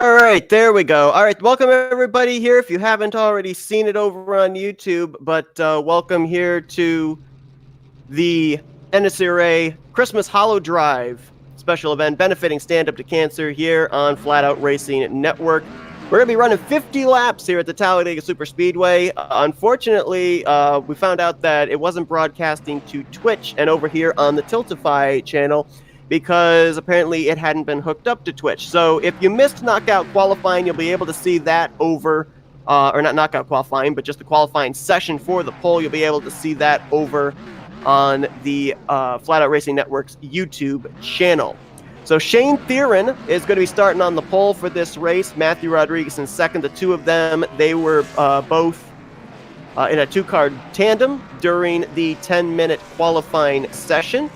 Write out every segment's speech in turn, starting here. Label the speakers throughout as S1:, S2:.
S1: All right, there we go. All right, welcome everybody here. If you haven't already seen it over on YouTube, but welcome here to the NNSCRA Christmas HoliDrive special event benefiting Stand Up to Cancer here on Flatout Racing Network. We're going to be running 50 laps here at the Talladega Superspeedway. Unfortunately, we found out that it wasn't broadcasting to Twitch and over here on the Tiltify channel, because apparently it hadn't been hooked up to Twitch. So if you missed knockout qualifying, you'll be able to see that over, or not knockout qualifying, but just the qualifying session for the pole. You'll be able to see that over on the Flatout Racing Network's YouTube channel. So Shane Theron is going to be starting on the pole for this race. Matthew Rodriguez in second. The two of them, they were both in a two-car tandem during the 10-minute qualifying session.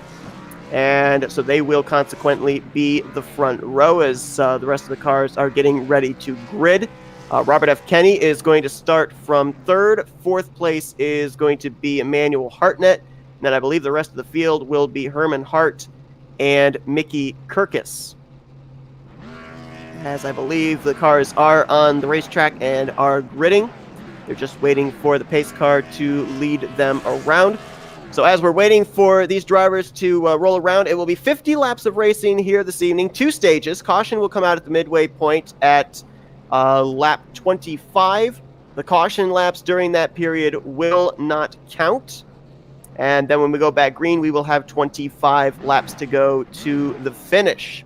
S1: And so they will consequently be the front row as the rest of the cars are getting ready to grid. Robert F. Kenny is going to start from third. Fourth place is going to be Emmanuel Hartnett. And then I believe the rest of the field will be Herman Hart and Mickey Kirkus, as I believe the cars are on the racetrack and are gridding. They're just waiting for the pace car to lead them around. So as we're waiting for these drivers to roll around, it will be 50 laps of racing here this evening, two stages. Caution will come out at the midway point at lap 25. The caution laps during that period will not count. And then when we go back green, we will have 25 laps to go to the finish.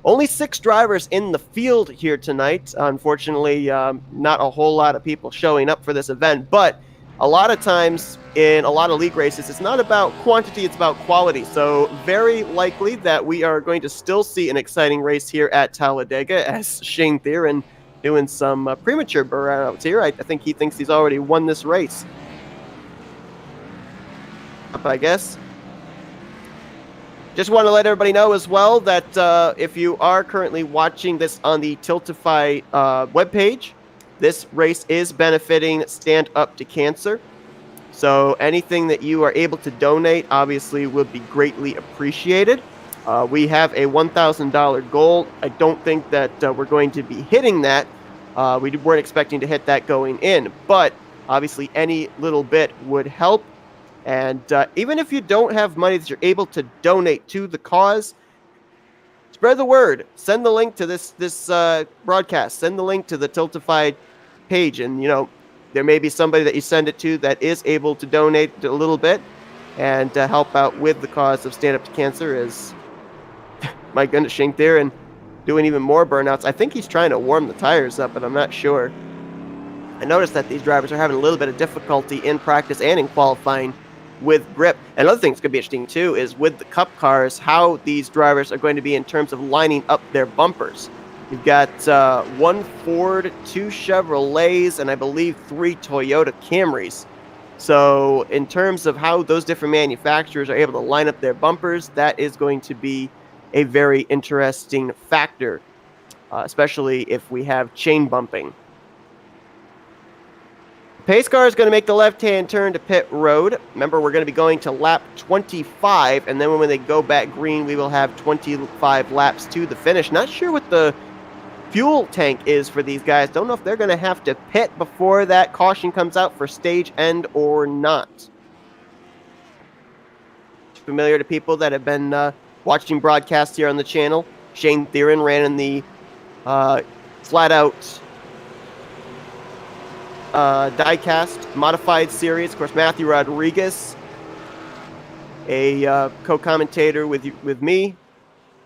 S1: Only 6 drivers in the field here tonight. Unfortunately, not a whole lot of people showing up for this event, but a lot of times in a lot of league races, it's not about quantity, it's about quality. So very likely that we are going to still see an exciting race here at Talladega, as Shane Theron doing some premature burnouts here. I think he thinks he's already won this race, I guess. Just want to let everybody know as well that if you are currently watching this on the Tiltify webpage, this race is benefiting Stand Up to Cancer. So anything that you are able to donate obviously would be greatly appreciated. We have a $1,000 goal. I don't think that we're going to be hitting that. We weren't expecting to hit that going in, but obviously any little bit would help. And even if you don't have money that you're able to donate to the cause, spread the word. Send the link to this broadcast. Send the link to the Tiltify page, and there may be somebody that you send it to that is able to donate a little bit and help out with the cause of Stand Up to Cancer. Is my goodness, Shane Theron doing even more burnouts. I think he's trying to warm the tires up, but I'm not sure. I noticed that these drivers are having a little bit of difficulty in practice and in qualifying with grip. Another thing that's going to be interesting too is with the Cup cars, how these drivers are going to be in terms of lining up their bumpers. You've got 1 Ford, 2 Chevrolets, and I believe 3 Toyota Camrys. So in terms of how those different manufacturers are able to line up their bumpers, that is going to be a very interesting factor, especially if we have chain bumping. Pace car is going to make the left-hand turn to pit road. Remember, we're going to be going to lap 25, and then when they go back green, we will have 25 laps to the finish. Not sure what the fuel tank is for these guys. Don't know if they're going to have to pit before that caution comes out for stage end or not. Familiar to people that have been watching broadcasts here on the channel, Shane Theron ran in the Flatout diecast modified series. Of course, Matthew Rodriguez, a co-commentator with me.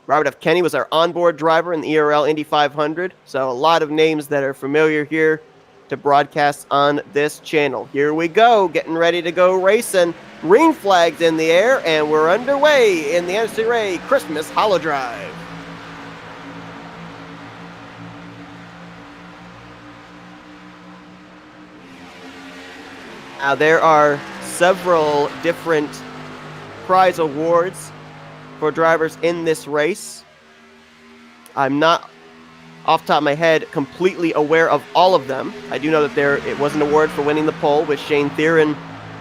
S1: Robert F. Kenny was our onboard driver in the ERL Indy 500. So a lot of names that are familiar here to broadcast on this channel. Here we go, getting ready to go racing. Green flags in the air, and we're underway in the NNSCRA Christmas HoliDrive. Now, there are several different prize awards for drivers in this race. I'm not, off the top of my head, completely aware of all of them. I do know that it was an award for winning the pole, which Shane Theron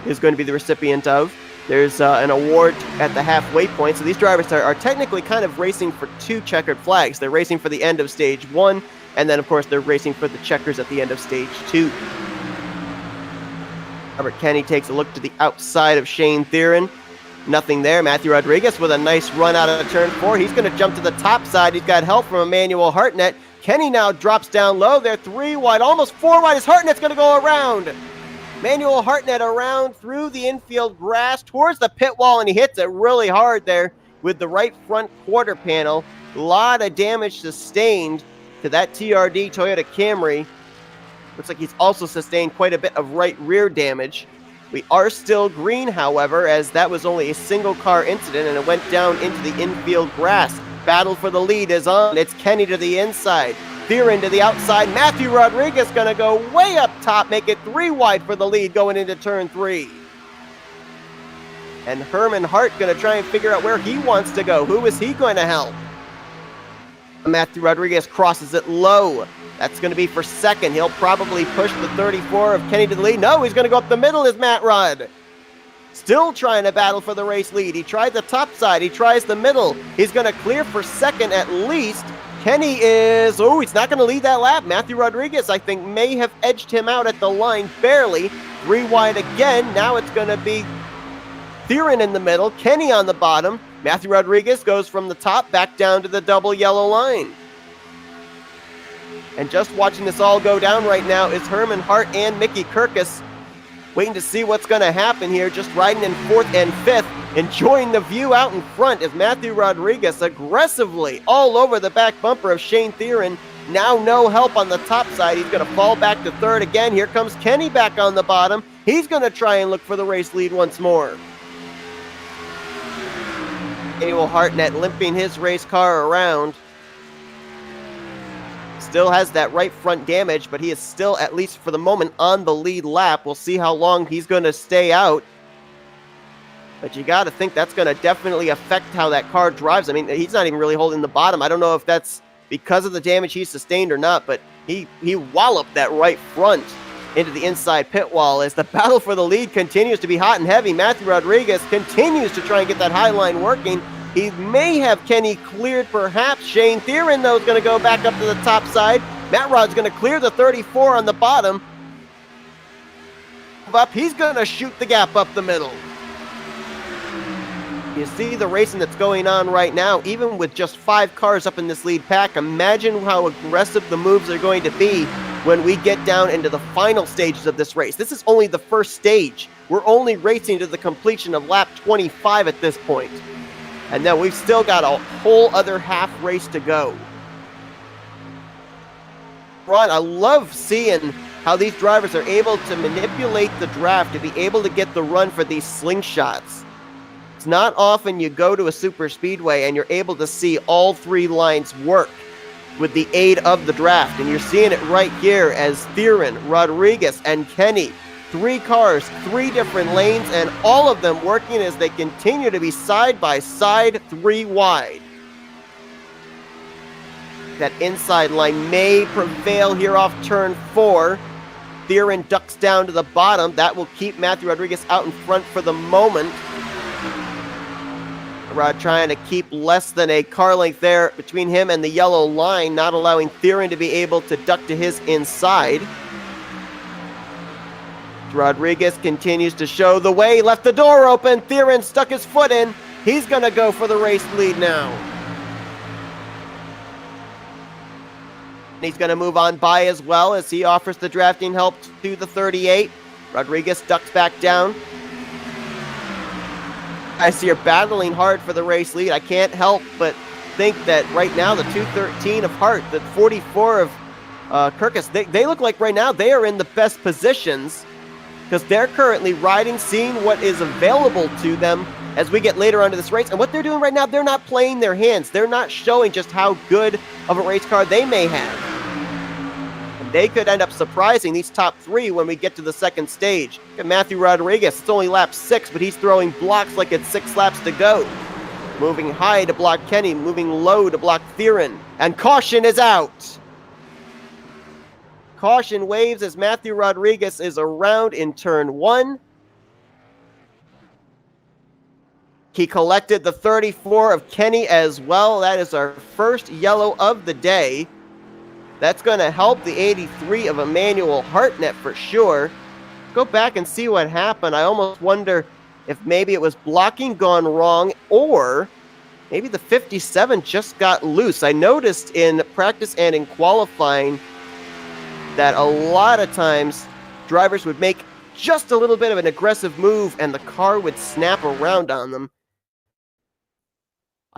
S1: is going to be the recipient of. There's an award at the halfway point. So these drivers are technically kind of racing for 2 checkered flags. They're racing for the end of stage 1 And then, of course, they're racing for the checkers at the end of stage 2. Robert Kenny takes a look to the outside of Shane Theron. Nothing there. Matthew Rodriguez with a nice run out of turn 4. He's going to jump to the top side. He's got help from Emmanuel Hartnett. Kenny now drops down low. They're 3 wide, almost 4 wide as Hartnett's going to go around. Emmanuel Hartnett around through the infield grass towards the pit wall, and he hits it really hard there with the right front quarter panel. A lot of damage sustained to that TRD Toyota Camry. Looks like he's also sustained quite a bit of right rear damage. We are still green, however, as that was only a single car incident and it went down into the infield grass. Battle for the lead is on. It's Kenny to the inside, Theron to the outside. Matthew Rodriguez going to go way up top, make it 3 wide for the lead going into turn 3. And Herman Hart going to try and figure out where he wants to go. Who is he going to help? Matthew Rodriguez crosses it low. That's going to be for second. He'll probably push the 34 of Kenny to the lead. No, he's going to go up the middle is Matt Rudd. Still trying to battle for the race lead. He tried the top side. He tries the middle. He's going to clear for second at least. Kenny is, he's not going to lead that lap. Matthew Rodriguez, I think, may have edged him out at the line barely. 3 wide again. Now it's going to be Theron in the middle. Kenny on the bottom. Matthew Rodriguez goes from the top back down to the double yellow line. And just watching this all go down right now is Herman Hart and Mickey Kirkus, waiting to see what's going to happen here, just riding in 4th and 5th, enjoying the view out in front as Matthew Rodriguez aggressively all over the back bumper of Shane Theron. Now no help on the top side. He's going to fall back to 3rd again. Here comes Kenny back on the bottom. He's going to try and look for the race lead once more. Emmanuel Hartnett limping his race car around. Still has that right front damage, but he is still, at least for the moment, on the lead lap. We'll see how long he's going to stay out. But you got to think that's going to definitely affect how that car drives. I mean, he's not even really holding the bottom. I don't know if that's because of the damage he sustained or not, but he walloped that right front into the inside pit wall as the battle for the lead continues to be hot and heavy. Matthew Rodriguez continues to try and get that high line working. He may have Kenny cleared, perhaps. Shane Theron, though, is going to go back up to the top side. Matt Rod's going to clear the 34 on the bottom. Up, he's going to shoot the gap up the middle. You see the racing that's going on right now, even with just 5 cars up in this lead pack. Imagine how aggressive the moves are going to be when we get down into the final stages of this race. This is only the first stage. We're only racing to the completion of lap 25 at this point. And then we've still got a whole other half race to go. Ron, I love seeing how these drivers are able to manipulate the draft to be able to get the run for these slingshots. It's not often you go to a super speedway and you're able to see all 3 lines work with the aid of the draft. And you're seeing it right here as Theron, Rodriguez, and Kenny, 3 cars, 3 different lanes, and all of them working as they continue to be side by side, 3 wide. That inside line may prevail here off turn 4. Theron ducks down to the bottom. That will keep Matthew Rodriguez out in front for the moment. Rod trying to keep less than a car length there between him and the yellow line, not allowing Theron to be able to duck to his inside. Rodriguez continues to show the way, left the door open, Theron stuck his foot in. He's going to go for the race lead now. He's going to move on by as well as he offers the drafting help to the 38. Rodriguez ducks back down. I see you're battling hard for the race lead. I can't help but think that right now the 213 of Hart, the 44 of Kirkus, they look like right now they are in the best positions because they're currently riding, seeing what is available to them as we get later onto this race. And what they're doing right now, they're not playing their hands. They're not showing just how good of a race car they may have. And they could end up surprising these top 3 when we get to the second stage. Look at Matthew Rodriguez. It's only lap 6, but he's throwing blocks like it's 6 laps to go. Moving high to block Kenny, moving low to block Theron. And caution is out. Caution waves as Matthew Rodriguez is around in turn 1. He collected the 34 of Kenny as well. That is our first yellow of the day. That's going to help the 83 of Emmanuel Hartnett for sure. Go back and see what happened. I almost wonder if maybe it was blocking gone wrong, or maybe the 57 just got loose. I noticed in practice and in qualifying that a lot of times drivers would make just a little bit of an aggressive move and the car would snap around on them.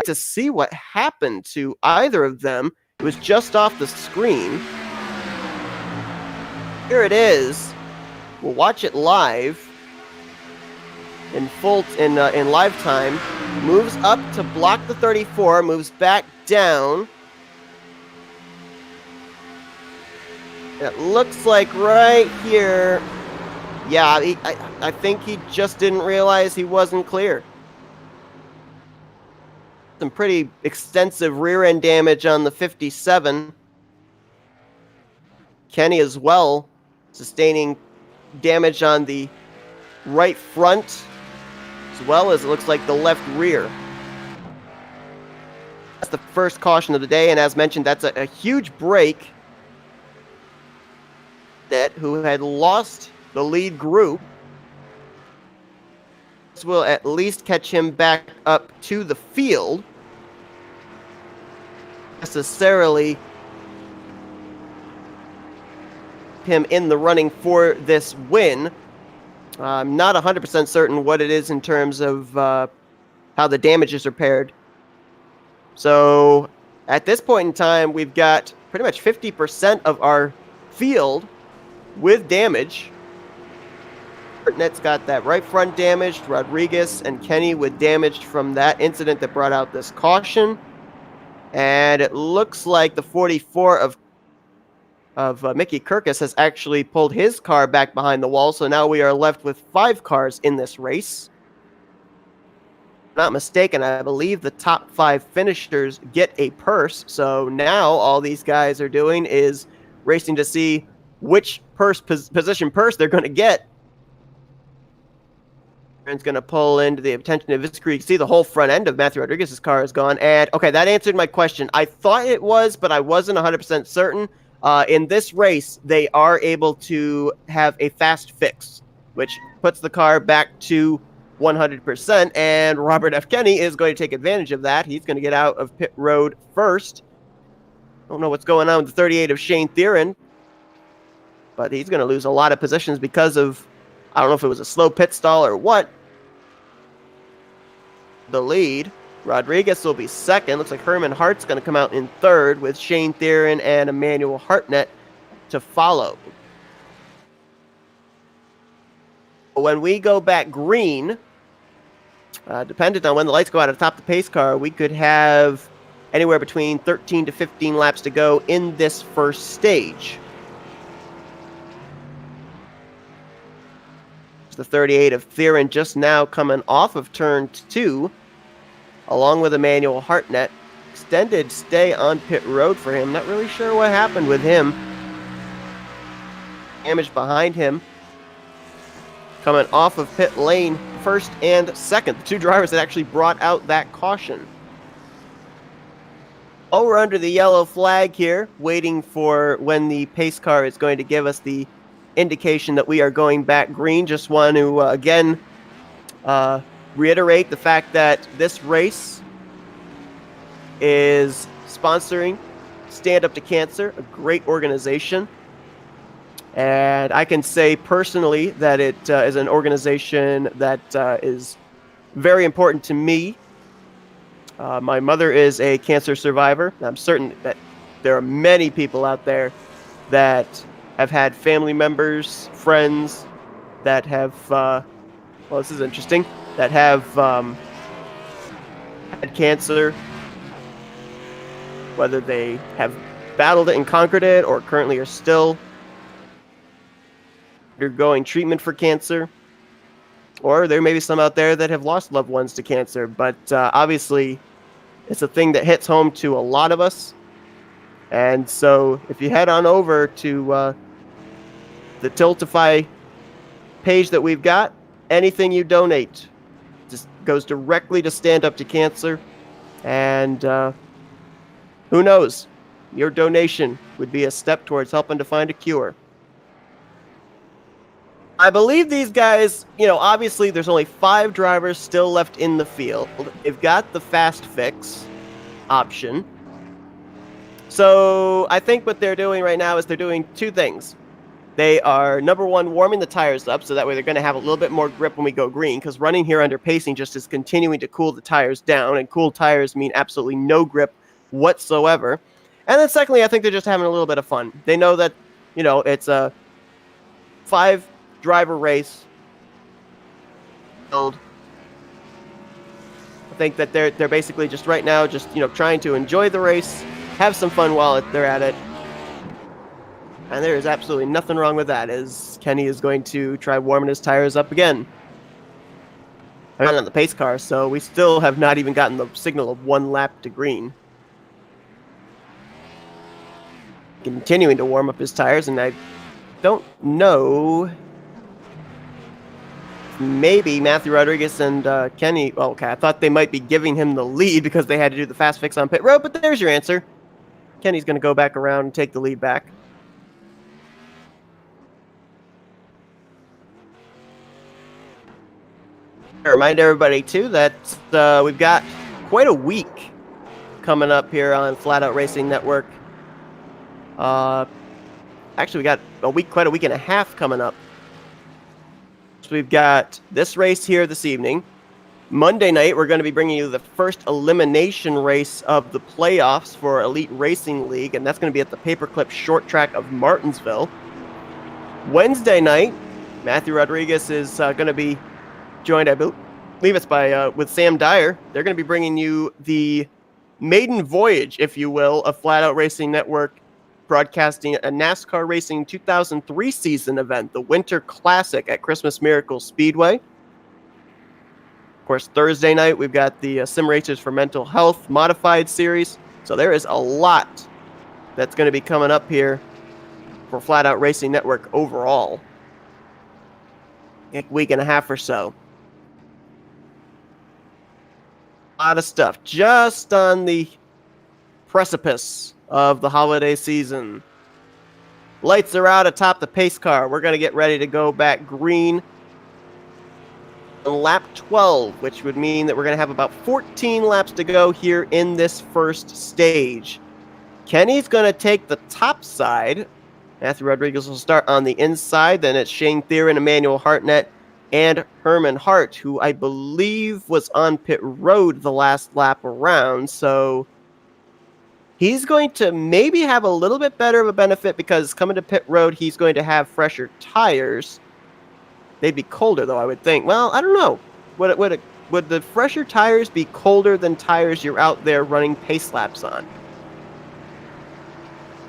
S1: To see what happened to either of them, it was just off the screen. Here it is. We'll watch it live in full in live time. Moves up to block the 34, moves back down. It looks like right here. Yeah, I think he just didn't realize he wasn't clear. Some pretty extensive rear end damage on the 57. Kenny as well, sustaining damage on the right front, as well as it looks like the left rear. That's the first caution of the day, and as mentioned, that's a huge break. That who had lost the lead group. This will at least catch him back up to the field. Necessarily him in the running for this win. I'm not 100% certain what it is in terms of how the damage is repaired. So at this point in time, we've got pretty much 50% of our field with damage. Hartnett's got that right front damaged. Rodriguez and Kenny with damage from that incident that brought out this caution. And it looks like the 44 of Mickey Kirkus has actually pulled his car back behind the wall. So now we are left with 5 cars in this race. If I'm not mistaken, I believe the top 5 finishers get a purse. So now all these guys are doing is racing to see which position purse they're going to get. Aaron's going to pull into the attention of his crew. You can see the whole front end of Matthew Rodriguez's car is gone. And, okay, that answered my question. I thought it was, but I wasn't 100% certain. In this race, they are able to have a fast fix, which puts the car back to 100%. And Robert F. Kenny is going to take advantage of that. He's going to get out of pit road first. Don't know what's going on with the 38 of Shane Theron, but he's going to lose a lot of positions because of, I don't know if it was a slow pit stall or what. The lead. Rodriguez will be second. Looks like Herman Hart's going to come out in third with Shane Theron and Emmanuel Hartnett to follow. When we go back green, dependent on when the lights go out at the top of the pace car, we could have anywhere between 13 to 15 laps to go in this first stage. The 38 of Theron just now coming off of turn 2, along with Emmanuel Hartnett. Extended stay on pit road for him. Not really sure what happened with him. Damage behind him. Coming off of pit lane, first and second. The 2 drivers that actually brought out that caution. Oh, we're under the yellow flag here, waiting for when the pace car is going to give us the indication that we are going back green. Just want to again reiterate the fact that this race is sponsoring Stand Up to Cancer, a great organization, and I can say personally that it is an organization that is very important to me. My mother is a cancer survivor. I'm certain that there are many people out there that have had family members, friends that have, well, this is interesting, that have had cancer, whether they have battled it and conquered it or currently are still undergoing treatment for cancer, or there may be some out there that have lost loved ones to cancer. But obviously, it's a thing that hits home to a lot of us. And so if you head on over to the Tiltify page that we've got, anything you donate just goes directly to Stand Up to Cancer. And who knows? Your donation would be a step towards helping to find a cure. I believe these guys, obviously there's only 5 drivers still left in the field. They've got the fast fix option. So I think what they're doing right now is they're doing 2 things. They are, number one, warming the tires up, so that way they're going to have a little bit more grip when we go green, because running here under pacing just is continuing to cool the tires down, and cool tires mean absolutely no grip whatsoever. And then secondly, I think they're just having a little bit of fun. They know that, it's a 5-driver race. I think that they're basically just right now just, trying to enjoy the race, have some fun while they're at it. And there is absolutely nothing wrong with that, as Kenny is going to try warming his tires up again. I'm not on the pace car, so we still have not even gotten the signal of 1 lap to green. Continuing to warm up his tires, and I don't know. Maybe Matthew Rodriguez and Kenny. Oh, okay, I thought they might be giving him the lead because they had to do the fast fix on pit road, but there's your answer. Kenny's going to go back around and take the lead back. I remind everybody, too, that we've got quite a week coming up here on Flatout Racing Network. Actually, we got quite a week and a half coming up. So we've got this race here this evening. Monday night, we're going to be bringing you the first elimination race of the playoffs for Elite Racing League, and that's going to be at the Paperclip Short Track of Martinsville. Wednesday night, Matthew Rodriguez is going to be joined, I believe it's with Sam Dyer. They're going to be bringing you the maiden voyage, if you will, of Flatout Racing Network, broadcasting a NASCAR Racing 2003 season event, the Winter Classic at Christmas Miracle Speedway. Of course, Thursday night, we've got the Sim Racers for Mental Health Modified Series. So there is a lot that's going to be coming up here for Flatout Racing Network overall. A week and a half or so. A lot of stuff just on the precipice of the holiday season. Lights are out atop the pace car. We're going to get ready to go back green on lap 12, which would mean that we're going to have about 14 laps to go here in this first stage. Kenny's going to take the top side. Matthew Rodriguez will start on the inside. Then it's Shane Theron, Emmanuel Hartnett, and Herman Hart, who I believe was on pit road the last lap around. So he's going to maybe have a little bit better of a benefit because coming to pit road, he's going to have fresher tires. They'd be colder, though, I would think. Well, I don't know. Would the fresher tires be colder than tires you're out there running pace laps on?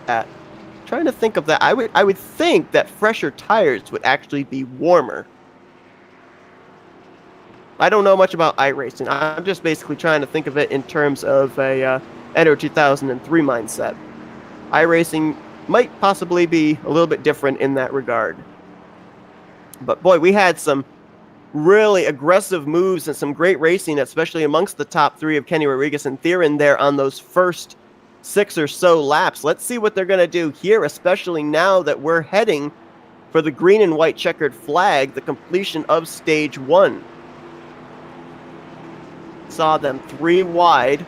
S1: Trying to think of that. I would think that fresher tires would actually be warmer. I don't know much about iRacing. I'm just basically trying to think of it in terms of a Enter 2003 mindset. iRacing might possibly be a little bit different in that regard. But boy, we had some really aggressive moves and some great racing, especially amongst the top 3 of Kenny Rodriguez and Theron there on those first 6 or so laps. Let's see what they're going to do here, especially now that we're heading for the green and white checkered flag, the completion of stage 1. Saw them 3 wide,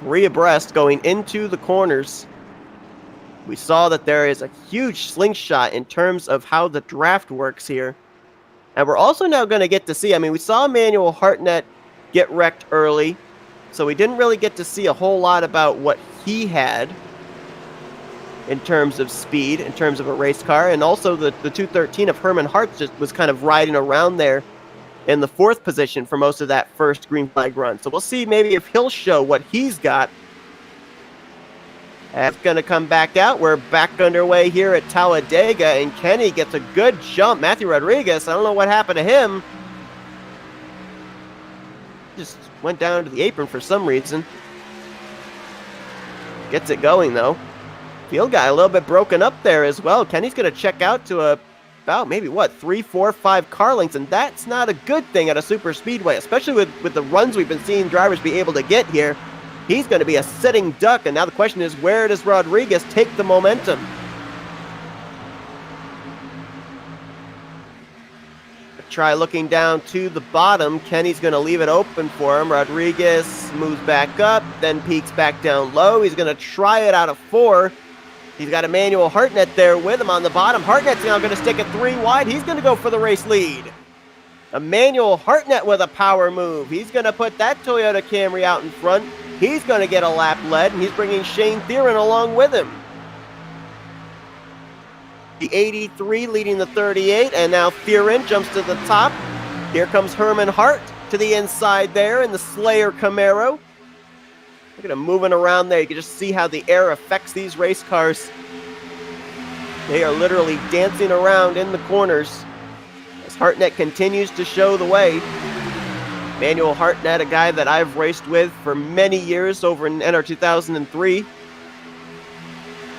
S1: 3 abreast going into the corners. We saw that there is a huge slingshot in terms of how the draft works here. And we're also now going to get to see, we saw Emmanuel Hartnett get wrecked early, so we didn't really get to see a whole lot about what he had in terms of speed, in terms of a race car. And also the 213 of Herman Hart just was kind of riding around there in the 4th position for most of that first green flag run. So we'll see maybe if he'll show what he's got. That's going to come back out. We're back underway here at Talladega, and Kenny gets a good jump. Matthew Rodriguez, I don't know what happened to him. Just went down to the apron for some reason. Gets it going, though. Field guy a little bit broken up there as well. Kenny's going to check out to about maybe 3, 4, 5 car lengths, and that's not a good thing at a super speedway, especially with the runs we've been seeing drivers be able to get here. He's going to be a sitting duck, and now the question is, where does Rodriguez take the momentum? Try looking down to the bottom. Kenny's going to leave it open for him. Rodriguez moves back up, then peaks back down low. He's going to try it out of 4. He's got Emmanuel Hartnett there with him on the bottom. Hartnett's now going to stick it 3 wide. He's going to go for the race lead. Emmanuel Hartnett with a power move. He's going to put that Toyota Camry out in front. He's going to get a lap lead, and he's bringing Shane Theron along with him. The 83 leading the 38, and now Theron jumps to the top. Here comes Herman Hart to the inside there in the Slayer Camaro. Look at him moving around there. You can just see how the air affects these race cars. They are literally dancing around in the corners as Hartnett continues to show the way. Emmanuel Hartnett, a guy that I've raced with for many years over in NR 2003.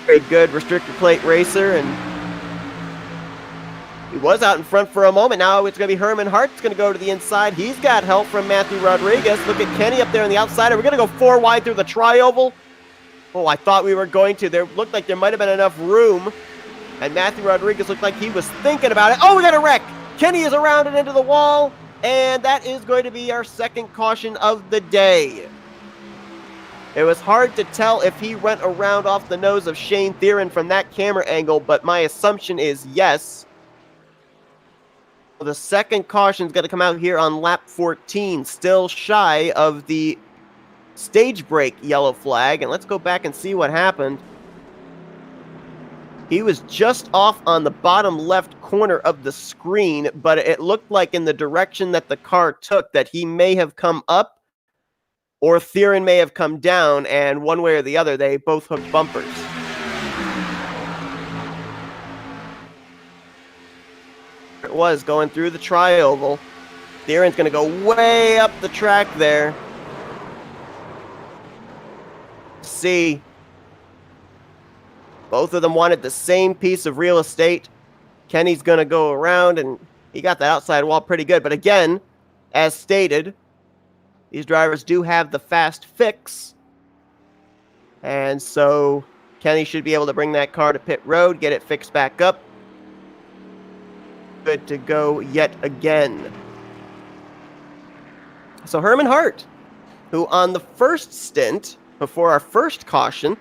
S1: Very good restrictor plate racer, and he was out in front for a moment. Now it's going to be Herman Hart. It's going to go to the inside. He's got help from Matthew Rodriguez. Look at Kenny up there on the outside. Are we going to go 4 wide through the tri-oval? Oh, I thought we were going to. There looked like there might have been enough room. And Matthew Rodriguez looked like he was thinking about it. Oh, we got a wreck. Kenny is around and into the wall. And that is going to be our second caution of the day. It was hard to tell if he went around off the nose of Shane Theron from that camera angle, but my assumption is yes. The second caution is going to come out here on lap 14, still shy of the stage break yellow flag. And let's go back and see what happened. He was just off on the bottom left corner of the screen, but it looked like in the direction that the car took that he may have come up or Theron may have come down, and one way or the other, they both hooked bumpers. It was going through the tri-oval. Theron's going to go way up the track there. See, both of them wanted the same piece of real estate. Kenny's going to go around, and he got that outside wall pretty good. But again, as stated, these drivers do have the fast fix. And so Kenny should be able to bring that car to pit road, get it fixed back up. Good to go yet again. So Herman Hart, who on the first stint, before our first caution,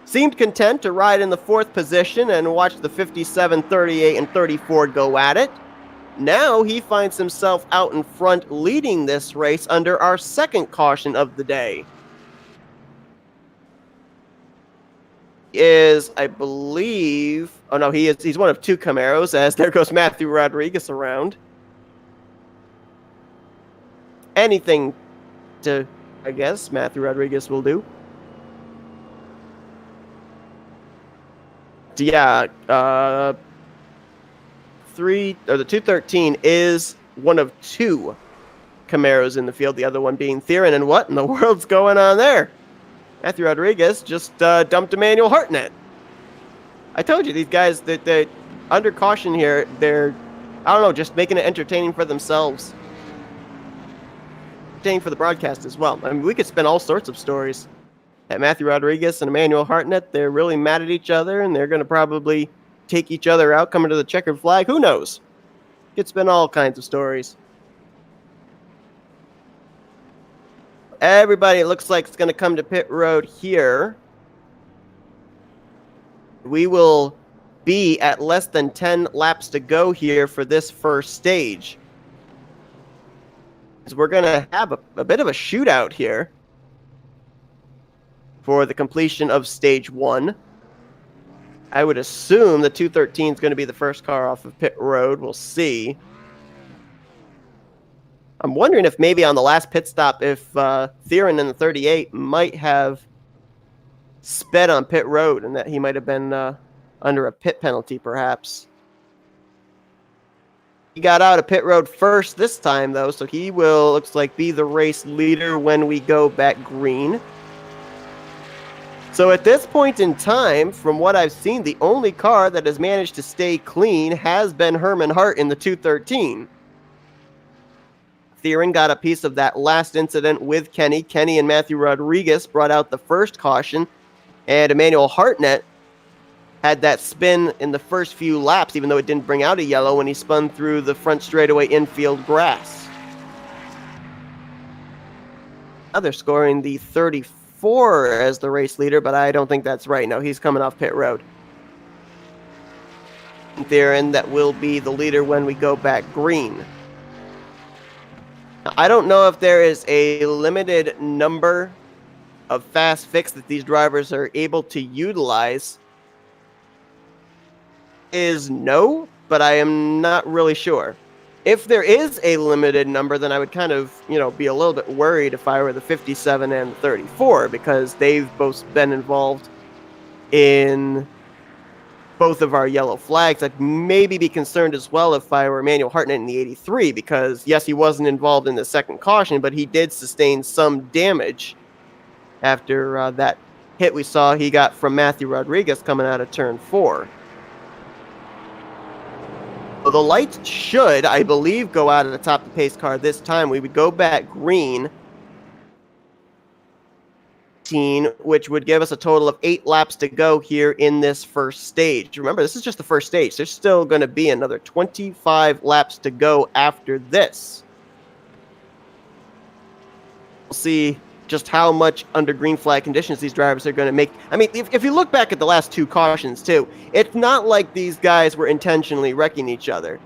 S1: seemed content to ride in the 4th position and watch the 57, 38, and 34 go at it. Now he finds himself out in front leading this race under our second caution of the day. Is, I believe, oh no, he's one of 2 Camaros, as there goes Matthew Rodriguez around. Anything to, I guess, Matthew Rodriguez will do. Yeah, the 213 is one of 2 Camaros in the field, the other one being Theron, and what in the world's going on there? Matthew Rodriguez just dumped Emmanuel Hartnett. I told you, these guys, that under caution here, they're, I don't know, just making it entertaining for themselves. Entertaining for the broadcast as well. I mean, we could spin all sorts of stories. At Matthew Rodriguez and Emmanuel Hartnett, they're really mad at each other, and they're going to probably take each other out coming to the checkered flag. Who knows? Could spin all kinds of stories. Everybody, it looks like it's going to come to pit road here. We will be at less than 10 laps to go here for this first stage. So we're going to have a bit of a shootout here for the completion of stage 1. I would assume the 213 is going to be the first car off of pit road. We'll see. I'm wondering if maybe on the last pit stop, if Theron in the 38 might have sped on pit road and that he might have been under a pit penalty, perhaps. He got out of pit road first this time, though, so he will, looks like, be the race leader when we go back green. So at this point in time, from what I've seen, the only car that has managed to stay clean has been Herman Hart in the 213. Theron got a piece of that last incident with Kenny. Kenny and Matthew Rodriguez brought out the first caution, and Emmanuel Hartnett had that spin in the first few laps, even though it didn't bring out a yellow when he spun through the front straightaway infield grass. Now they're scoring the 34 as the race leader, but I don't think that's right. No, he's coming off pit road. Theron, that will be the leader when we go back green. Now, I don't know if there is a limited number of fast fix that these drivers are able to utilize. Is no, but I am not really sure. If there is a limited number, then I would kind of, be a little bit worried if I were the 57 and the 34, because they've both been involved in both of our yellow flags. I'd maybe be concerned as well if I were Emmanuel Hartnett in the 83, because yes, he wasn't involved in the second caution, but he did sustain some damage after that hit we saw he got from Matthew Rodriguez coming out of turn 4. The lights should, I believe, go out at the top of the pace car this time. We would go back green, which would give us a total of 8 laps to go here in this first stage. Remember, this is just the first stage. There's still going to be another 25 laps to go after this. We'll see just how much under green flag conditions these drivers are going to make. I mean, if you look back at the last 2 cautions too, it's not like these guys were intentionally wrecking each other.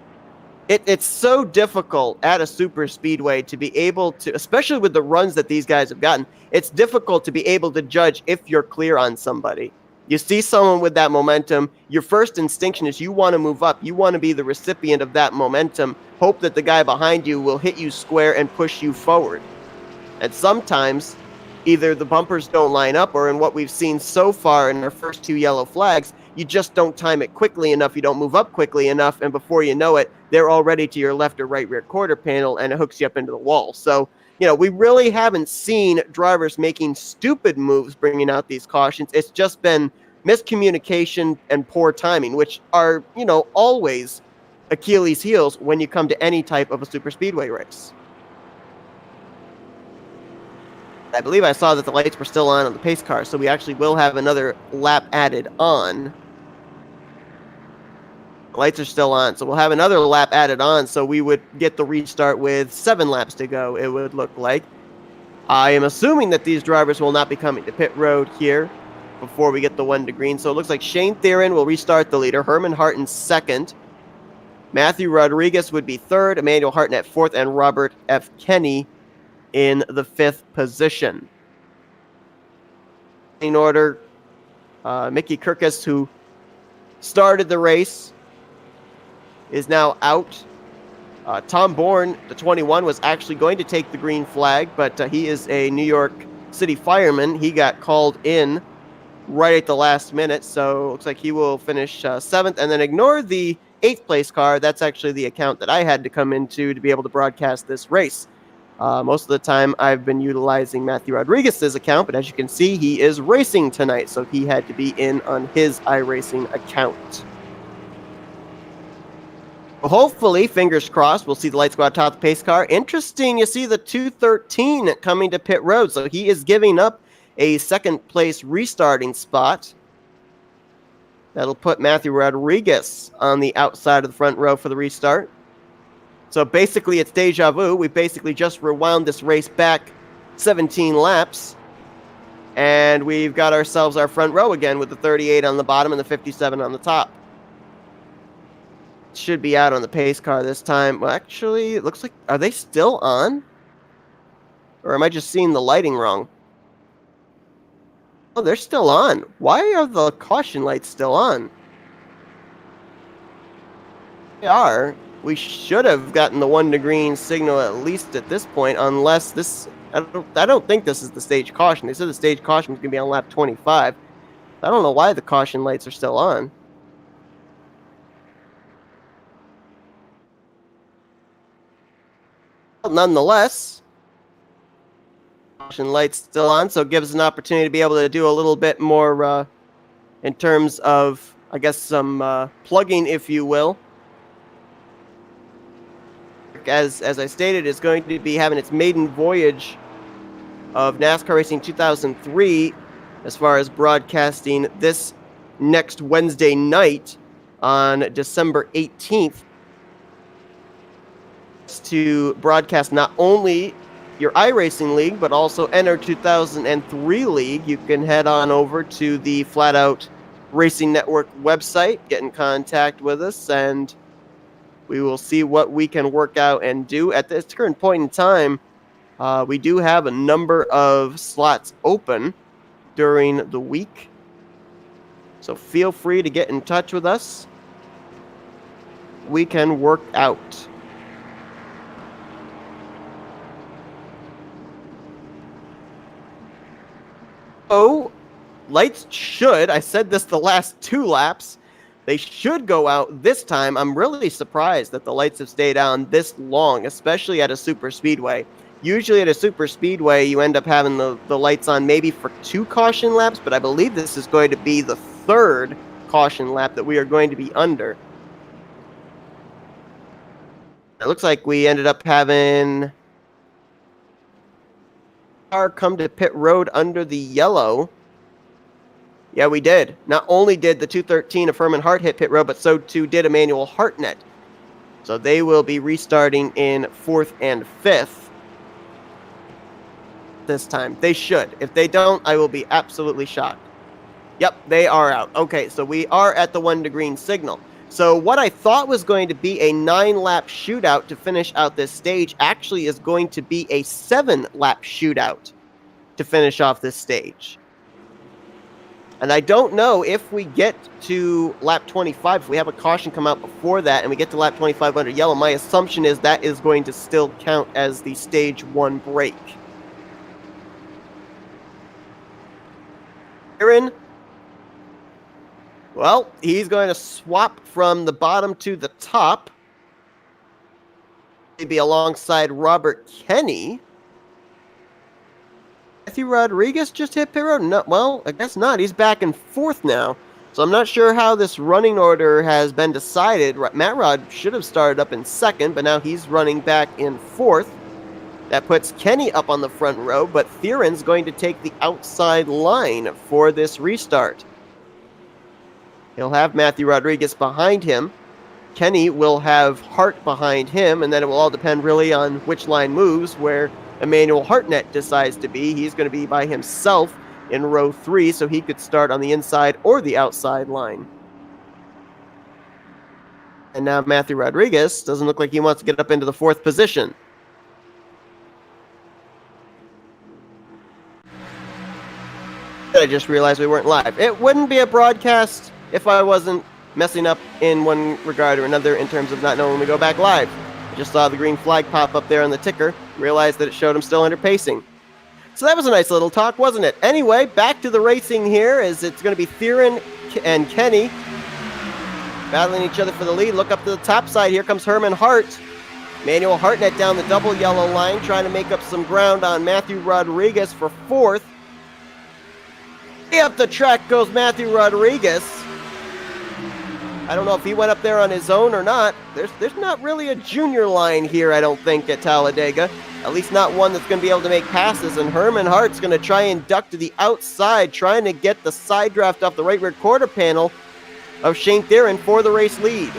S1: It's so difficult at a super speedway to be able to, especially with the runs that these guys have gotten, it's difficult to be able to judge if you're clear on somebody. You see someone with that momentum, your first instinction is you want to move up. You want to be the recipient of that momentum. Hope that the guy behind you will hit you square and push you forward. And sometimes, either the bumpers don't line up, or in what we've seen so far in our first 2 yellow flags, you just don't time it quickly enough, you don't move up quickly enough, and before you know it, they're already to your left or right rear quarter panel, and it hooks you up into the wall. So, we really haven't seen drivers making stupid moves bringing out these cautions. It's just been miscommunication and poor timing, which are, always Achilles' heels when you come to any type of a super speedway race. I believe I saw that the lights were still on the pace car, so we actually will have another lap added on. The lights are still on, so we'll have another lap added on, so we would get the restart with 7 laps to go, it would look like. I am assuming that these drivers will not be coming to pit road here before we get the 1 to green, so it looks like Shane Theron will restart the leader, Herman Harton 2nd, Matthew Rodriguez would be 3rd, Emmanuel Hartnett 4th, and Robert F. Kenny in the 5th position. In order, Mickey Kirkus, who started the race, is now out. Tom Bourne, the 21, was actually going to take the green flag, but he is a New York City fireman. He got called in right at the last minute, so it looks like he will finish 7th, and then ignore the 8th place car. That's actually the account that I had to come into to be able to broadcast this race. Most of the time, I've been utilizing Matthew Rodriguez's account, but as you can see, he is racing tonight, so he had to be in on his iRacing account. Well, hopefully, fingers crossed, we'll see the lights go out top of the pace car. Interesting, you see the 213 coming to pit road, so he is giving up a 2nd place restarting spot. That'll put Matthew Rodriguez on the outside of the front row for the restart. So basically, it's deja vu. We basically just rewound this race back 17 laps. And we've got ourselves our front row again with the 38 on the bottom and the 57 on the top. Should be out on the pace car this time. Well, actually, it looks like... Are they still on? Or am I just seeing the lighting wrong? Oh, they're still on. Why are the caution lights still on? They are. We should have gotten the 1 to green signal at least at this point, unless this... I don't think this is the stage caution. They said the stage caution was going to be on lap 25. I don't know why the caution lights are still on. But nonetheless, caution lights still on, so it gives us an opportunity to be able to do a little bit more in terms of, I guess, some plugging, if you will. as I stated, is going to be having its maiden voyage of NASCAR Racing 2003 as far as broadcasting this next Wednesday night on December 18th to broadcast not only your iRacing League, but also enter 2003 League. You can head on over to the Flatout Racing Network website, get in contact with us, and we will see what we can work out and do. At this current point in time, we do have a number of slots open during the week, so feel free to get in touch with us. We can work out. Oh, lights should, I said this the last 2 laps, they should go out this time. I'm really surprised that the lights have stayed on this long, especially at a super speedway. Usually at a super speedway, you end up having the lights on maybe for 2 caution laps, but I believe this is going to be the 3rd caution lap that we are going to be under. It looks like we ended up having car come to pit road under the yellow. Yeah, we did. Not only did the 213 of Herman Hart hit pit road, but so too did Emmanuel Hartnett. So they will be restarting in 4th and 5th this time. They should. If they don't, I will be absolutely shocked. Yep, they are out. Okay, so we are at the 1 to green signal. So what I thought was going to be a 9-lap shootout to finish out this stage actually is going to be a 7-lap shootout to finish off this stage. And I don't know if we get to lap 25, if we have a caution come out before that and we get to lap 25 under yellow, my assumption is that is going to still count as the stage 1 break. Aaron, well, he's going to swap from the bottom to the top. Maybe alongside Robert Kenny. Matthew Rodriguez just hit pit road? No, well, I guess not. He's back in 4th now. So I'm not sure how this running order has been decided. Matt Rod should have started up in 2nd, but now he's running back in 4th. That puts Kenny up on the front row, but Theron's going to take the outside line for this restart. He'll have Matthew Rodriguez behind him. Kenny will have Hart behind him, and then it will all depend really on which line moves, where Emmanuel Hartnett decides to be. He's going to be by himself in row 3, so he could start on the inside or the outside line. And now Matthew Rodriguez doesn't look like he wants to get up into the 4th position. I just realized we weren't live. It wouldn't be a broadcast if I wasn't messing up in one regard or another in terms of not knowing when we go back live. I just saw the green flag pop up there on the ticker, realized that it showed him still under pacing. So that was a nice little talk, wasn't it? Anyway, back to the racing here, as it's going to be Theron and Kenny battling each other for the lead. Look up to the top side. Here comes Herman Hart. Manuel Hartnett down the double yellow line, trying to make up some ground on Matthew Rodriguez for 4th. Up the track goes Matthew Rodriguez. I don't know if he went up there on his own or not. There's not really a junior line here, I don't think, at Talladega. At least not one that's going to be able to make passes. And Herman Hart's going to try and duck to the outside, trying to get the side draft off the right rear quarter panel of Shane Theron for the race lead.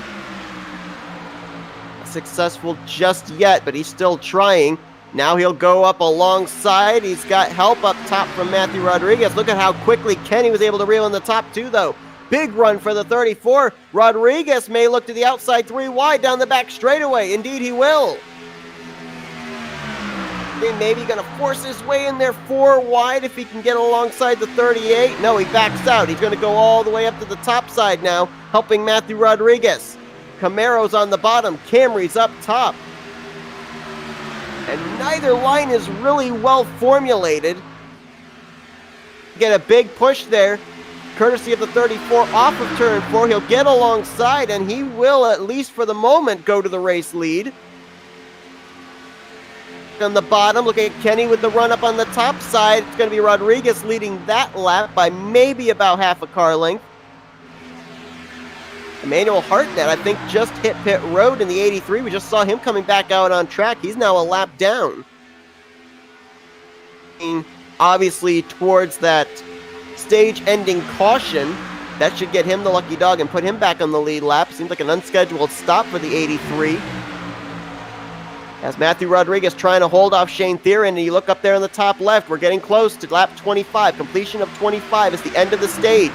S1: Not successful just yet, but he's still trying. Now he'll go up alongside. He's got help up top from Matthew Rodriguez. Look at how quickly Kenny was able to reel in the top 2, though. Big run for the 34. Rodriguez may look to the outside 3 wide down the back straightaway. Indeed, he will. Maybe going to force his way in there 4 wide if he can get alongside the 38. No, he backs out. He's going to go all the way up to the top side now, helping Matthew Rodriguez. Camaro's on the bottom. Camry's up top. And neither line is really well formulated. Get a big push there, courtesy of the 34 off of turn 4. He'll get alongside, and he will, at least for the moment, go to the race lead. On the bottom, look at Kenny with the run up on the top side. It's going to be Rodriguez leading that lap by maybe about half a car length. Emmanuel Hartnett, I think, just hit pit road in the 83. We just saw him coming back out on track. He's now a lap down. Obviously, towards that stage-ending caution, that should get him the lucky dog and put him back on the lead lap. Seems like an unscheduled stop for the 83. As Matthew Rodriguez trying to hold off Shane Theron, and you look up there in the top left, we're getting close to lap 25. Completion of 25 is the end of the stage.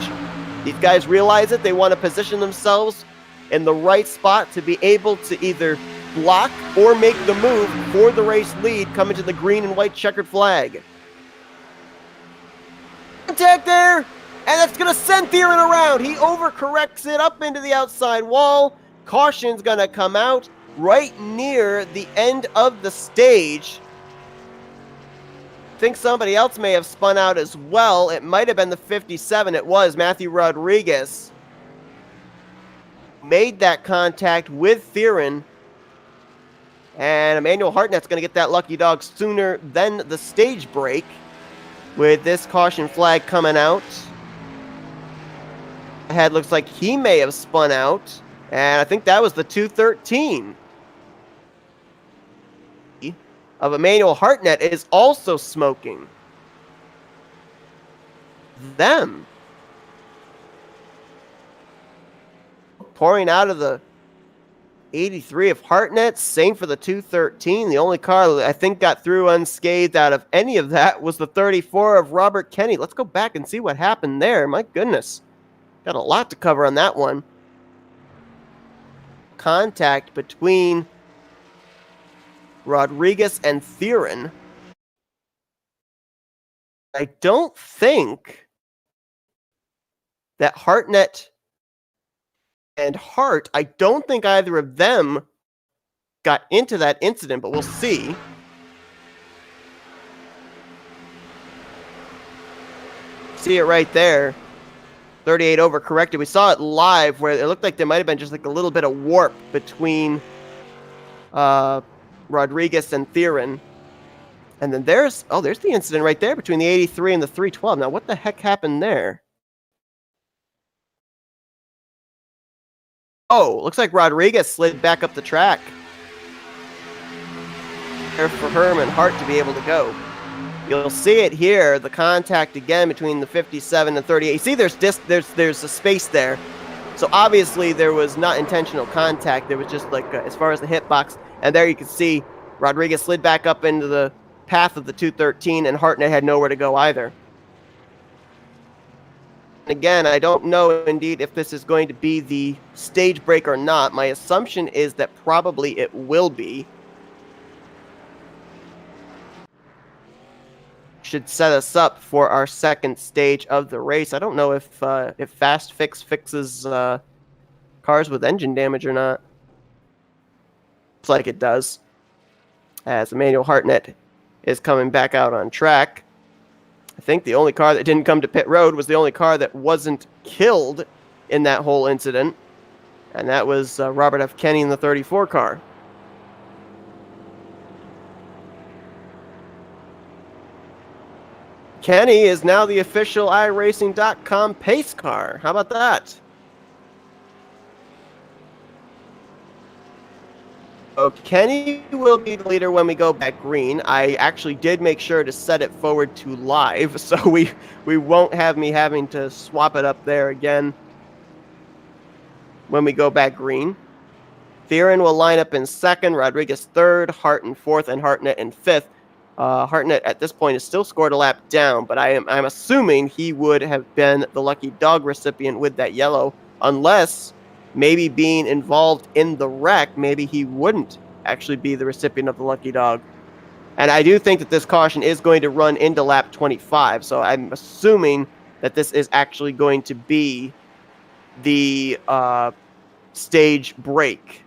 S1: These guys realize it. They want to position themselves in the right spot to be able to either block or make the move for the race lead coming to the green and white checkered flag. Contact there, and that's going to send Theron around. He overcorrects it up into the outside wall. Caution's going to come out right near the end of the stage. I think somebody else may have spun out as well. It might have been the 57. It was Matthew Rodriguez. Made that contact with Theron. And Emmanuel Hartnett's going to get that lucky dog sooner than the stage break, with this caution flag coming out. Ahead looks like he may have spun out. And I think that was the 213. Of Emmanuel Hartnett is also smoking them. Pouring out of the 83 of Hartnett, same for the 213. The only car that I think got through unscathed out of any of that was the 34 of Robert Kenny. Let's go back and see what happened there. My goodness. Got a lot to cover on that one. Contact between Rodriguez and Theron. I don't think that Hartnett and Hart, I don't think either of them got into that incident, but we'll see. See it right there. 38 overcorrected. We saw it live where it looked like there might have been just like a little bit of warp between Rodriguez and Theron. And then there's the incident right there between the 83 and the 312. Now, what the heck happened there? Oh, looks like Rodriguez slid back up the track. There for Herman Hart to be able to go. You'll see it here, the contact again between the 57 and 38. You see there's a space there. So obviously there was not intentional contact. There was just like as far as the hitbox. And there you can see Rodriguez slid back up into the path of the 213, and Hartnett had nowhere to go either. Again, I don't know indeed if this is going to be the stage break or not. My assumption is that probably it will be. Should set us up for our second stage of the race. I don't know if Fast Fix fixes cars with engine damage or not. Looks like it does. As Emmanuel Hartnett is coming back out on track. I think the only car that didn't come to pit road was the only car that wasn't killed in that whole incident. And that was Robert F. Kenny in the 34 car. Kenny is now the official iRacing.com pace car. How about that? So Kenny will be the leader when we go back green. I actually did make sure to set it forward to live, so we won't have me having to swap it up there again when we go back green. Theron will line up in second, Rodriguez third, Hart in fourth, and Hartnett in fifth. Hartnett at this point has still scored a lap down, but I'm assuming he would have been the lucky dog recipient with that yellow, unless maybe being involved in the wreck, maybe he wouldn't actually be the recipient of the lucky dog. And I do think that this caution is going to run into lap 25, so I'm assuming that this is actually going to be the stage break.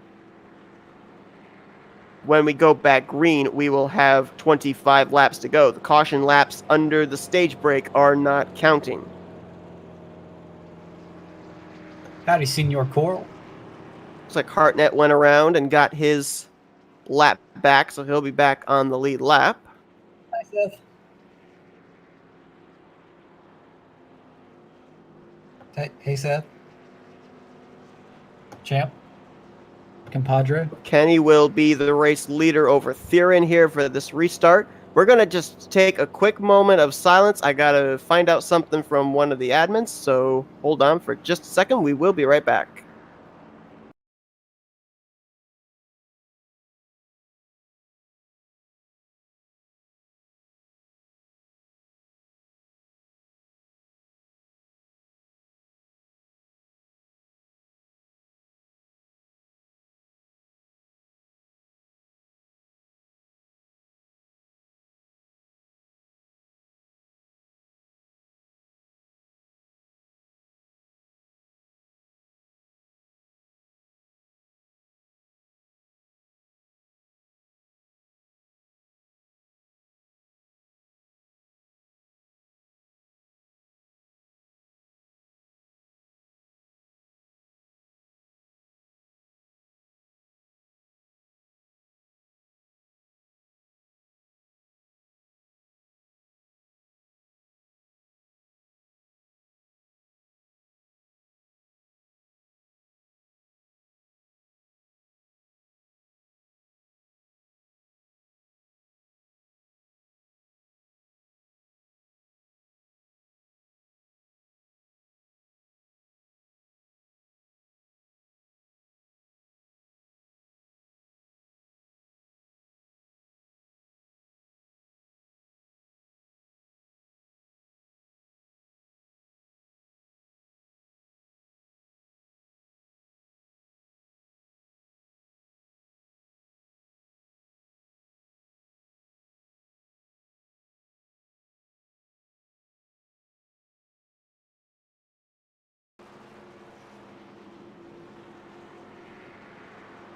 S1: When we go back green, we will have 25 laps to go. The caution laps under the stage break are not counting.
S2: Howdy, Senor Coral.
S1: Looks like Hartnett went around and got his lap back, so he'll be back on the lead lap.
S2: Hi, Seth. Hey, Seth. champ, compadre.
S1: Kenny will be the race leader over Theron here for this restart. We're going to just take a quick moment of silence. I got to find out something from one of the admins, so hold on for just a second. We will be right back.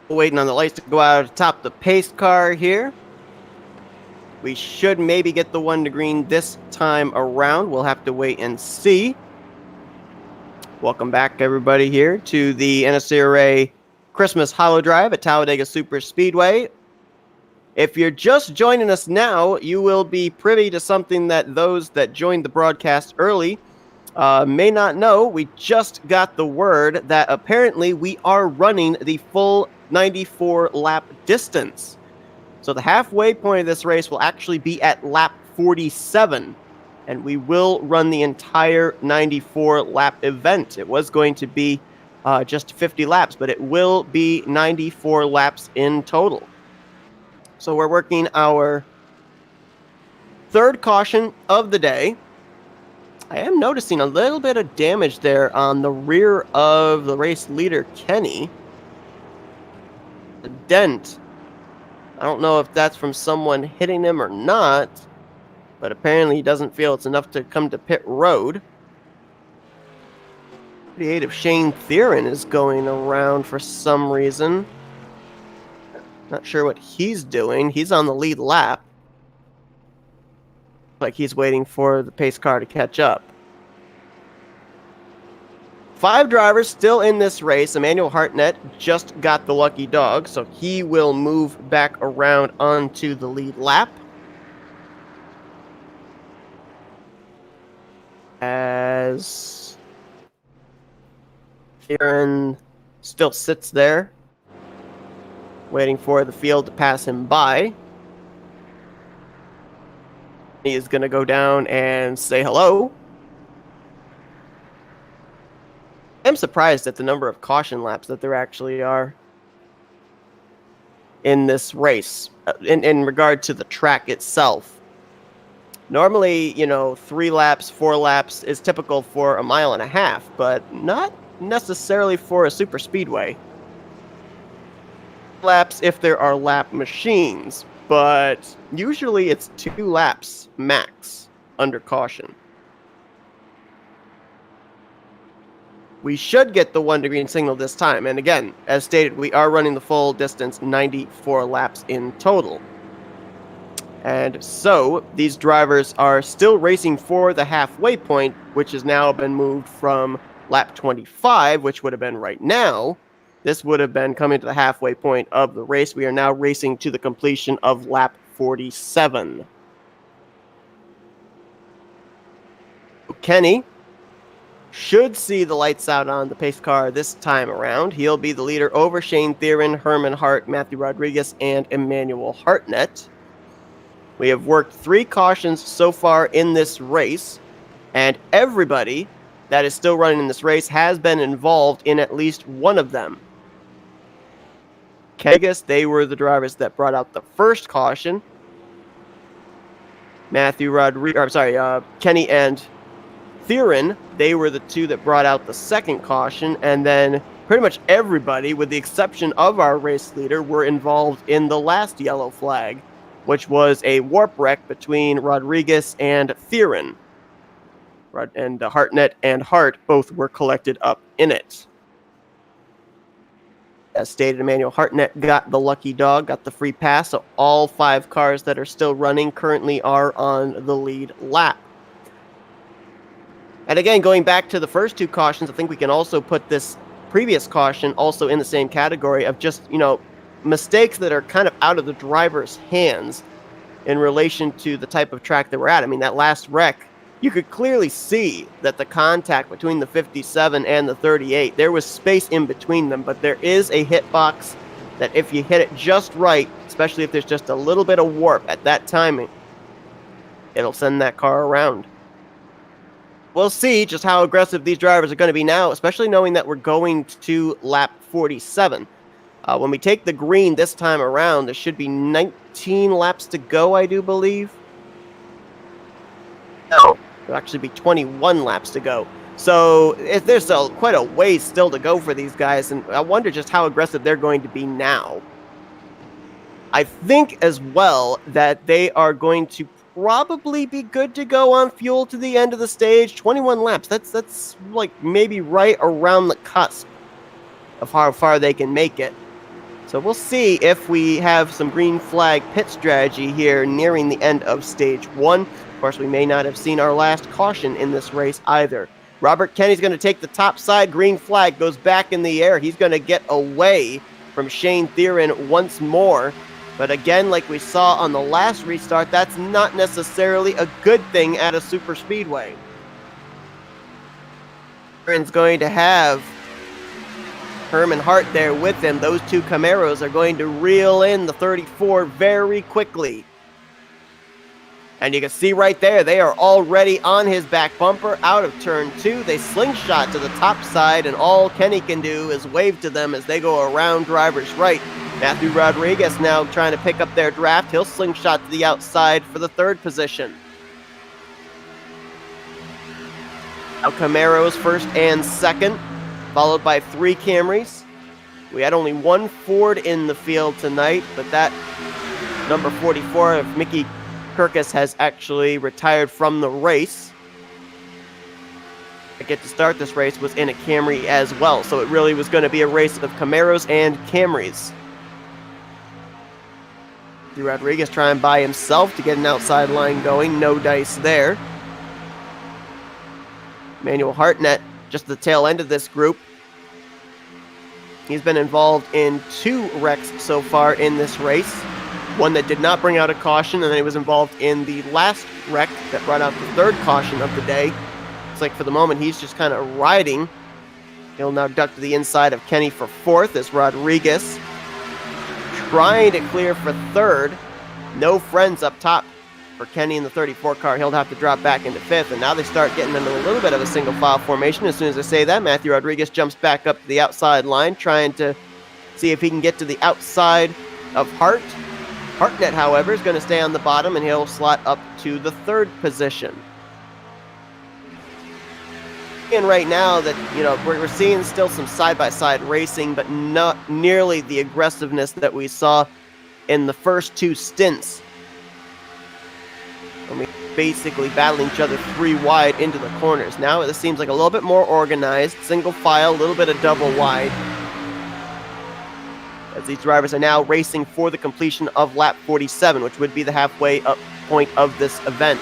S1: Waiting on the lights to go out atop the pace car here. We should maybe get the one to green this time around. We'll have to wait and see. Welcome back, everybody, here to the NNSCRA Christmas HoliDrive at Talladega Super Speedway. If you're just joining us now, you will be privy to something that those that joined the broadcast early may not know. We just got the word that apparently we are running the full 94 lap distance. So the halfway point of this race will actually be at lap 47, and we will run the entire 94 lap event. It was going to be just 50 laps, but it will be 94 laps in total. So we're working our third caution of the day. I am noticing a little bit of damage there on the rear of the race leader, Kenny. A dent. I don't know if that's from someone hitting him or not, but apparently he doesn't feel it's enough to come to pit road. 38 of Shane Theron is going around for some reason. Not sure what he's doing. He's on the lead lap. Like he's waiting for the pace car to catch up. 5 drivers still in this race. Emmanuel Hartnett just got the lucky dog, so he will move back around onto the lead lap. As Theron still sits there, waiting for the field to pass him by. He is going to go down and say hello. I'm surprised at the number of caution laps that there actually are in this race, in regard to the track itself. Normally, 3 laps, 4 laps is typical for a mile and a half, but not necessarily for a super speedway. Laps if there are lap machines, but usually it's 2 laps max under caution. We should get the 1 to green signal this time, and again, as stated, we are running the full distance, 94 laps in total. And so, these drivers are still racing for the halfway point, which has now been moved from lap 25, which would have been right now. This would have been coming to the halfway point of the race. We are now racing to the completion of lap 47. Kenny should see the lights out on the pace car this time around. He'll be the leader over Shane Theron, Herman Hart, Matthew Rodriguez, and Emmanuel Hartnett. We have worked 3 cautions so far in this race, and everybody that is still running in this race has been involved in at least one of them. Kegas, they were the drivers that brought out the first caution. Kenny and Theron, they were the 2 that brought out the second caution, and then pretty much everybody, with the exception of our race leader, were involved in the last yellow flag, which was a warp wreck between Rodriguez and Theron. And Hartnett and Hart both were collected up in it. As stated, Emmanuel Hartnett got the lucky dog, got the free pass, so all 5 cars that are still running currently are on the lead lap. And again, going back to the first 2 cautions, I think we can also put this previous caution also in the same category of just, mistakes that are kind of out of the driver's hands in relation to the type of track that we're at. I mean, that last wreck, you could clearly see that the contact between the 57 and the 38, there was space in between them, but there is a hitbox that if you hit it just right, especially if there's just a little bit of warp at that timing, it'll send that car around. We'll see just how aggressive these drivers are going to be now, especially knowing that we're going to lap 47. When we take the green this time around, there should be 19 laps to go, I do believe. No, there'll actually be 21 laps to go. So there's quite a ways still to go for these guys, and I wonder just how aggressive they're going to be now. I think as well that they are going to probably be good to go on fuel to the end of the stage. 21 laps, that's like maybe right around the cusp of how far they can make it. So we'll see if we have some green flag pit strategy here nearing the end of stage 1. Of course, we may not have seen our last caution in this race either. Robert Kenny's going to take the top side. Green flag goes back in the air. He's going to get away from Shane Theron once more. But again, like we saw on the last restart, that's not necessarily a good thing at a super speedway. Theron's going to have Herman Hart there with him. Those 2 Camaros are going to reel in the 34 very quickly. And you can see right there, they are already on his back bumper out of turn 2. They slingshot to the top side, and all Kenny can do is wave to them as they go around driver's right. Matthew Rodriguez now trying to pick up their draft. He'll slingshot to the outside for the 3rd position. Now Camaros first and 2nd, followed by 3 Camrys. We had only 1 Ford in the field tonight, but that number 44 of Mickey Kirkus has actually retired from the race. I get to start this race was in a Camry as well, so it really was going to be a race of Camaros and Camrys. Rodriguez trying by himself to get an outside line going. No dice there. Emmanuel Hartnett, just the tail end of this group. He's been involved in 2 wrecks so far in this race. One that did not bring out a caution, and then he was involved in the last wreck that brought out the 3rd caution of the day. It's like for the moment he's just kind of riding. He'll now duck to the inside of Kenny for 4th as Rodriguez trying to clear for 3rd. No friends up top for Kenny in the 34 car. He'll have to drop back into 5th, and now they start getting into a little bit of a single file formation. As soon as I say that, Matthew Rodriguez jumps back up to the outside line, trying to see if he can get to the outside of Hart. Hartnett, however, is going to stay on the bottom, and he'll slot up to the 3rd position. And right now that, we're seeing still some side-by-side racing, but not nearly the aggressiveness that we saw in the first 2 stints. When we basically battling each other 3 wide into the corners. Now it seems like a little bit more organized, single file, a little bit of double wide. As these drivers are now racing for the completion of lap 47, which would be the halfway up point of this event.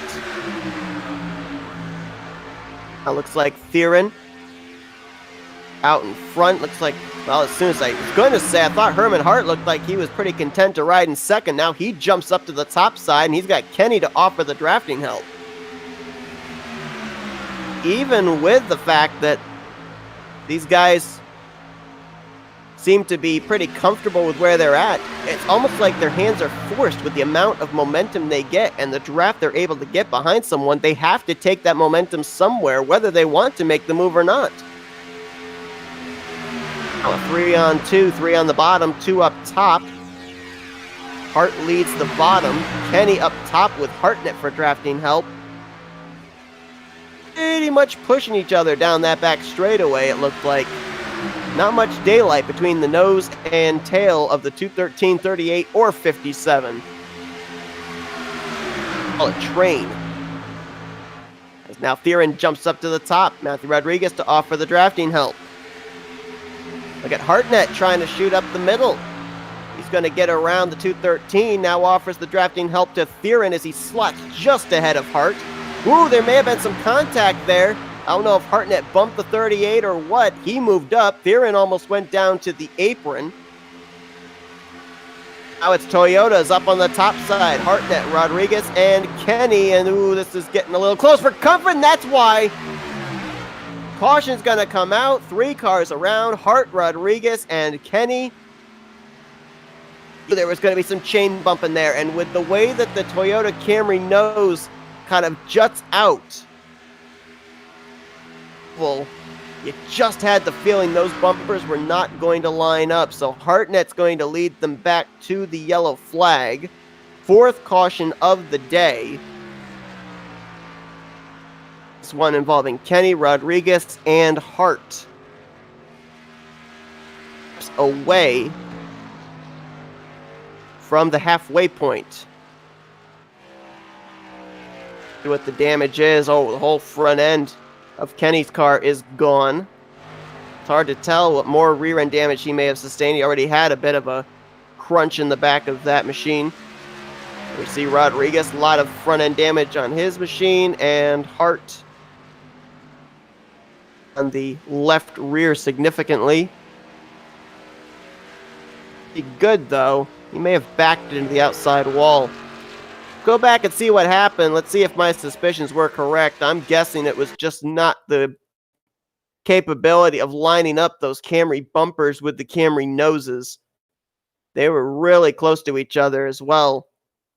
S1: Now looks like Theron out in front. Looks like, well, as soon as I was going to say, I thought Herman Hart looked like he was pretty content to ride in 2nd. Now he jumps up to the top side, and he's got Kenny to offer the drafting help. even with the fact that these guys seem to be pretty comfortable with where they're at, it's almost like their hands are forced with the amount of momentum they get and the draft they're able to get behind someone. They have to take that momentum somewhere, whether they want to make the move or not. Now a 3-on-2, 3 on the bottom, 2 up top. Hart leads the bottom. Kenny up top with Hartnett for drafting help. Pretty much pushing each other down that back straightaway, it looked like. Not much daylight between the nose and tail of the 213, 38, or 57. Call it train. As now Theron jumps up to the top. Matthew Rodriguez to offer the drafting help. Look at Hartnett trying to shoot up the middle. He's going to get around the 213. Now offers the drafting help to Theron as he slots just ahead of Hart. Ooh, there may have been some contact there. I don't know if Hartnett bumped the 38 or what. He moved up. Theron almost went down to the apron. Now it's Toyotas up on the top side. Hartnett, Rodriguez, and Kenny. And ooh, this is getting a little close for comfort, and that's why. Caution's going to come out. 3 cars around. Hart, Rodriguez, and Kenny. There was going to be some chain bumping there. And with the way that the Toyota Camry nose kind of juts out, well, you just had the feeling those bumpers were not going to line up. So Hartnett's going to lead them back to the yellow flag. 4th caution of the day. This one involving Kenny, Rodriguez, and Hart. Away from the halfway point. See what the damage is. Oh, the whole front end of Kenny's car is gone. It's hard to tell what more rear end damage he may have sustained. He already had a bit of a crunch in the back of that machine. We see Rodriguez, a lot of front end damage on his machine, and Hart on the left rear significantly. Pretty good though. He may have backed it into the outside wall. Go back and see what happened. Let's see if my suspicions were correct. I'm guessing it was just not the capability of lining up those Camry bumpers with the Camry noses. They were really close to each other as well,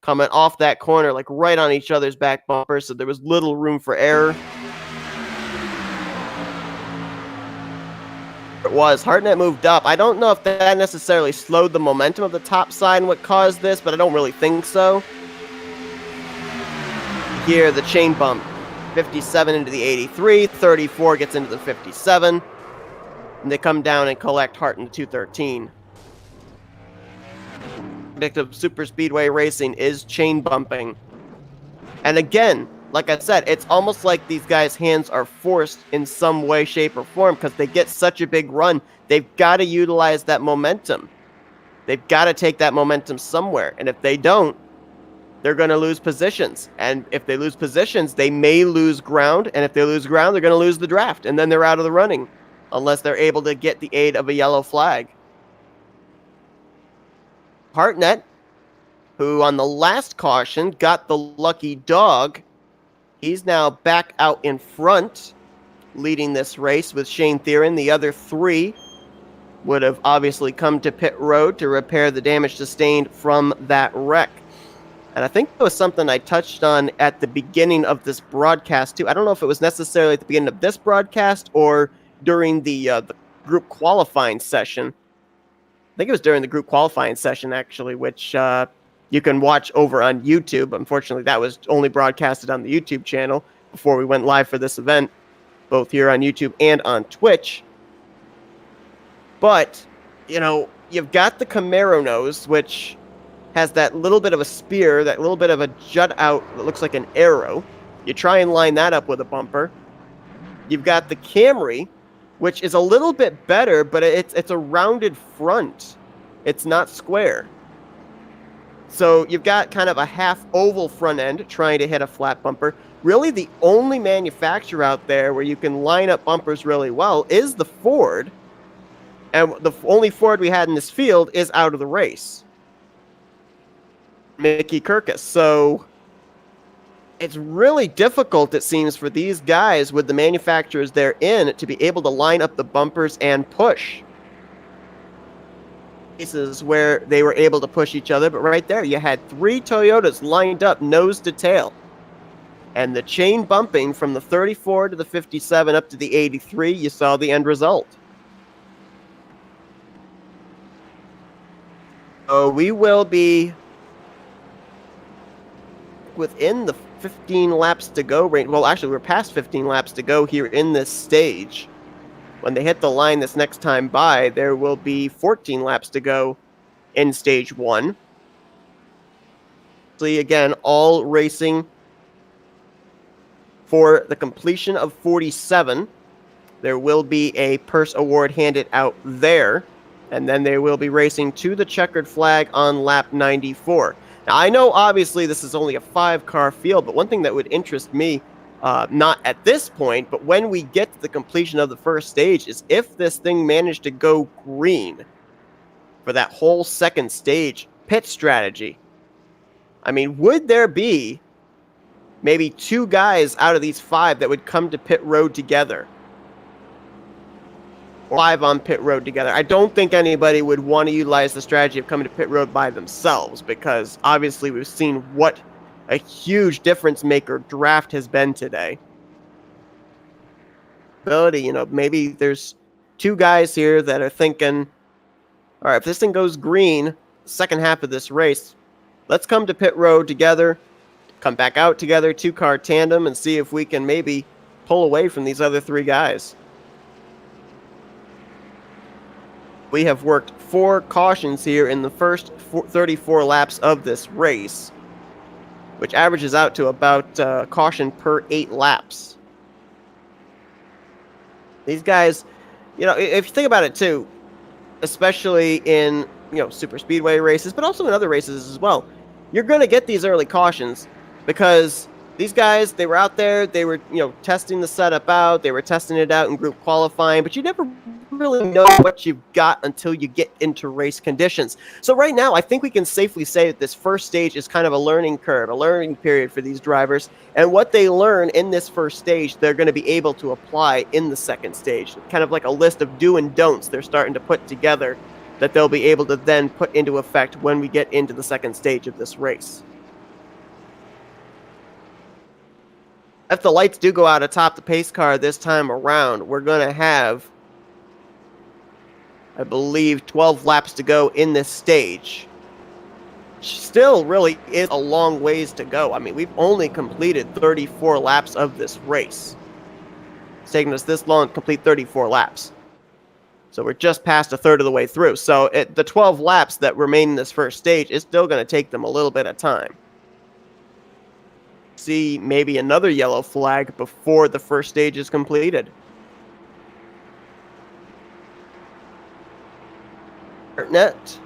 S1: coming off that corner, like right on each other's back bumpers, so there was little room for error. It was. Hartnett moved up. I don't know if that necessarily slowed the momentum of the top side and what caused this, but I don't really think so. Here, the chain bump. 57 into the 83, 34 gets into the 57, and they come down and collect Hart in the 213. Predictive super speedway racing is chain bumping. And again, like I said, it's almost like these guys' hands are forced in some way, shape, or form because they get such a big run. They've got to utilize that momentum. They've got to take that momentum somewhere. And if they don't, they're going to lose positions. And if they lose positions, they may lose ground. And if they lose ground, they're going to lose the draft. And then they're out of the running unless they're able to get the aid of a yellow flag. Hartnett, who on the last caution got the lucky dog, he's now back out in front, leading this race with Shane Theron. The other 3 would have obviously come to pit road to repair the damage sustained from that wreck. And I think it was something I touched on at the beginning of this broadcast, too. I don't know if it was necessarily at the beginning of this broadcast or during the group qualifying session. I think it was during the group qualifying session, actually, which you can watch over on YouTube. Unfortunately, that was only broadcasted on the YouTube channel before we went live for this event, both here on YouTube and on Twitch. But, you know, you've got the Camaro nose, which has that little bit of a spear, that little bit of a jut out that looks like an arrow. You try and line that up with a bumper. You've got the Camry, which is a little bit better, but it's a rounded front. It's not square. So you've got kind of a half oval front end trying to hit a flat bumper. Really the only manufacturer out there where you can line up bumpers really well is the Ford. And the only Ford we had in this field is out of the race. Mickey Kirkus. So it's really difficult, it seems, for these guys with the manufacturers they're in to be able to line up the bumpers and push. Cases where they were able to push each other, but right there you had 3 Toyotas lined up nose to tail. And the chain bumping from the 34 to the 57 up to the 83, you saw the end result. So we will be within the 15 laps to go range. Well, actually, we're past 15 laps to go here in this stage. When they hit the line this next time by, there will be 14 laps to go in stage 1. So again, all racing for the completion of 47. There will be a purse award handed out there, and then they will be racing to the checkered flag on lap 94. Now, I know obviously this is only a 5-car field, but one thing that would interest me, not at this point, but when we get to the completion of the first stage, is if this thing managed to go green for that whole second stage pit strategy. I mean, would there be maybe 2 guys out of these 5 that would come to pit road together? Or 5 on pit road together. I don't think anybody would want to utilize the strategy of coming to pit road by themselves, because obviously we've seen what a huge difference maker draft has been today. Maybe there's 2 guys here that are thinking, all right, if this thing goes green, second half of this race, let's come to pit road together, come back out together, 2-car tandem, and see if we can maybe pull away from these other 3 guys. We have worked 4 cautions here in the first 34 laps of this race, which averages out to about caution per 8 laps. These guys, if you think about it too, especially in, super speedway races, but also in other races as well, you're going to get these early cautions because these guys, they were out there, they were, testing the setup out, they were testing it out in group qualifying, but you never really know what you've got until you get into race conditions. So right now, I think we can safely say that this first stage is kind of a learning curve, a learning period for these drivers, and what they learn in this first stage, they're going to be able to apply in the second stage. Kind of like a list of do and don'ts they're starting to put together that they'll be able to then put into effect when we get into the second stage of this race. If the lights do go out atop the pace car this time around, we're going to have, I believe, 12 laps to go in this stage. Still really is a long ways to go. I mean, we've only completed 34 laps of this race. It's taken us this long to complete 34 laps. So we're just past a third of the way through. So the 12 laps that remain in this first stage is still going to take them a little bit of time. See maybe another yellow flag before the first stage is completed. Net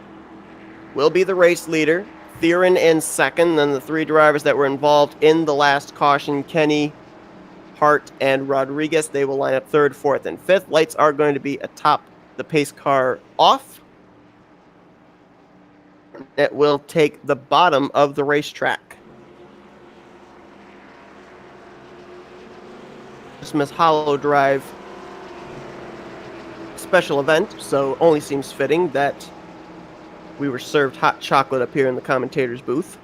S1: will be the race leader. Theron in second. Then the 3 drivers that were involved in the last caution, Kenny, Hart, and Rodriguez, they will line up 3rd, 4th, and 5th. Lights are going to be atop the pace car off. It will take the bottom of the racetrack. Christmas HoliDrive special event, so only seems fitting that we were served hot chocolate up here in the commentator's booth.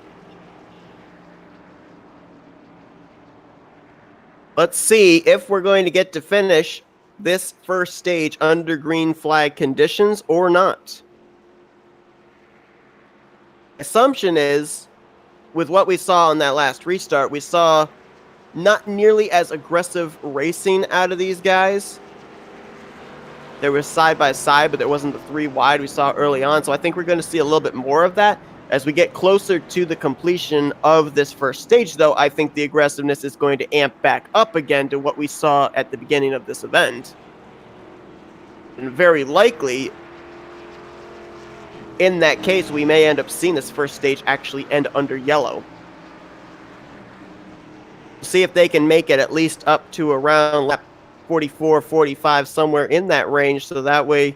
S1: Let's see if we're going to get to finish this first stage under green flag conditions or not. Assumption is, with what we saw on that last restart, we saw not nearly as aggressive racing out of these guys. There was side by side, but there wasn't the 3 wide we saw early on. So I think we're going to see a little bit more of that as we get closer to the completion of this first stage. Though I think the aggressiveness is going to amp back up again to what we saw at the beginning of this event. And very likely, in that case, we may end up seeing this first stage actually end under yellow. See if they can make it at least up to around lap 44, 45, somewhere in that range, so that way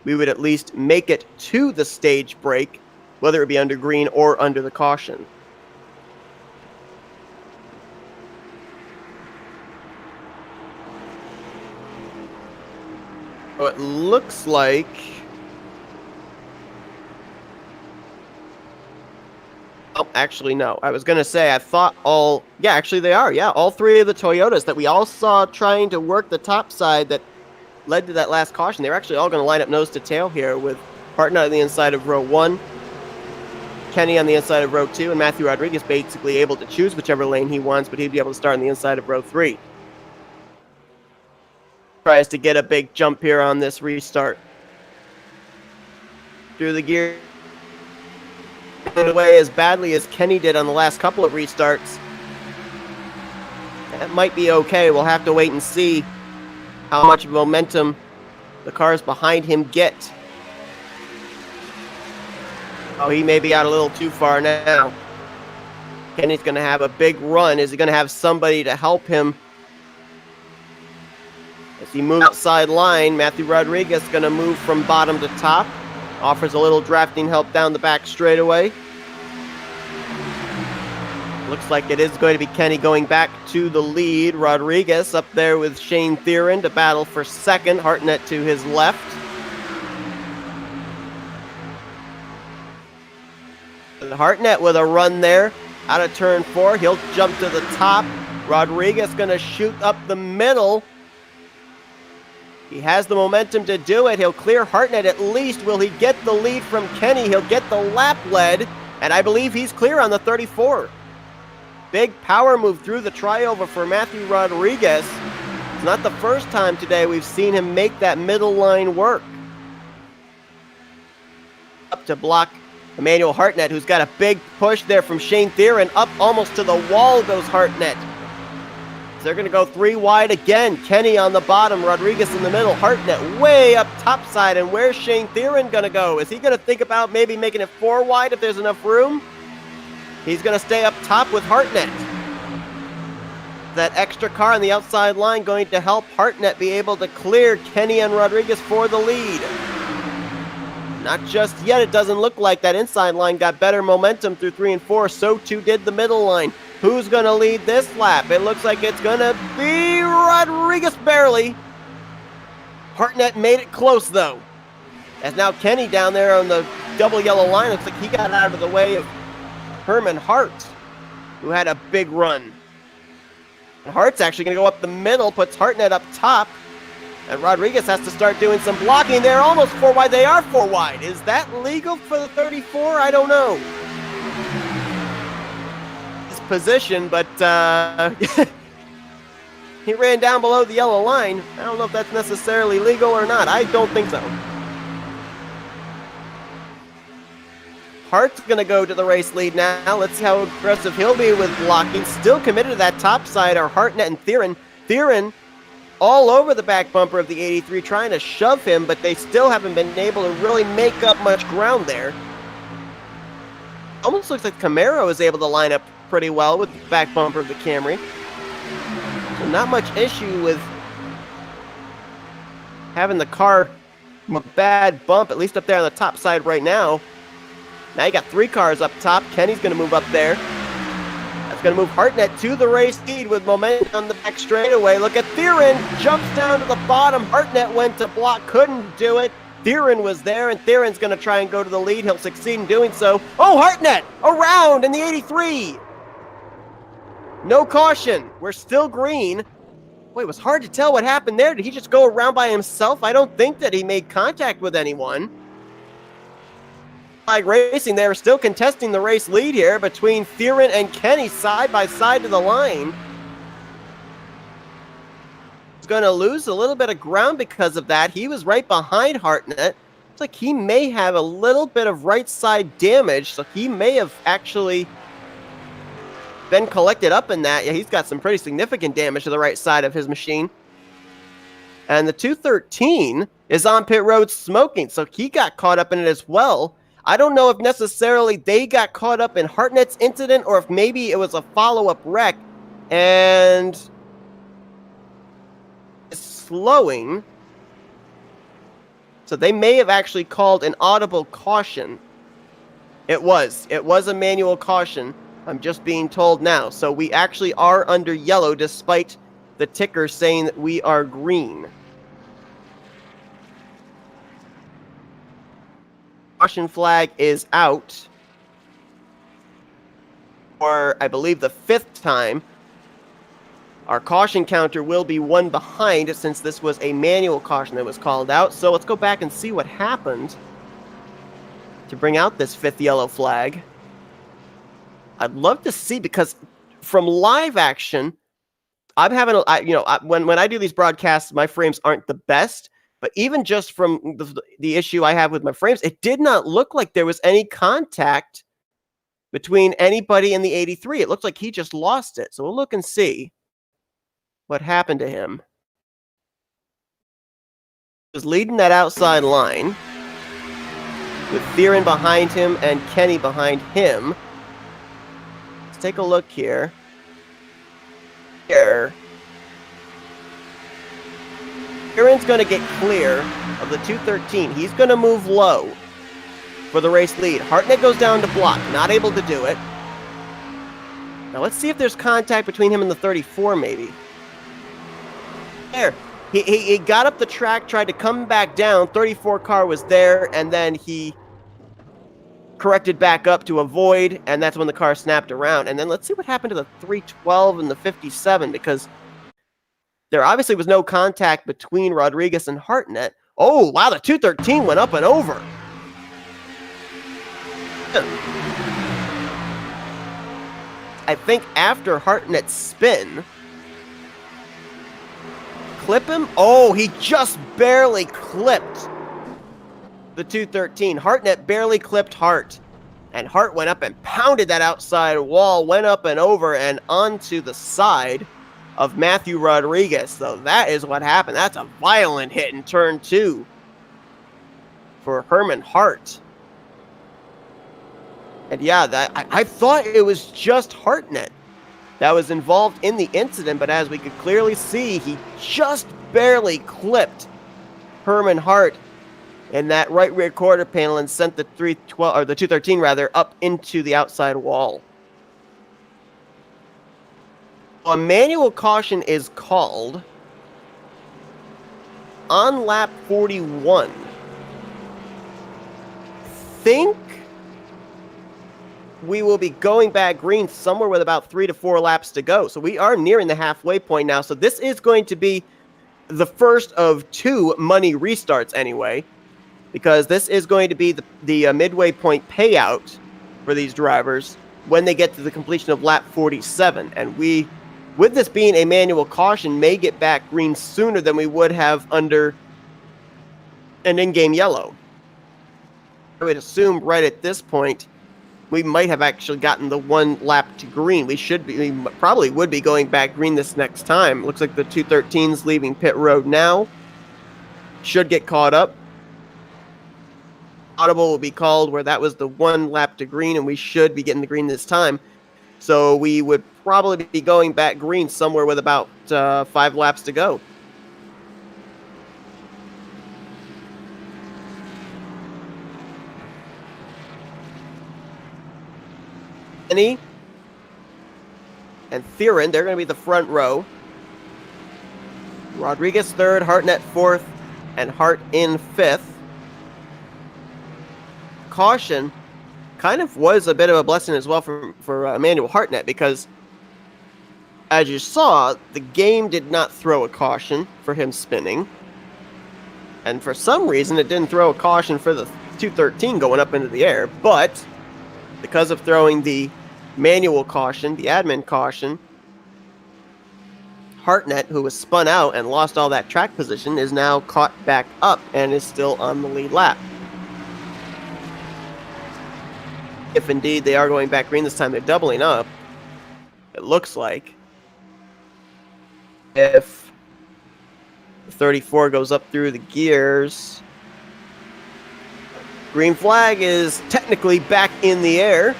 S1: we would at least make it to the stage break, whether it be under green or under the caution. it looks like... Oh, actually, no. I was going to say, I thought all... Yeah, actually, they are. Yeah, all three of the Toyotas that we all saw trying to work the top side that led to that last caution, they're actually all going to line up nose to tail here with Hartnett on the inside of row 1, Kenny on the inside of row 2, and Matthew Rodriguez basically able to choose whichever lane he wants, but he'd be able to start on the inside of row 3. Tries to get a big jump here on this restart. Through the gear away as badly as Kenny did on the last couple of restarts. That might be okay. We'll have to wait and see how much momentum the cars behind him get. Oh, he may be out a little too far now. Kenny's going to have a big run. Is he going to have somebody to help him? As he moves outside line, Matthew Rodriguez going to move from bottom to top. Offers a little drafting help down the back straightaway. Looks like it is going to be Kenny going back to the lead. Rodriguez up there with Shane Theron to battle for second. Hartnett to his left. And Hartnett with a run there out of turn 4. He'll jump to the top. Rodriguez going to shoot up the middle. He has the momentum to do it. He'll clear Hartnett at least. Will he get the lead from Kenny? He'll get the lap lead. And I believe he's clear on the 34. Big power move through the triover for Matthew Rodriguez. It's not the first time today we've seen him make that middle line work. Up to block Emmanuel Hartnett, who's got a big push there from Shane Theron. Up almost to the wall goes Hartnett. So they're going to go 3 wide again. Kenny on the bottom, Rodriguez in the middle, Hartnett way up top side. And where's Shane Theron going to go? Is he going to think about maybe making it 4 wide if there's enough room? He's going to stay up top with Hartnett. That extra car on the outside line going to help Hartnett be able to clear Kenny and Rodriguez for the lead. Not just yet. It doesn't look like that inside line got better momentum through 3 and 4. So too did the middle line. Who's going to lead this lap? It looks like it's going to be Rodriguez barely. Hartnett made it close though. As now Kenny down there on the double yellow line, looks like he got out of the way of Herman Hart, who had a big run. And Hart's actually going to go up the middle, puts Hartnett up top. And Rodriguez has to start doing some blocking there. Almost 4 wide. They are 4 wide. Is that legal for the 34? I don't know. His position, but he ran down below the yellow line. I don't know if that's necessarily legal or not. I don't think so. Hart's going to go to the race lead now. Let's see how aggressive he'll be with blocking. Still committed to that top side are Hartnett and Theron. Theron all over the back bumper of the 83 trying to shove him, but they still haven't been able to really make up much ground there. Almost looks like Camaro is able to line up pretty well with the back bumper of the Camry. So not much issue with having the car a bad bump, at least up there on the top side right now. Now you got 3 cars up top. Kenny's going to move up there. That's going to move Hartnett to the race lead with momentum on the back straightaway. Look at Theron. Jumps down to the bottom. Hartnett went to block. Couldn't do it. Theron was there, and Theron's going to try and go to the lead. He'll succeed in doing so. Oh, Hartnett around in the 83. No caution. We're still green. Boy, it was hard to tell what happened there. Did he just go around by himself? I don't think that he made contact with anyone. Racing, they are still contesting the race lead here between Theron and Kenny side by side to the line. He's going to lose a little bit of ground because of that. He was right behind Hartnett. It's like he may have a little bit of right side damage, so he may have actually been collected up in that. Yeah, he's got some pretty significant damage to the right side of his machine. And the 213 is on pit road smoking, so he got caught up in it as well. I don't know if necessarily they got caught up in Hartnett's incident or if maybe it was a follow-up wreck and slowing. So they may have actually called an audible caution. It was a manual caution. I'm just being told now. So we actually are under yellow despite the ticker saying that we are green. caution flag is out for, I believe, the 5th time. Our caution counter will be one behind since this was a manual caution that was called out. So let's go back and see what happened to bring out this 5th yellow flag. I'd love to see, because from live action, I'm having when I do these broadcasts, my frames aren't the best. But even just from the issue I have with my frames, it did not look like there was any contact between anybody in the 83. It looks like he just lost it. So we'll look and see what happened to him. He was leading that outside line with Theron behind him and Kenny behind him. Let's take a look here. Theron's going to get clear of the 213. He's going to move low for the race lead. Hartnett goes down to block, not able to do it. Now let's see if there's contact between him and the 34 maybe. There. He got up the track, tried to come back down. 34 car was there, and then he corrected back up to avoid, and that's when the car snapped around. And then let's see what happened to the 312 and the 57, because there obviously was no contact between Rodriguez and Hartnett. Oh, wow, the 213 went up and over. I think after Hartnett's spin, clip him? Oh, he just barely clipped the 213. Hartnett barely clipped Hart. And Hart went up and pounded that outside wall, went up and over and onto the side of Matthew Rodriguez. So that is what happened. That's a violent hit in turn 2 for Herman Hart. And yeah, I thought it was just Hartnett that was involved in the incident, but as we could clearly see, he just barely clipped Herman Hart in that right rear quarter panel and sent the 312 or the 213 rather up into the outside wall. A manual caution is called on lap 41. Think we will be going back green somewhere with about 3 to 4 laps to go. So we are nearing the halfway point now. So this is going to be the first of 2 money restarts anyway, because this is going to be the midway point payout for these drivers when they get to the completion of lap 47. And we, with this being a manual caution, may get back green sooner than we would have under an in-game yellow. I would assume right at this point, we might have actually gotten the 1 lap to green. We probably would be going back green this next time. Looks like the 213's leaving pit road now. Should get caught up. Audible will be called where that was the 1 lap to green, and we should be getting the green this time. So we would probably be going back green somewhere with about 5 laps to go. Kenny and Theron, they're going to be the front row. Rodriguez 3rd, Hartnett 4th, and Hart in 5th. Caution kind of was a bit of a blessing as well for Emmanuel Hartnett, because as you saw, the game did not throw a caution for him spinning. And for some reason, it didn't throw a caution for the 213 going up into the air. But because of throwing the manual caution, the admin caution, Hartnett, who was spun out and lost all that track position, is now caught back up and is still on the lead lap. If indeed they are going back green this time, they're doubling up, it looks like. If the 34 goes up through the gears, green flag is technically back in the air.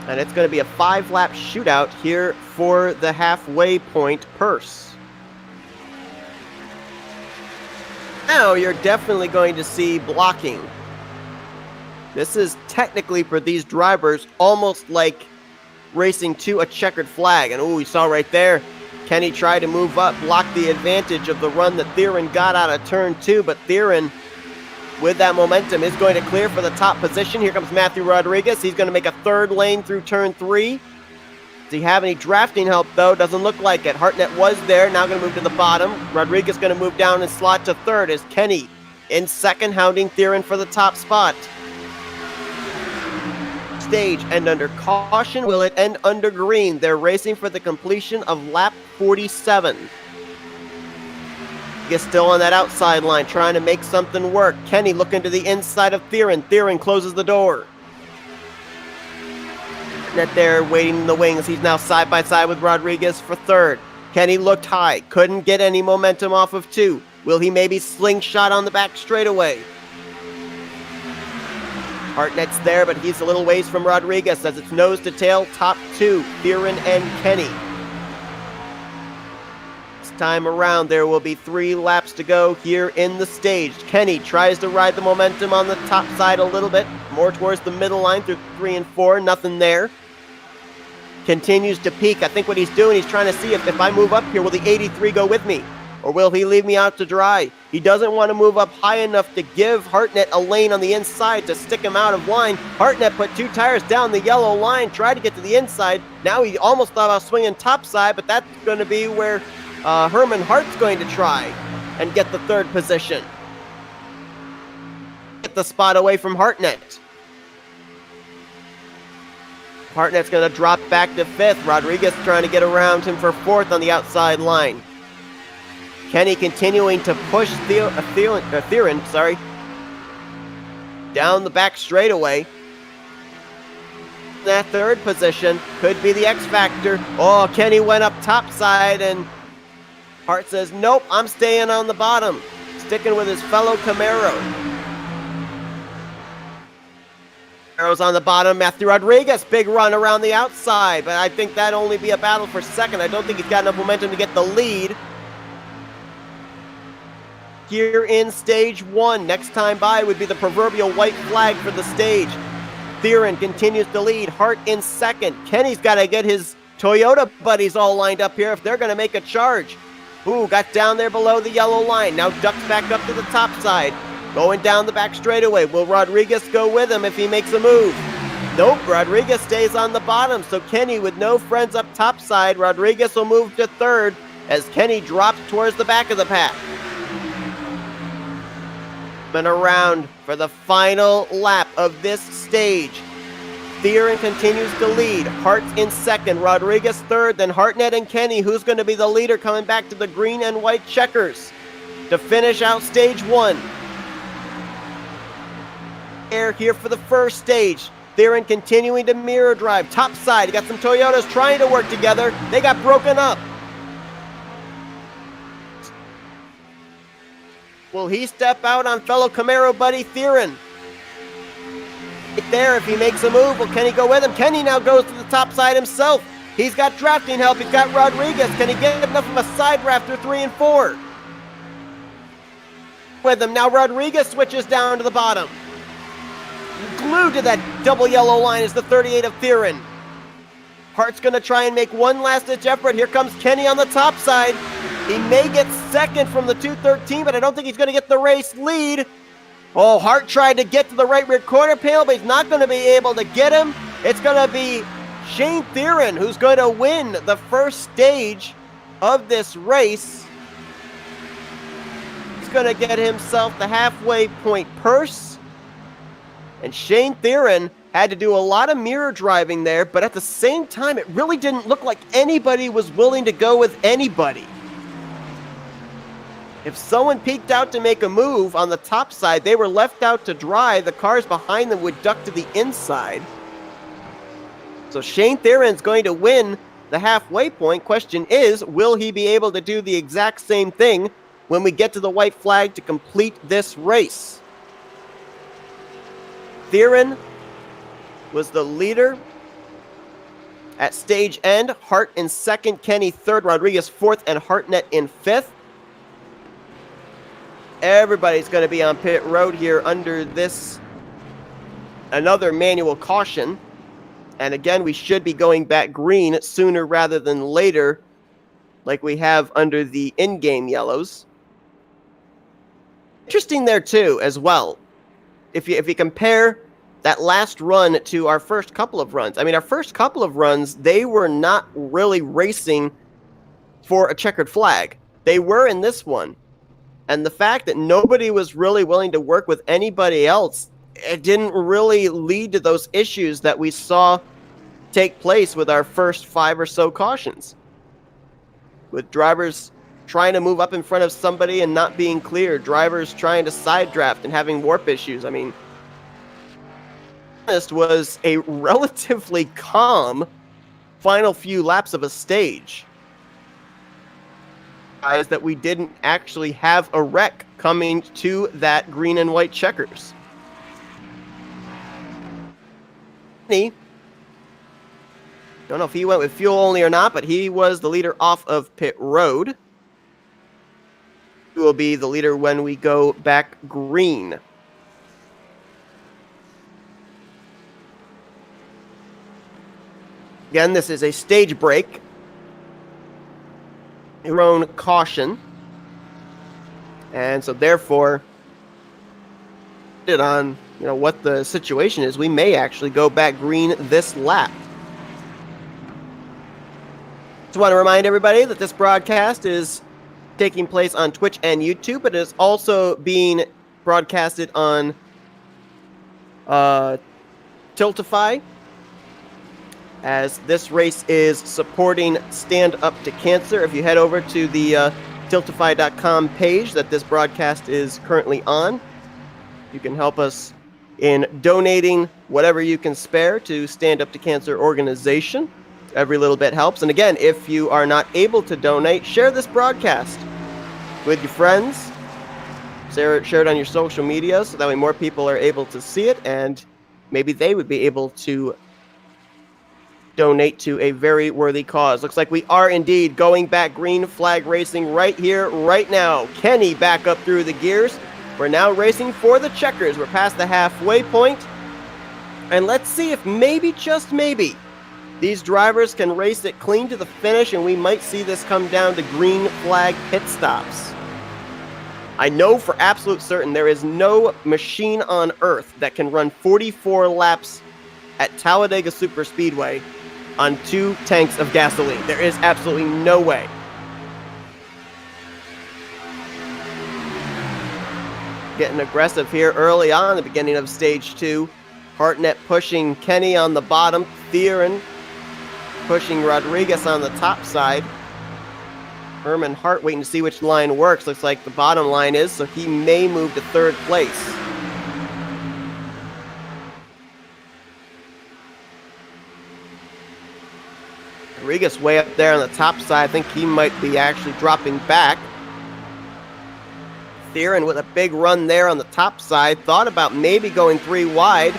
S1: And it's going to be a 5-lap shootout here for the halfway point purse. Now you're definitely going to see blocking. This is technically for these drivers almost like racing to a checkered flag. And we saw right there, Kenny tried to move up, block the advantage of the run that Theron got out of turn 2, but Theron with that momentum is going to clear for the top position. Here comes Matthew Rodriguez. He's going to make a third lane through turn 3. Does he have any drafting help, though? Doesn't look like it. Hartnett was there, now going to move to the bottom. Rodriguez going to move down and slot to third as Kenny in second, hounding Theron for the top spot. Stage end under caution. Will it end under green? They're racing for the completion of lap 47. Gets still on that outside line, trying to make something work. Kenny looking to the inside of Theron. Theron closes the door. Net there waiting in the wings. He's now side by side with Rodriguez for third. Kenny looked high, couldn't get any momentum off of 2. Will he maybe slingshot on the back straightaway? Hartnett's there, but he's a little ways from Rodriguez as it's nose to tail, top 2, Theron and Kenny. Time around, there will be 3 laps to go here in the stage. Kenny tries to ride the momentum on the top side a little bit, more towards the middle line through 3 and 4, nothing there. Continues to peak. I think what he's doing, he's trying to see if I move up here, will the 83 go with me? Or will he leave me out to dry? He doesn't want to move up high enough to give Hartnett a lane on the inside to stick him out of line. Hartnett put 2 tires down the yellow line, tried to get to the inside. Now he almost thought about swinging topside, but that's going to be where Herman Hart's going to try and get the third position. Get the spot away from Hartnett. Hartnett's going to drop back to 5th. Rodriguez trying to get around him for 4th on the outside line. Kenny continuing to push Theron, down the back straightaway. That third position could be the X factor. Oh, Kenny went up topside and Hart says, nope, I'm staying on the bottom, sticking with his fellow Camaro. Camaro's on the bottom. Matthew Rodriguez, big run around the outside, but I think that'd only be a battle for second. I don't think he's got enough momentum to get the lead. Here in stage 1, next time by would be the proverbial white flag for the stage. Theron continues to lead. Hart in second. Kenny's got to get his Toyota buddies all lined up here if they're going to make a charge. Ooh, got down there below the yellow line. Now ducks back up to the top side. Going down the back straightaway. Will Rodriguez go with him if he makes a move? Nope, Rodriguez stays on the bottom. So Kenny with no friends up top side. Rodriguez will move to third as Kenny drops towards the back of the pack. And around for the final lap of this stage. Theron continues to lead. Hart in second. Rodriguez third. Then Hartnett and Kenny. Who's going to be the leader coming back to the green and white checkers to finish out stage 1? Air here for the first stage. Theron continuing to mirror drive. Top side. Got some Toyotas trying to work together. They got broken up. Will he step out on fellow Camaro buddy Theron? Right there, if he makes a move, will Kenny go with him? Kenny now goes to the top side himself. He's got drafting help. He's got Rodriguez. Can he get enough of a side draft through 3 and 4? With him. Now Rodriguez switches down to the bottom. Glued to that double yellow line is the 38 of Theron. Hart's going to try and make one last-ditch effort. Here comes Kenny on the top side. He may get second from the 213, but I don't think he's going to get the race lead. Oh, Hart tried to get to the right rear quarter panel, but he's not going to be able to get him. It's going to be Shane Theron who's going to win the first stage of this race. He's going to get himself the halfway point purse. And Shane Theron had to do a lot of mirror driving there, but at the same time, it really didn't look like anybody was willing to go with anybody. If someone peeked out to make a move on the top side, they were left out to dry. The cars behind them would duck to the inside. So Shane Theron's going to win the halfway point. Question is, will he be able to do the exact same thing when we get to the white flag to complete this race? Theron was the leader at stage end. Hart in second, Kenny third, Rodriguez fourth, and Hartnett in fifth. Everybody's going to be on pit road here under this another manual caution. And again, we should be going back green sooner rather than later, like we have under the in-game yellows. Interesting there too, as well. if you compare that last run to our first couple of runs, I mean, our first couple of runs, they were not really racing for a checkered flag. They were in this one. And the fact that nobody was really willing to work with anybody else, it didn't really lead to those issues that we saw take place with our first 5 or so cautions. With drivers trying to move up in front of somebody and not being clear, drivers trying to side draft and having warp issues. I mean, this was a relatively calm final few laps of a stage. Is that we didn't actually have a wreck coming to that green and white checkers. Don't know if he went with fuel only or not, but he was the leader off of pit road. He will be the leader when we go back green. Again, this is a stage break. Your own caution, and so therefore, on what the situation is, we may actually go back green this lap. Just want to remind everybody that this broadcast is taking place on Twitch and YouTube, but it is also being broadcasted on Tiltify, as this race is supporting Stand Up to Cancer. If you head over to the tiltify.com page that this broadcast is currently on, you can help us in donating whatever you can spare to Stand Up to Cancer organization. Every little bit helps. And again, if you are not able to donate, share this broadcast with your friends. Share it on your social media so that way more people are able to see it, and maybe they would be able to donate to a very worthy cause. Looks like we are indeed going back green flag racing right here, right now. Kenny back up through the gears. We're now racing for the checkers. We're past the halfway point. And let's see if maybe, just maybe, these drivers can race it clean to the finish, and we might see this come down to green flag pit stops. I know for absolute certain there is no machine on earth that can run 44 laps at Talladega Superspeedway on 2 tanks of gasoline. There is absolutely no way. Getting aggressive here early on, the beginning of stage 2. Hartnett pushing Kenny on the bottom. Theron pushing Rodriguez on the top side. Herman Hart waiting to see which line works. Looks like the bottom line is, so he may move to 3rd place. Rodriguez way up there on the top side. I think he might be actually dropping back. Theron with a big run there on the top side. Thought about maybe going 3 wide.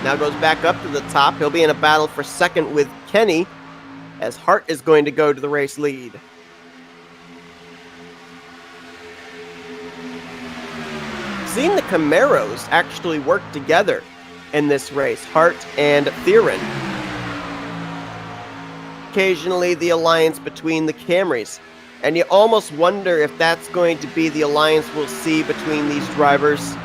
S1: Now goes back up to the top. He'll be in a battle for 2nd with Kenny, as Hart is going to go to the race lead. Seen the Camaros actually work together in this race, Hart and Theron. Occasionally the alliance between the Camrys, and you almost wonder if that's going to be the alliance we'll see between these drivers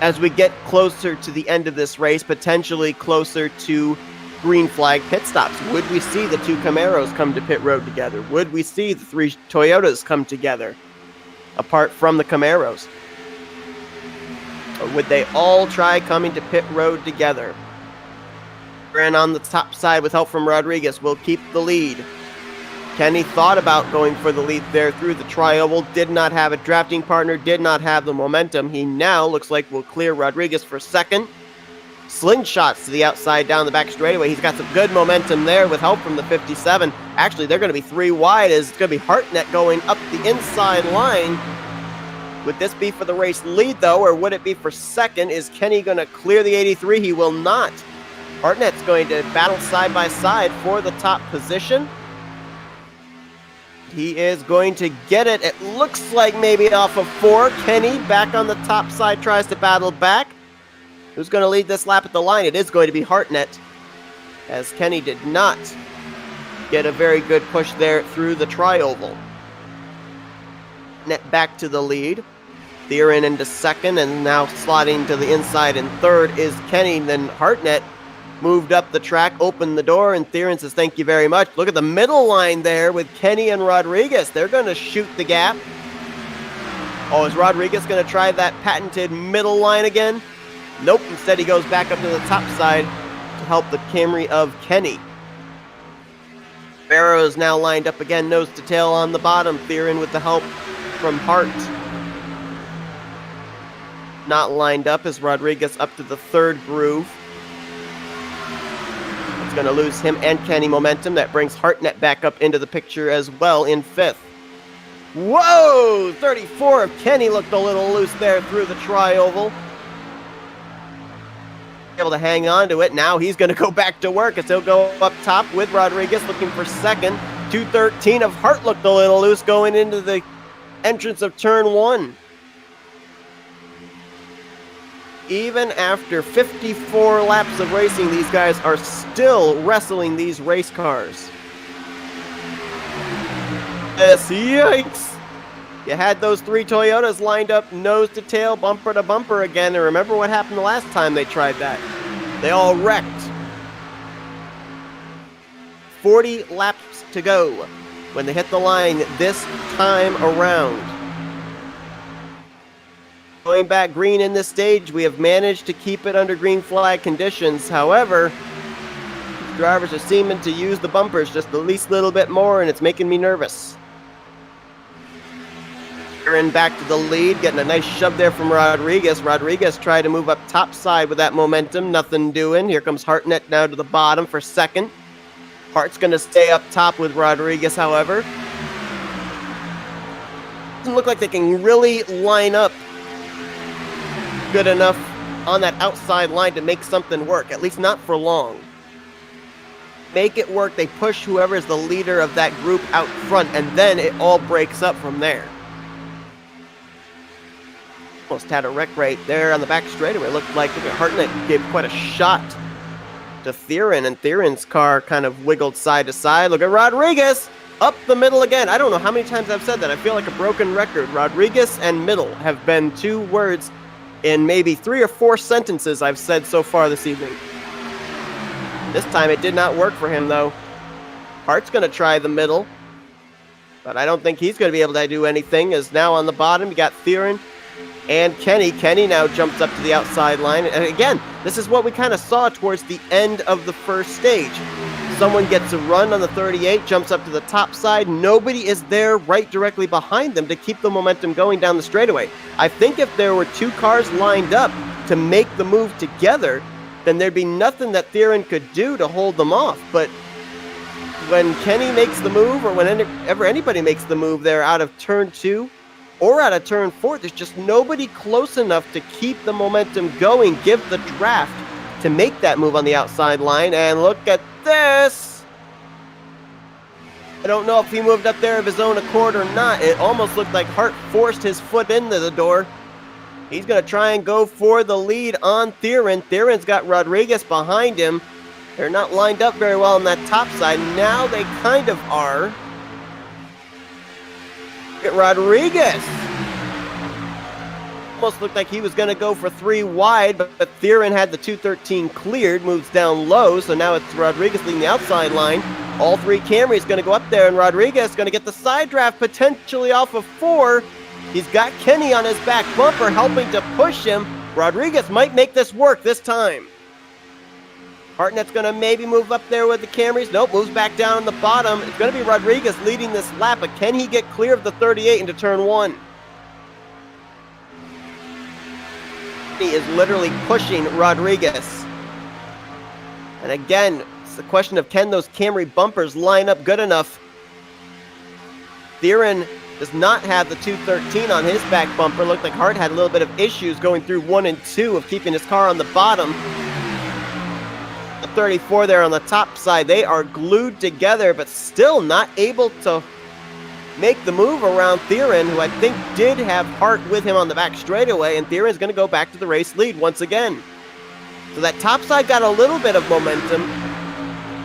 S1: as we get closer to the end of this race, potentially closer to green flag pit stops. Would we see the 2 Camaros come to pit road together? Would we see the 3 Toyotas come together apart from the Camaros? Or would they all try coming to pit road together? And on the top side with help from Rodriguez will keep the lead. Kenny thought about going for the lead there through the tri-oval, did not have a drafting partner, did not have the momentum. He now looks like will clear Rodriguez for 2nd. Slingshots to the outside down the back straightaway. He's got some good momentum there with help from the 57. Actually, they're going to be 3 wide as it's going to be Hartnett going up the inside line. Would this be for the race lead, though, or would it be for 2nd? Is Kenny going to clear the 83? He will not. Hartnett's going to battle side by side for the top position. He is going to get it. It looks like maybe off of 4. Kenny back on the top side tries to battle back. Who's going to lead this lap at the line? It is going to be Hartnett, as Kenny did not get a very good push there through the tri-oval. Net back to the lead. Theron into second, and now slotting to the inside in third is Kenny. Then Hartnett moved up the track, opened the door, and Theron says, thank you very much. Look at the middle line there with Kenny and Rodriguez. They're going to shoot the gap. Oh, is Rodriguez going to try that patented middle line again? Nope, instead he goes back up to the top side to help the Camry of Kenny. Barrow is now lined up again, nose to tail on the bottom. Theron with the help from Hart. Not lined up as Rodriguez up to the third groove. It's going to lose him and Kenny momentum. That brings Hartnett back up into the picture as well in fifth. Whoa! 34 of Kenny looked a little loose there through the tri-oval. Able to hang on to it. Now he's going to go back to work as he'll go up top with Rodriguez looking for second. 213 of Hart looked a little loose going into the entrance of turn one. Even after 54 laps of racing, these guys are still wrestling these race cars. Yes, yikes! You had those three Toyotas lined up nose to tail, bumper to bumper again, and remember what happened the last time they tried that. They all wrecked. 40 laps to go when they hit the line this time around. Going back green in this stage, we have managed to keep it under green flag conditions. However, drivers are seeming to use the bumpers just the least little bit more, and it's making me nervous. Theron back to the lead, getting a nice shove there from Rodriguez. Rodriguez tried to move up top side with that momentum, nothing doing. Here comes Hartnett now to the bottom for second. Hart's going to stay up top with Rodriguez, however. Doesn't look like they can really line up good enough on that outside line to make something work, at least not for long. Make it work, they push whoever is the leader of that group out front, and then it all breaks up from there. Almost had a wreck right there on the back straightaway. Look at Hartnett gave quite a shot to Theron, and Theron's car kind of wiggled side to side. Look at Rodriguez up the middle again. I don't know how many times I've said that. I feel like a broken record. Rodriguez and middle have been two words in maybe 3 or 4 sentences I've said so far this evening. This time it did not work for him, though. Hart's going to try the middle, but I don't think he's going to be able to do anything, as now on the bottom you got Theron and Kenny. Kenny now jumps up to the outside line, and again, this is what we kind of saw towards the end of the first stage. Someone gets a run on the 38, jumps up to the top side. Nobody is there right directly behind them to keep the momentum going down the straightaway. I think if there were 2 cars lined up to make the move together, then there'd be nothing that Theron could do to hold them off. But when Kenny makes the move, or whenever anybody makes the move there out of turn 2 or out of turn 4, there's just nobody close enough to keep the momentum going, give the draft to make that move on the outside line. And look at this. I don't know if he moved up there of his own accord or not. It almost looked like Hart forced his foot into the door. He's going to try and go for the lead on Theron. Theron's got Rodriguez behind him. They're not lined up very well on that top side. Now they kind of are. Look at Rodriguez. Almost looked like he was going to go for 3 wide, but Theron had the 213 cleared, moves down low, so now it's Rodriguez leading the outside line. All 3 Camrys going to go up there, and Rodriguez going to get the side draft potentially off of 4. He's got Kenny on his back bumper helping to push him. Rodriguez might make this work this time. Hartnett's going to maybe move up there with the Camrys. Nope, moves back down on the bottom. It's going to be Rodriguez leading this lap, but can he get clear of the 38 into turn 1? He is literally pushing Rodriguez. And again, it's the question of can those Camry bumpers line up good enough. Theron does not have the 213 on his back bumper. Looked like Hart had a little bit of issues going through 1 and 2 of keeping his car on the bottom. The 34 there on the top side, they are glued together, but still not able to make the move around Theron, who I think did have Hart with him on the back straightaway, and Theron's going to go back to the race lead once again. So that top side got a little bit of momentum,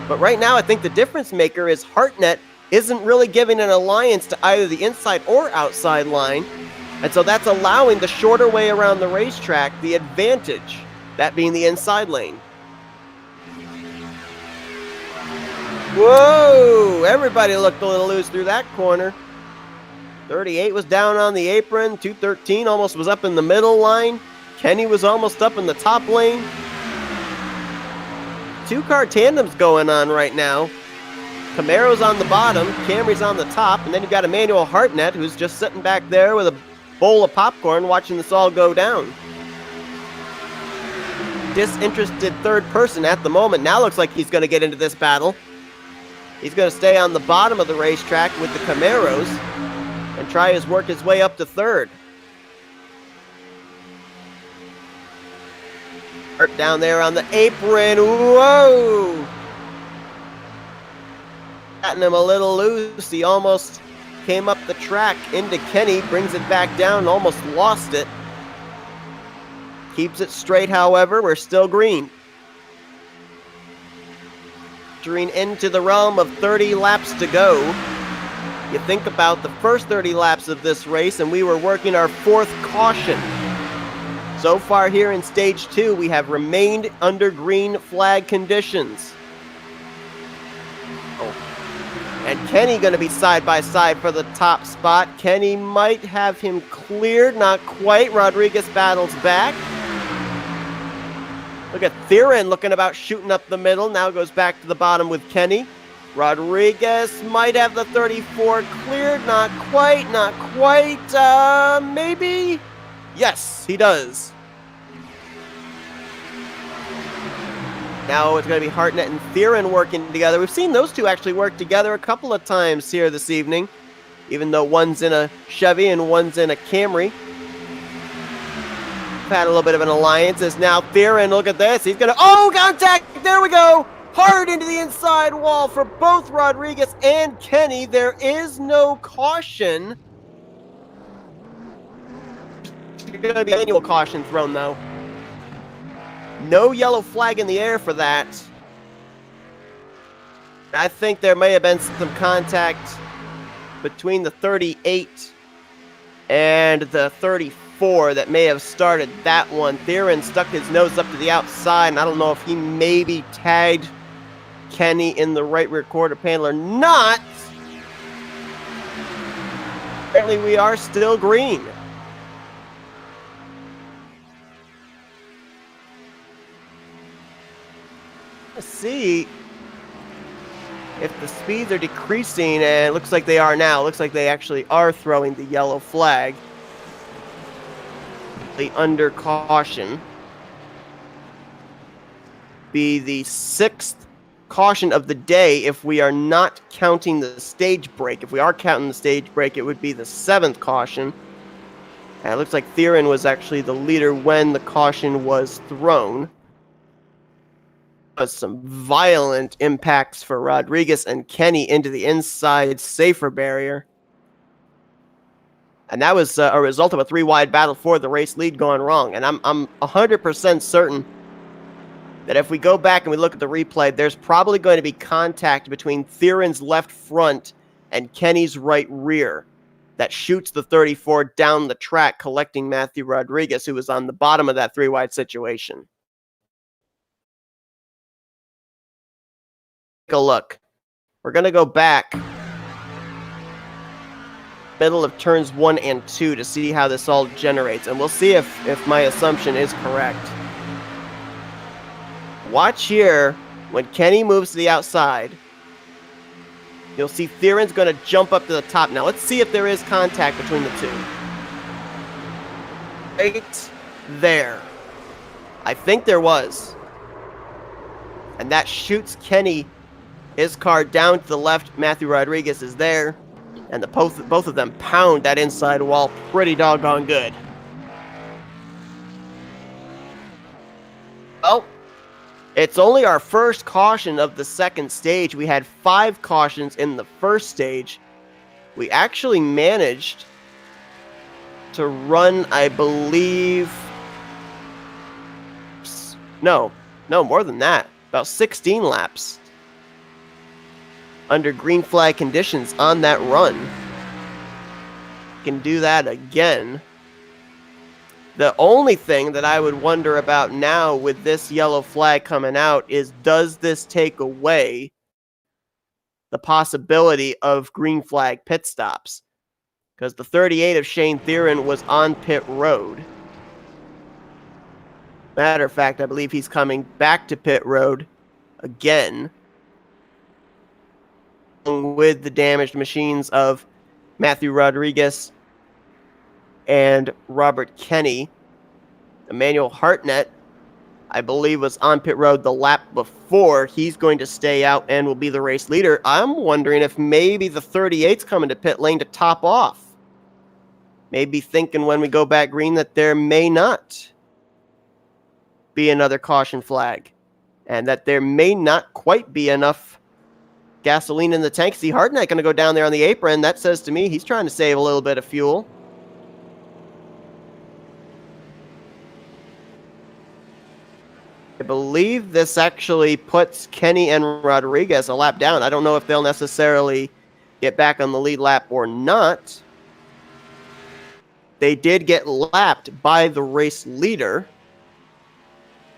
S1: but right now I think the difference maker is Hartnett isn't really giving an alliance to either the inside or outside line. And so that's allowing the shorter way around the racetrack the advantage, that being the inside lane. Whoa! Everybody looked a little loose through that corner. 38 was down on the apron. 213 almost was up in the middle line. Kenny was almost up in the top lane. Two-car tandems going on right now. Camaro's on the bottom, Camry's on the top, and then you've got Emmanuel Hartnett who's just sitting back there with a bowl of popcorn watching this all go down. Disinterested third person at the moment. Now looks like he's going to get into this battle. He's going to stay on the bottom of the racetrack with the Camaros and try his work his way up to third. Hurt down there on the apron. Whoa! Gotten him a little loose. He almost came up the track into Kenny, brings it back down, almost lost it. Keeps it straight, however. We're still green. Entering into the realm of 30 laps to go. You think about the first 30 laps of this race, and we were working our fourth caution. So far here in Stage 2, we have remained under green flag conditions. And Kenny going to be side by side for the top spot. Kenny might have him cleared, not quite. Rodriguez battles back. Look at Theron looking about shooting up the middle. Now goes back to the bottom with Kenny. Rodriguez might have the 34 cleared, not quite, not quite. Maybe? Yes, he does. Now it's going to be Hartnett and Theron working together. We've seen those two actually work together a couple of times here this evening, even though one's in a Chevy and one's in a Camry. Had a little bit of an alliance as now Theron, look at this. He's going to, oh, contact! There we go! Hard into the inside wall for both Rodriguez and Kenny. There is no caution. There's going to be an annual caution thrown, though. No yellow flag in the air for that. I think there may have been some contact between the 38 and the 34 that may have started that one. Theron stuck his nose up to the outside, and I don't know if he maybe tagged Kenny in the right rear quarter panel or not. Apparently we are still green. Let's see if the speeds are decreasing, and it looks like they are now. It looks like they actually are throwing the yellow flag. The under caution. Be the 6th caution of the day if we are not counting the stage break. If we are counting the stage break, it would be the 7th caution. And it looks like Theron was actually the leader when the caution was thrown. Some violent impacts for Rodriguez and Kenny into the inside safer barrier. And that was a result of a 3-wide battle for the race lead going wrong. And I'm 100% certain that if we go back and we look at the replay, there's probably going to be contact between Theron's left front and Kenny's right rear that shoots the 34 down the track, collecting Matthew Rodriguez, who was on the bottom of that 3-wide situation. Take a look. We're going to go back middle of turns 1 and 2 to see how this all generates, and we'll see if my assumption is correct. Watch here. When Kenny moves to the outside, you'll see Theron's going to jump up to the top. Now let's see if there is contact between the two. Right there. I think there was. And that shoots Kenny, his car down to the left. Matthew Rodriguez is there. And both of them pound that inside wall pretty doggone good. Well, it's only our first caution of the second stage. We had 5 cautions in the first stage. We actually managed to run, I believe... No, more than that. About 16 laps. Under green flag conditions on that run. can do that again. The only thing that I would wonder about now with this yellow flag coming out is, does this take away the possibility of green flag pit stops? Because the 38 of Shane Theron was on pit road. Matter of fact, I believe he's coming back to pit road again, with the damaged machines of Matthew Rodriguez and Robert Kenny. Emmanuel Hartnett, I believe, was on pit road the lap before. He's going to stay out and will be the race leader. I'm wondering if maybe the 38's coming to pit lane to top off. Maybe thinking when we go back green that there may not be another caution flag, and that there may not quite be enough gasoline in the tank. See, Hartnett going to go down there on the apron. That says to me he's trying to save a little bit of fuel. I believe this actually puts Kenny and Rodriguez a lap down. I don't know if they'll necessarily get back on the lead lap or not. They did get lapped by the race leader.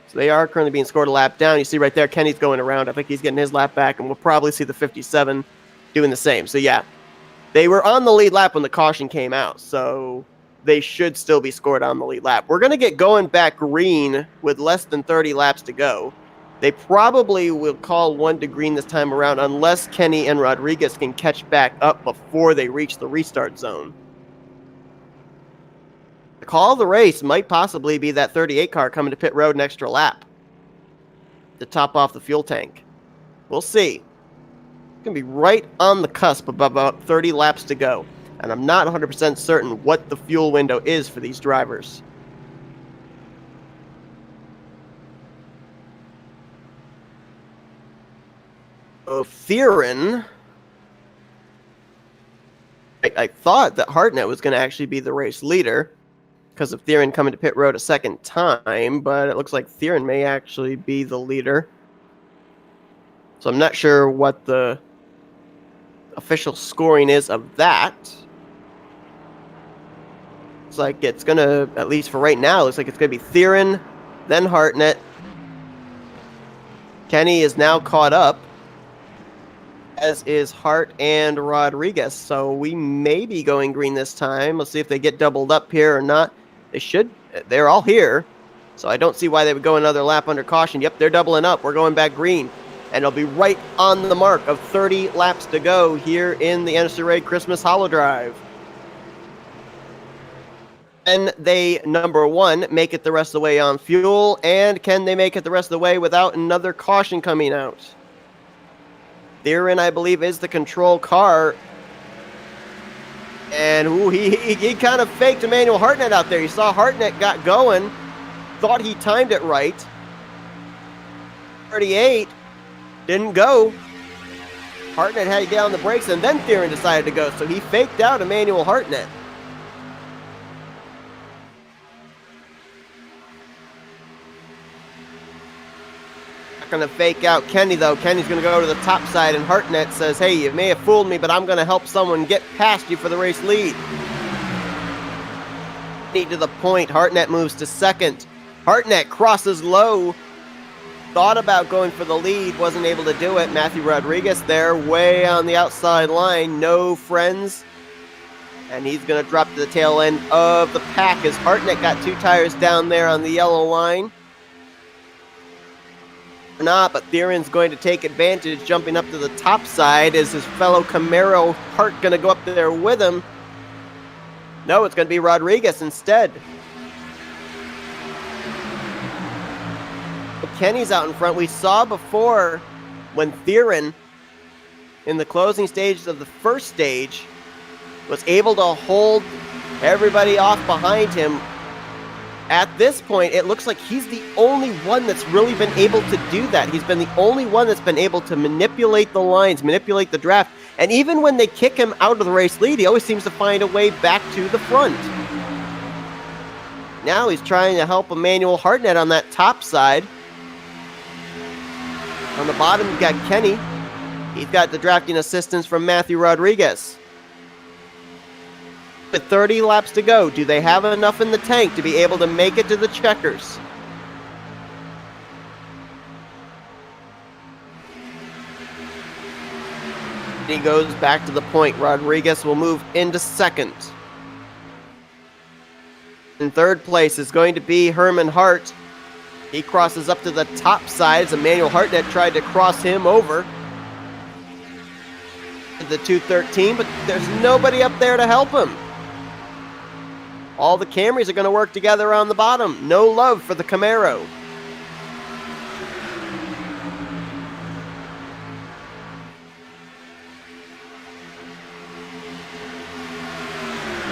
S1: So they are currently being scored a lap down. You see right there, Kenny's going around. I think he's getting his lap back, and we'll probably see the 57 doing the same. So yeah, they were on the lead lap when the caution came out, so they should still be scored on the lead lap. We're going to get going back green with less than 30 laps to go. They probably will call one to green this time around unless Kenny and Rodriguez can catch back up before they reach the restart zone. The call of the race might possibly be that 38 car coming to pit road an extra lap to top off the fuel tank. We'll see. It's going to be right on the cusp of about 30 laps to go. And I'm not 100% certain what the fuel window is for these drivers. Oh, Theron. I thought that Hartnett was going to actually be the race leader because of Theron coming to pit road a second time, but it looks like Theron may actually be the leader. So I'm not sure what the official scoring is of that. Looks like it's going to, at least for right now, looks like it's going to be Theron, then Hartnett. Kenny is now caught up, as is Hart and Rodriguez. So we may be going green this time. Let's see if they get doubled up here or not. They should. They're all here. So I don't see why they would go another lap under caution. Yep, they're doubling up. We're going back green. And it'll be right on the mark of 30 laps to go here in the NNSCRA Christmas HoliDrive. Can they, number one, make it the rest of the way on fuel? And can they make it the rest of the way without another caution coming out? Theron, I believe, is the control car. And he kind of faked Emmanuel Hartnett out there. You saw Hartnett got going, thought he timed it right. 38 didn't go. Hartnett had to get on the brakes, and then Theron decided to go. So he faked out Emmanuel Hartnett. Going to fake out Kenny, though. Kenny's going to go to the top side, and Hartnett says, hey, you may have fooled me, but I'm going to help someone get past you for the race lead. To the point, Hartnett moves to second. Hartnett crosses low. Thought about going for the lead, wasn't able to do it. Matthew Rodriguez there, way on the outside line. No friends. And he's going to drop to the tail end of the pack as Hartnett got two tires down there on the yellow line. Not, but Theron's going to take advantage, jumping up to the top side. Is his fellow Camaro Hart going to go up there with him? No, it's going to be Rodriguez instead. But Kenny's out in front. We saw before when Theron, in the closing stages of the first stage, was able to hold everybody off behind him. At this point, it looks like he's the only one that's really been able to do that. He's been the only one that's been able to manipulate the lines, manipulate the draft. And even when they kick him out of the race lead, he always seems to find a way back to the front. Now he's trying to help Emmanuel Hartnett on that top side. On the bottom, you've got Kenny. He's got the drafting assistance from Matthew Rodriguez. With 30 laps to go, do they have enough in the tank to be able to make it to the checkers? He goes back to the point. Rodriguez will move into second. In third place is going to be Herman Hart. He crosses up to the top side as Emmanuel Hartnett tried to cross him over. The 213, but there's nobody up there to help him. All the Camrys are going to work together on the bottom. No love for the Camaro.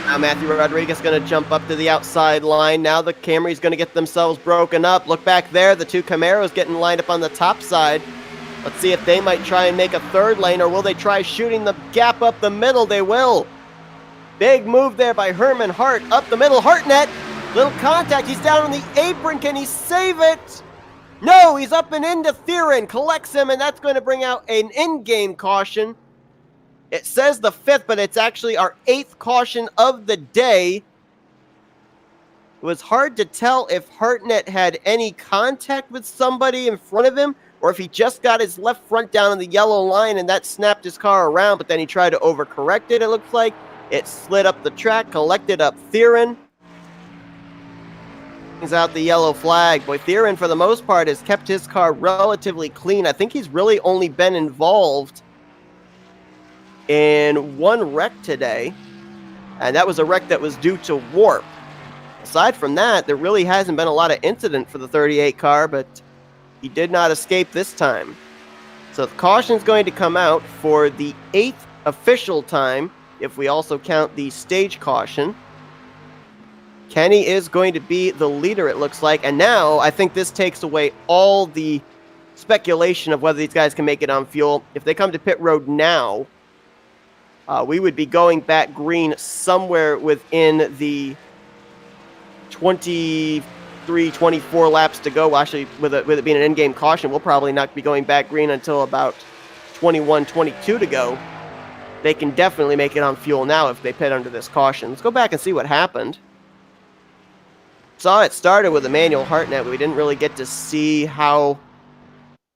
S1: Now Matthew Rodriguez going to jump up to the outside line. Now the Camry's going to get themselves broken up. Look back there. The two Camaros getting lined up on the top side. Let's see if they might try and make a third lane, or will they try shooting the gap up the middle? They will. Big move there by Herman Hart up the middle. Hartnett, little contact. He's down on the apron. Can he save it? No, he's up and into Theron. Collects him, and that's going to bring out an in-game caution. It says the 5th, but it's actually our 8th caution of the day. It was hard to tell if Hartnett had any contact with somebody in front of him, or if he just got his left front down on the yellow line and that snapped his car around, but then he tried to overcorrect it, it looks like. It slid up the track, collected up Theron. Brings out the yellow flag. Boy, Theron, for the most part, has kept his car relatively clean. I think he's really only been involved in one wreck today, and that was a wreck that was due to warp. Aside from that, there really hasn't been a lot of incident for the 38 car, but he did not escape this time. So the caution's going to come out for the 8th official time, if we also count the stage caution. Kenny is going to be the leader, it looks like. And now I think this takes away all the speculation of whether these guys can make it on fuel. If they come to pit road now, we would be going back green somewhere within the 23, 24 laps to go. Actually, with it being an in-game caution, we'll probably not be going back green until about 21, 22 to go. They can definitely make it on fuel now if they pit under this caution. Let's go back and see what happened. Saw it started with Emmanuel Hartnett. We didn't really get to see how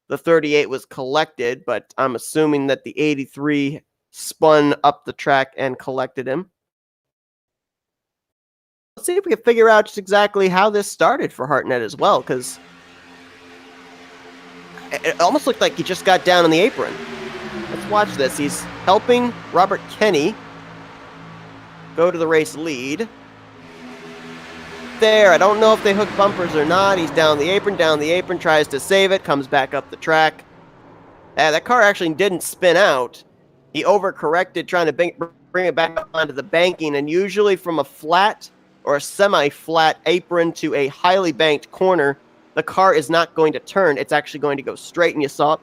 S1: the 38 was collected, but I'm assuming that the 83 spun up the track and collected him. Let's see if we can figure out just exactly how this started for Hartnett as well, because it almost looked like he just got down on the apron. Let's watch this. He's helping Robert Kenny go to the race lead. There, I don't know if they hook bumpers or not. He's down the apron, tries to save it, comes back up the track. That car actually didn't spin out. He overcorrected, trying to bring it back up onto the banking, and usually from a flat or a semi-flat apron to a highly banked corner, the car is not going to turn. It's actually going to go straight, and you saw it.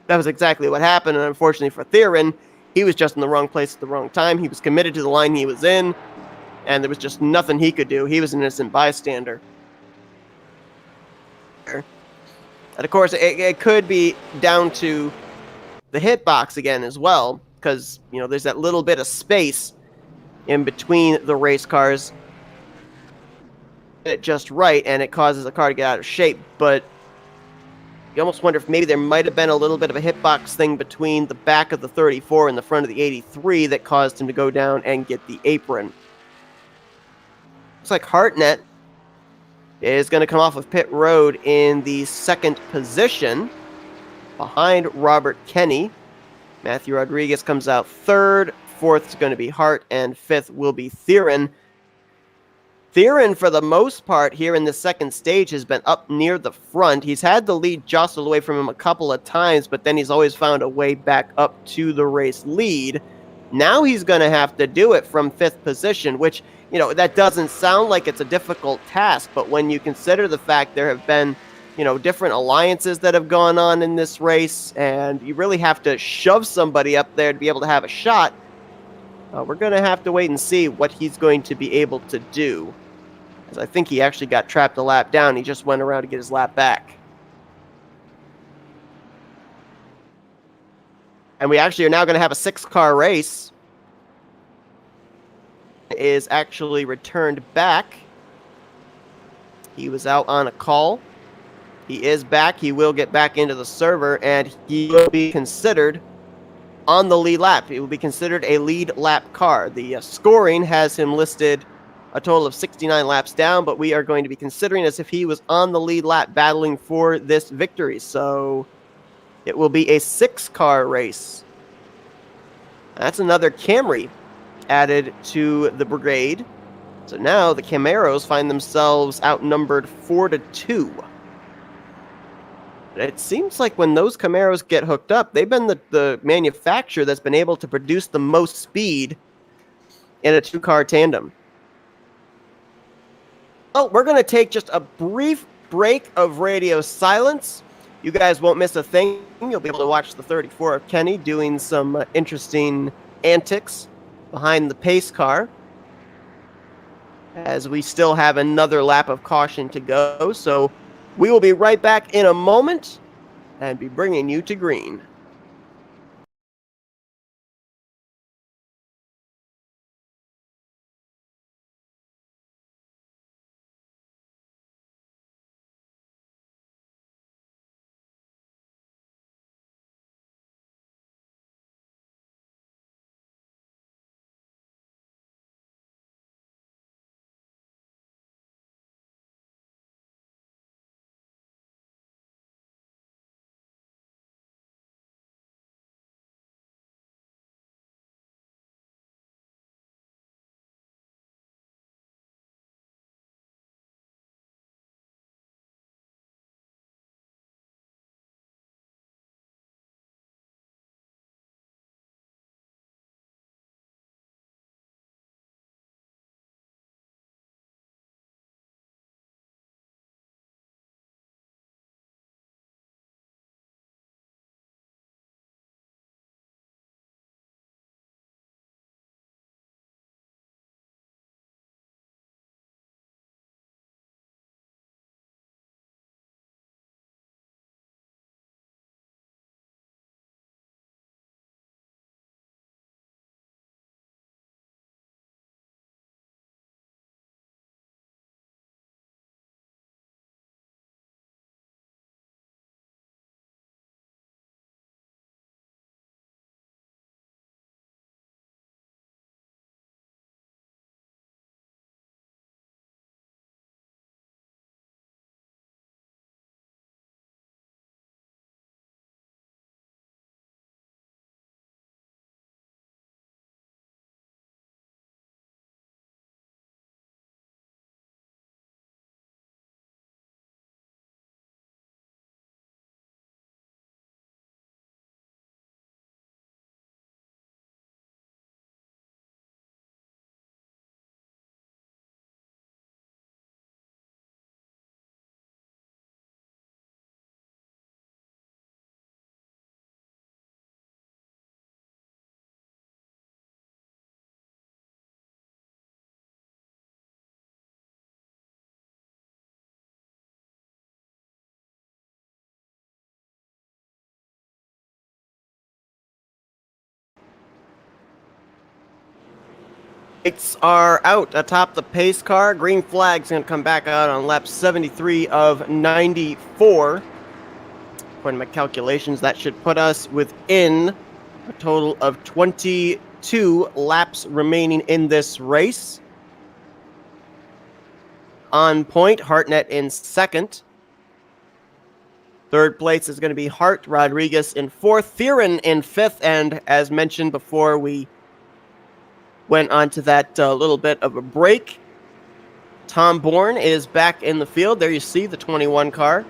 S1: That was exactly what happened, and unfortunately for Theron, he was just in the wrong place at the wrong time. He was committed to the line he was in, and there was just nothing he could do. He was an innocent bystander. And of course, it could be down to the hitbox again as well, because, you know, there's that little bit of space in between the race cars. It just right, and it causes the car to get out of shape, but you almost wonder if maybe there might have been a little bit of a hitbox thing between the back of the 34 and the front of the 83 that caused him to go down and get the apron. Looks like Hartnett is going to come off of pit road in the 2nd position behind Robert Kenny. Matthew Rodriguez comes out 3rd. 4th is going to be Hart, and 5th will be Theron. Theron, for the most part, here in the 2nd stage, has been up near the front. He's had the lead jostled away from him a couple of times, but then he's always found a way back up to the race lead. Now he's going to have to do it from 5th position, which, you know, that doesn't sound like it's a difficult task, but when you consider the fact there have been, you know, different alliances that have gone on in this race, and you really have to shove somebody up there to be able to have a shot, we're going to have to wait and see what he's going to be able to do. As I think he actually got trapped a lap down. He just went around to get his lap back. And we actually are now going to have a 6-car race. is actually returned back. He was out on a call. He is back. He will get back into the server, and he will be considered on the lead lap. It will be considered a lead lap car. The scoring has him listed a total of 69 laps down, but we are going to be considering as if he was on the lead lap battling for this victory. So it will be a 6-car race. That's another Camry added to the brigade. So now the Camaros find themselves outnumbered 4-2. It seems like when those Camaros get hooked up, they've been the manufacturer that's been able to produce the most speed in a 2-car tandem. Oh, we're going to take just a brief break of radio silence. You guys won't miss a thing. You'll be able to watch the 34 of Kenny doing some interesting antics behind the pace car, as we still have another lap of caution to go. So we will be right back in a moment and be bringing you to green. Lights are out atop the pace car. Green flag's going to come back out on lap 73 of 94. According to my calculations, that should put us within a total of 22 laps remaining in this race. On point, Hartnett in second. Third place is going to be Hart, Rodriguez in fourth, Thieren in fifth, and as mentioned before, we went on to that little bit of a break. Tom Bourne is back in the field. There you see the 21 car.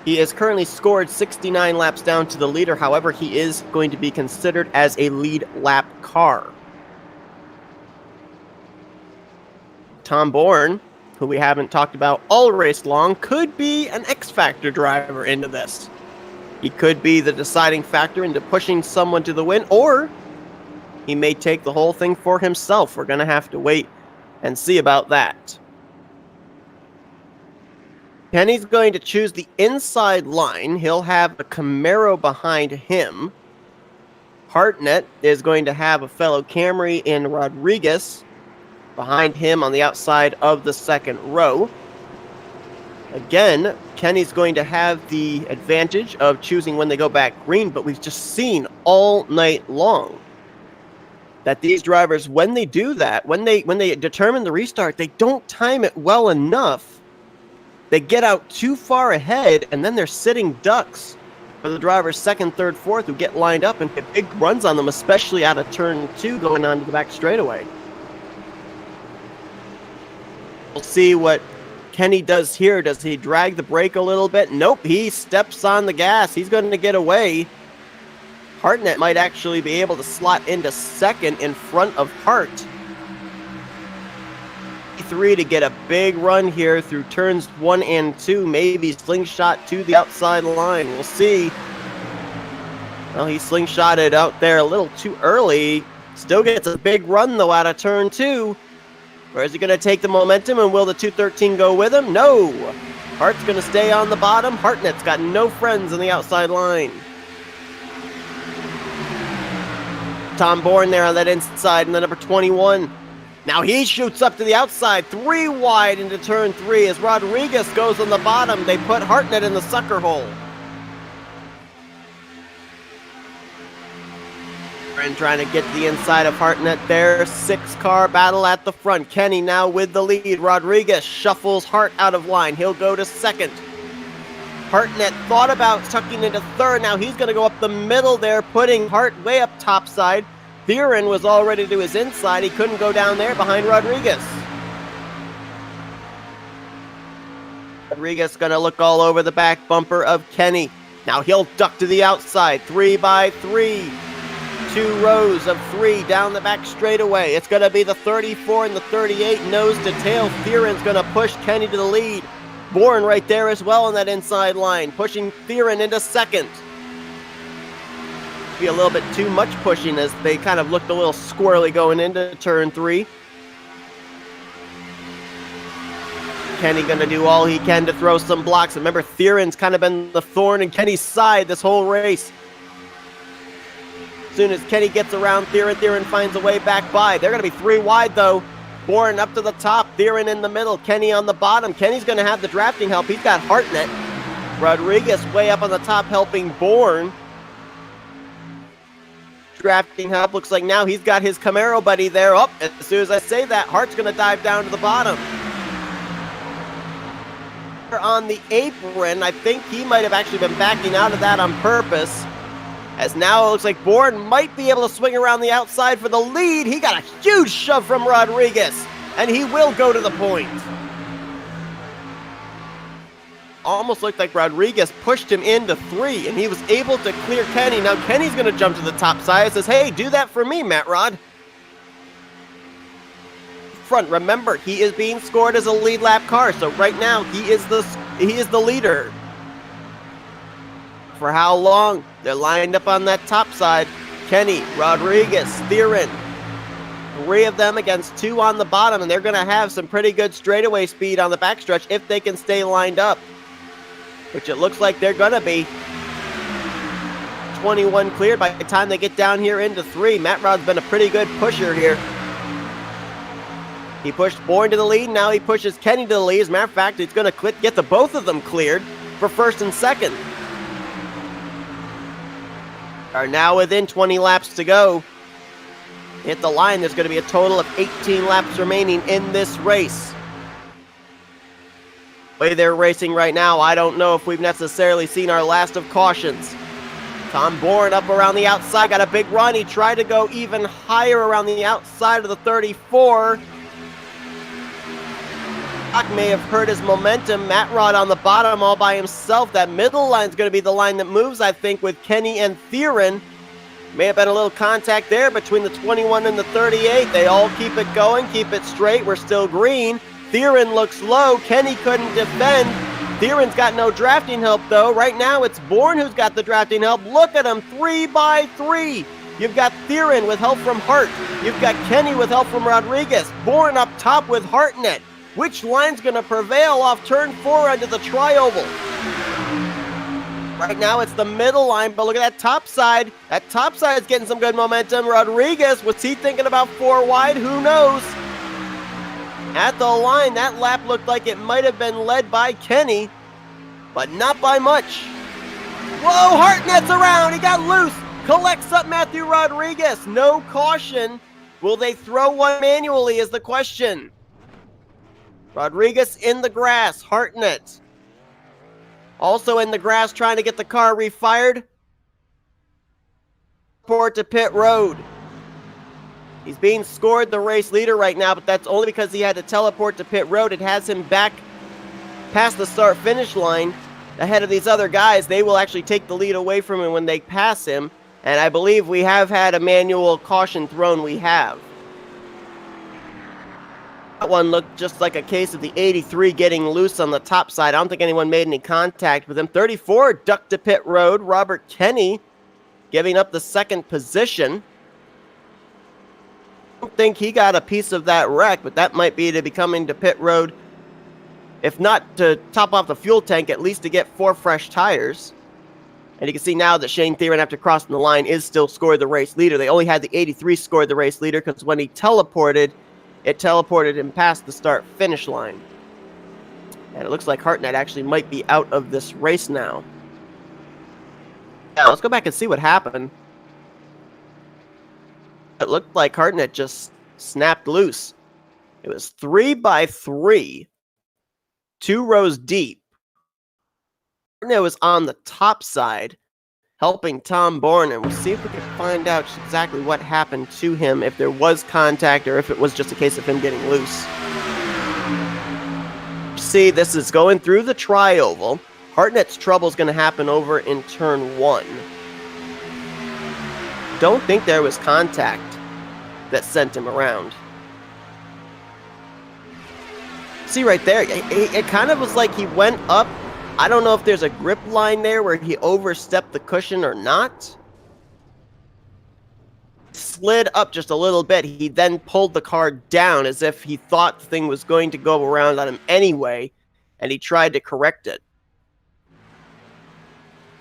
S1: He is currently scored 69 laps down to the leader. However, he is going to be considered as a lead lap car. Tom Bourne, who we haven't talked about all race long, could be an X-Factor driver into this. He could be the deciding factor into pushing someone to the win, or he may take the whole thing for himself. We're going to have to wait and see about that. Kenny's going to choose the inside line. He'll have a Camaro behind him. Hartnett is going to have a fellow Camry in Rodriguez. behind him on the outside of the second row. Again, Kenny's going to have the advantage of choosing when they go back green, but we've just seen all night long that these drivers, when they do that, when they determine the restart, they don't time it well enough. They get out too far ahead, and then they're sitting ducks for the drivers second, third, fourth, who get lined up and get big runs on them, especially out of turn 2 going on to the back straightaway. We'll see what Kenny does here. Does he drag the brake a little bit? Nope, he steps on the gas. He's going to get away. Hartnett might actually be able to slot into second in front of Hart. 3 to get a big run here through turns 1 and 2. Maybe slingshot to the outside line. We'll see. Well, he slingshotted out there a little too early. Still gets a big run, though, out of turn 2. Or is he going to take the momentum, and will the 213 go with him? No! Hart's going to stay on the bottom. Hartnett's got no friends on the outside line. Tom Bourne there on that inside, and the number 21. Now he shoots up to the outside, 3 wide into turn 3 as Rodriguez goes on the bottom. They put Hartnett in the sucker hole. And trying to get to the inside of Hartnett there. 6-car battle at the front. Kenny now with the lead. Rodriguez shuffles Hart out of line. He'll go to second. Hartnett thought about tucking into third. Now he's going to go up the middle there, putting Hart way up topside. Thieren was already to his inside. He couldn't go down there behind Rodriguez. Rodriguez going to look all over the back bumper of Kenny. Now he'll duck to the outside. 3 by 3. 2 rows of 3 down the back straightaway. It's going to be the 34 and the 38 nose to tail. Thieren's going to push Kenny to the lead. Bourne right there as well on that inside line, pushing Thieren into second. Be a little bit too much pushing as they kind of looked a little squirrely going into turn 3. Kenny going to do all he can to throw some blocks. Remember, Thieren's kind of been the thorn in Kenny's side this whole race. As soon as Kenny gets around Thieren finds a way back by. They're going to be 3 wide, though. Bourne up to the top, Thieren in the middle, Kenny on the bottom. Kenny's going to have the drafting help. He's got Hartnett. Rodriguez way up on the top helping Bourne. Drafting help. Looks like now he's got his Camaro buddy there. Oh, as soon as I say that, Hart's going to dive down to the bottom. On the apron, I think he might have actually been backing out of that on purpose. As now it looks like Bourne might be able to swing around the outside for the lead. He got a huge shove from Rodriguez, and he will go to the point. Almost looked like Rodriguez pushed him into 3, and he was able to clear Kenny. Now Kenny's going to jump to the top side and says, hey, do that for me, Matt Rod. Front, remember, he is being scored as a lead lap car, so right now he is the leader. For how long? They're lined up on that top side. Kenny, Rodriguez, Thieren. 3 of them against 2 on the bottom, and they're going to have some pretty good straightaway speed on the backstretch if they can stay lined up, which it looks like they're going to be. 21 cleared by the time they get down here into 3. Matt Rod's been a pretty good pusher here. He pushed Bourne to the lead, now he pushes Kenny to the lead. As a matter of fact, he's going to get the both of them cleared for first and second. Are now within 20 laps to go. Hit the line, there's going to be a total of 18 laps remaining in this race. The way they're racing right now, I don't know if we've necessarily seen our last of cautions. Tom Bourne up around the outside, got a big run. He tried to go even higher around the outside of the 34. May have hurt his momentum. Matt Rod on the bottom all by himself. That middle line is going to be the line that moves, I think, with Kenny and Thieren. May have been a little contact there between the 21 and the 38. They all keep it going, keep it straight. We're still green. Thieren looks low. Kenny couldn't defend. Thieren's got no drafting help, though. Right now, it's Bourne who's got the drafting help. Look at him, 3 by 3. You've got Thieren with help from Hart. You've got Kenny with help from Rodriguez. Bourne up top with Hartnett. Which line's going to prevail off turn 4 into the tri-oval? Right now, it's the middle line, but look at that top side. That top side is getting some good momentum. Rodriguez, what's he thinking about 4 wide? Who knows? at the line. That lap looked like it might have been led by Kenny, but not by much. Whoa, Hartnett's around. He got loose. Collects up Matthew Rodriguez. No caution. Will they throw one manually is the question. Rodriguez in the grass. Hartnett also in the grass trying to get the car refired. Port to pit road. He's being scored the race leader right now, but that's only because he had to teleport to pit road. It has him back past the start-finish line ahead of these other guys. They will actually take the lead away from him when they pass him. And I believe we have had a manual caution thrown. We have. That one looked just like a case of the 83 getting loose on the top side. I don't think anyone made any contact with him. 34 ducked to pit road. Robert Kenny giving up the second position. I don't think he got a piece of that wreck, but that might be to be coming to pit road, if not to top off the fuel tank, at least to get 4 fresh tires. And you can see now that Shane Theron, after crossing the line, is still scored the race leader. They only had the 83 scored the race leader because when he teleported, it teleported him past the start-finish line. And it looks like Hartnett actually might be out of this race now. Yeah, let's go back and see what happened. It looked like Hartnett just snapped loose. It was 3 by 3, 2 rows deep. Hartnett was on the top side, helping Tom Bourne, and we'll see if we can find out exactly what happened to him, if there was contact or if it was just a case of him getting loose. See, this is going through the tri-oval. Hartnett's trouble is going to happen over in turn 1. Don't think there was contact that sent him around. See right there, it kind of was like he went up. I don't know if there's a grip line there where he overstepped the cushion or not. Slid up just a little bit. He then pulled the car down as if he thought the thing was going to go around on him anyway, and he tried to correct it.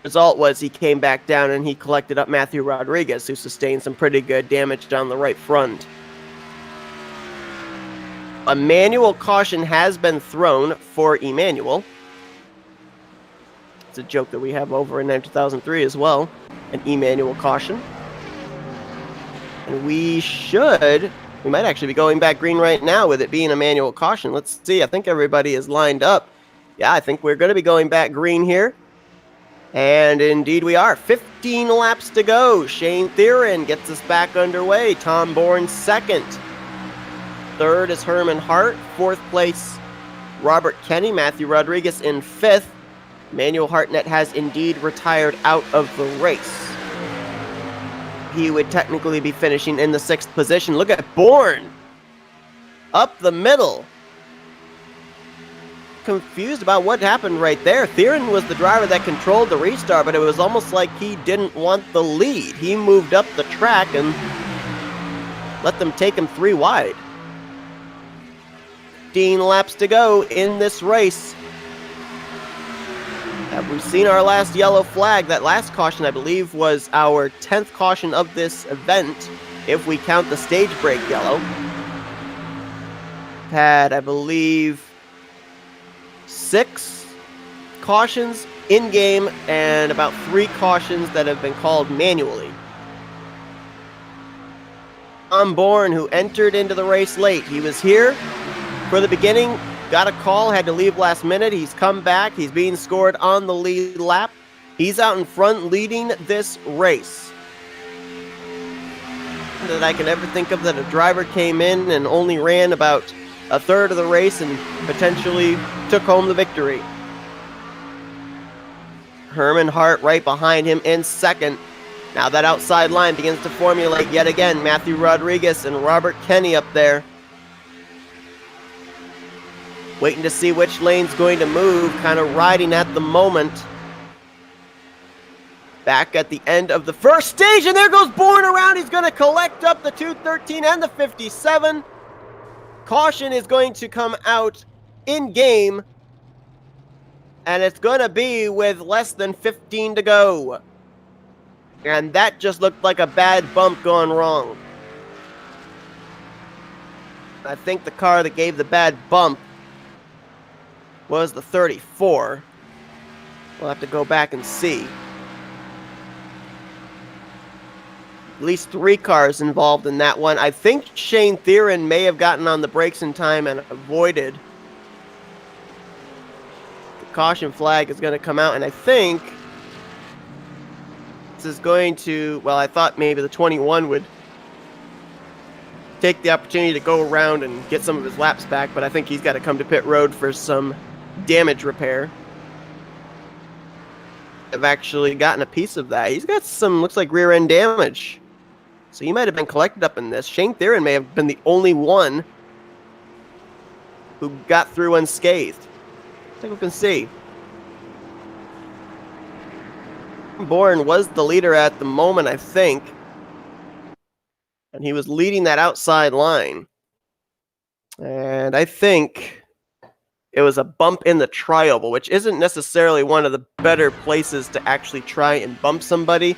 S1: Result was he came back down and he collected up Matthew Rodriguez, who sustained some pretty good damage down the right front. A manual caution has been thrown for Emmanuel. It's a joke that we have over in 2003 as well. An Emmanuel caution. And we might actually be going back green right now with it being a manual caution. Let's see, I think everybody is lined up. Yeah, I think we're going to be going back green here. And indeed we are. 15 laps to go. Shane Theron gets us back underway. Tom Bourne second. Third is Herman Hart. Fourth place, Robert Kenny. Matthew Rodriguez in fifth. Manuel Hartnett has indeed retired out of the race. He would technically be finishing in the 6th position. Look at Bourne. Up the middle. Confused about what happened right there. Theron was the driver that controlled the restart, but it was almost like he didn't want the lead. He moved up the track and let them take him 3 wide. 15 laps to go in this race. Have we seen our last yellow flag? That last caution, I believe, was our 10th caution of this event, if we count the stage break yellow. Had, I believe, 6 cautions in-game and about 3 cautions that have been called manually. Tom Bourne, who entered into the race late. He was here for the beginning, got a call, had to leave last minute. He's come back. He's being scored on the lead lap. He's out in front leading this race. That I can ever think of that a driver came in and only ran about a third of the race and potentially took home the victory. Herman Hart right behind him in second. Now that outside line begins to formulate yet again. Matthew Rodriguez and Robert Kenny up there. Waiting to see which lane's going to move, kind of riding at the moment. Back at the end of the first stage, and there goes Bourne around. He's going to collect up the 213 and the 57. Caution is going to come out in game, and it's going to be with less than 15 to go. And that just looked like a bad bump gone wrong. I think the car that gave the bad bump was the 34. We'll have to go back and see. At least 3 cars involved in that one. I think Shane Theron may have gotten on the brakes in time and avoided. The caution flag is going to come out, and I think this is going to, well, I thought maybe the 21 would take the opportunity to go around and get some of his laps back, but I think he's got to come to pit road for some damage repair. I've actually gotten a piece of that. He's got some, looks like rear end damage. So he might have been collected up in this. Shane Theron may have been the only one who got through unscathed. I think we can see. Bourne was the leader at the moment, I think. And he was leading that outside line. And I think it was a bump in the tri-oval, which isn't necessarily one of the better places to actually try and bump somebody.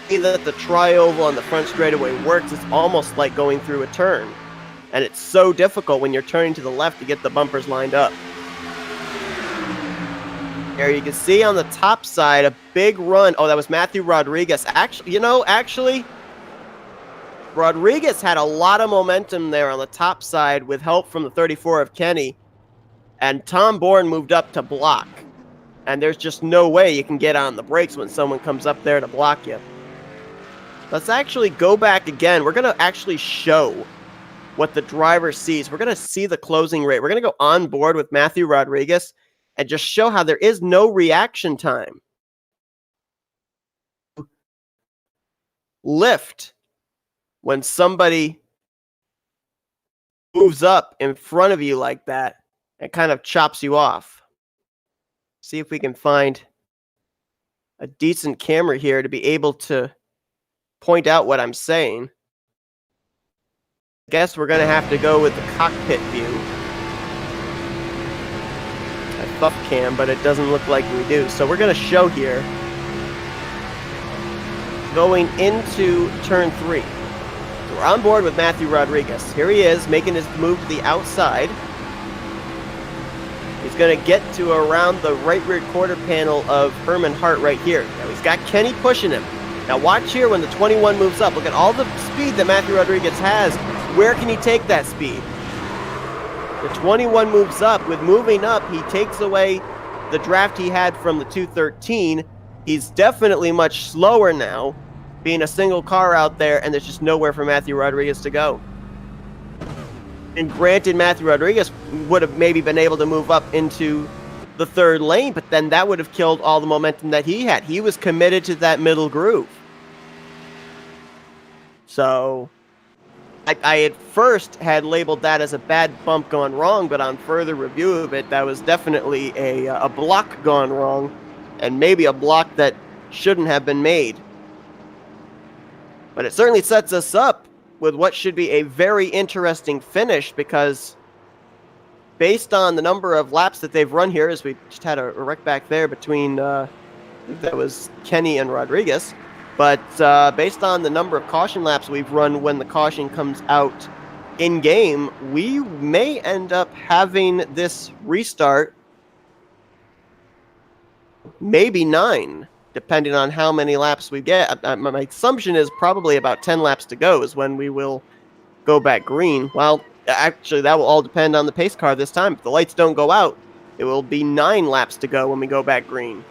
S1: That the tri-oval on the front straightaway works, it's almost like going through a turn. And it's so difficult when you're turning to the left to get the bumpers lined up. There you can see on the top side a big run. Oh, that was Matthew Rodriguez. Actually, Rodriguez had a lot of momentum there on the top side with help from the 34 of Kenny. And Tom Bourne moved up to block. And there's just no way you can get on the brakes when someone comes up there to block you. Let's actually go back again. We're going to actually show what the driver sees. We're going to see the closing rate. We're going to go on board with Matthew Rodriguez and just show how there is no reaction time. Lift when somebody moves up in front of you like that and kind of chops you off. See if we can find a decent camera here to be able to point out what I'm saying. I guess we're going to have to go with the cockpit view. I buff cam, but it doesn't look like we do. So we're going to show here going into turn 3. So we're on board with Matthew Rodriguez. Here he is making his move to the outside. He's going to get to around the right rear quarter panel of Herman Hart right here. Now he's got Kenny pushing him. Now watch here when the 21 moves up. Look at all the speed that Matthew Rodriguez has. Where can he take that speed? The 21 moves up. With moving up, he takes away the draft he had from the 213. He's definitely much slower now, being a single car out there, and there's just nowhere for Matthew Rodriguez to go. And granted, Matthew Rodriguez would have maybe been able to move up into the third lane, but then that would have killed all the momentum that he had. He was committed to that middle groove. So I at first had labeled that as a bad bump gone wrong, but on further review of it, that was definitely a block gone wrong, and maybe a block that shouldn't have been made. But it certainly sets us up with what should be a very interesting finish, because based on the number of laps that they've run here, as we just had a wreck back there between, I think that was Kenny and Rodriguez, but based on the number of caution laps we've run when the caution comes out in-game, we may end up having this restart maybe 9, depending on how many laps we get. My assumption is probably about 10 laps to go is when we will go back green. Well, actually, that will all depend on the pace car this time. If the lights don't go out, it will be 9 laps to go when we go back green.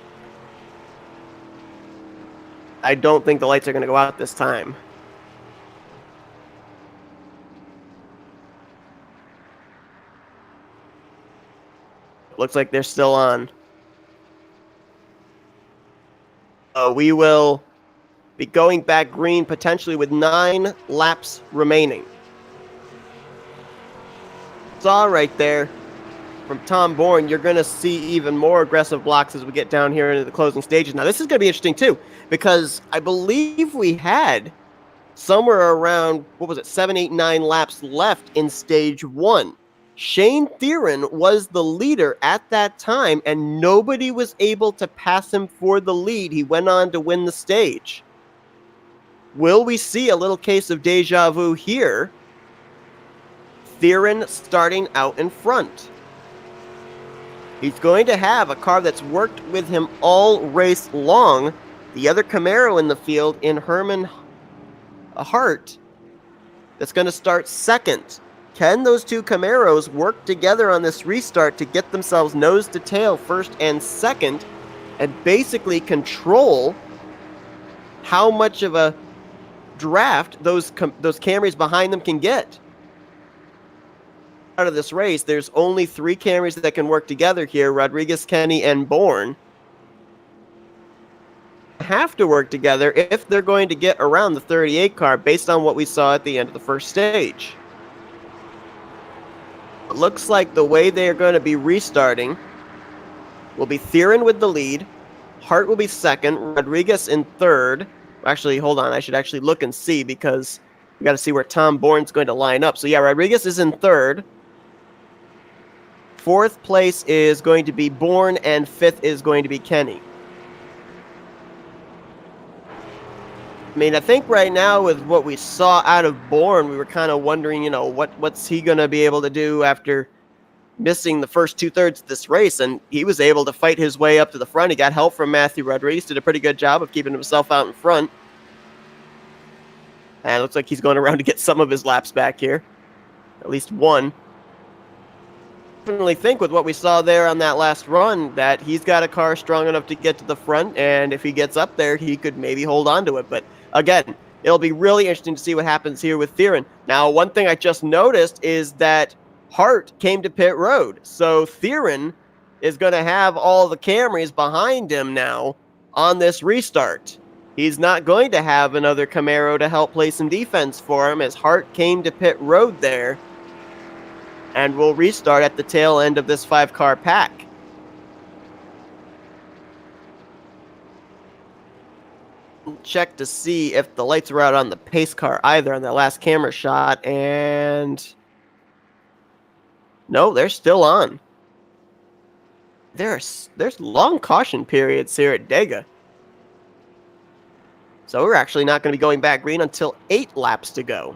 S1: I don't think the lights are going to go out this time. Looks like they're still on. We will be going back green potentially with 9 laps remaining. Saw right there from Tom Bourne, you're going to see even more aggressive blocks as we get down here into the closing stages. Now, this is going to be interesting, too, because I believe we had somewhere around, 7, 8, 9 laps left in stage 1. Shane Theron was the leader at that time, and nobody was able to pass him for the lead. He went on to win the stage. Will we see a little case of deja vu here Theron starting out in front. He's going to have a car that's worked with him all race long. The other Camaro in the field in Herman Hart that's going to start second. Can those two Camaros work together on this restart to get themselves nose to tail first and second and basically control how much of a draft those Camrys behind them can get? Out of this race, there's only 3 Camrys that can work together here, Rodriguez, Kenny, and Bourne. Have to work together if they're going to get around the 38 car based on what we saw at the end of the first stage. It looks like the way they are going to be restarting will be Theron with the lead, Hart will be second, Rodriguez in third. Actually, hold on, I should actually look and see because we got to see where Tom Bourne's going to line up. So yeah, Rodriguez is in third. 4th place is going to be Bourne, and 5th is going to be Kenny. I mean, I think right now with what we saw out of Bourne, we were kind of wondering, you know, what's he going to be able to do after missing the first 2/3 of this race, and he was able to fight his way up to the front. He got help from Matthew Rodriguez, did a pretty good job of keeping himself out in front. And it looks like he's going around to get some of his laps back here. At least one. Definitely think with what we saw there on that last run that he's got a car strong enough to get to the front, and if he gets up there, he could maybe hold on to it. But again, it'll be really interesting to see what happens here with Theron. Now, one thing I just noticed is that Hart came to pit road, so Theron is going to have all the Camrys behind him now on this restart. He's not going to have another Camaro to help play some defense for him as Hart came to pit road there. And we'll restart at the tail end of this 5-car pack. Check to see if the lights are out on the pace car either on that last camera shot, and no, they're still on. There's long caution periods here at Dega. So we're actually not going to be going back green until 8 laps to go.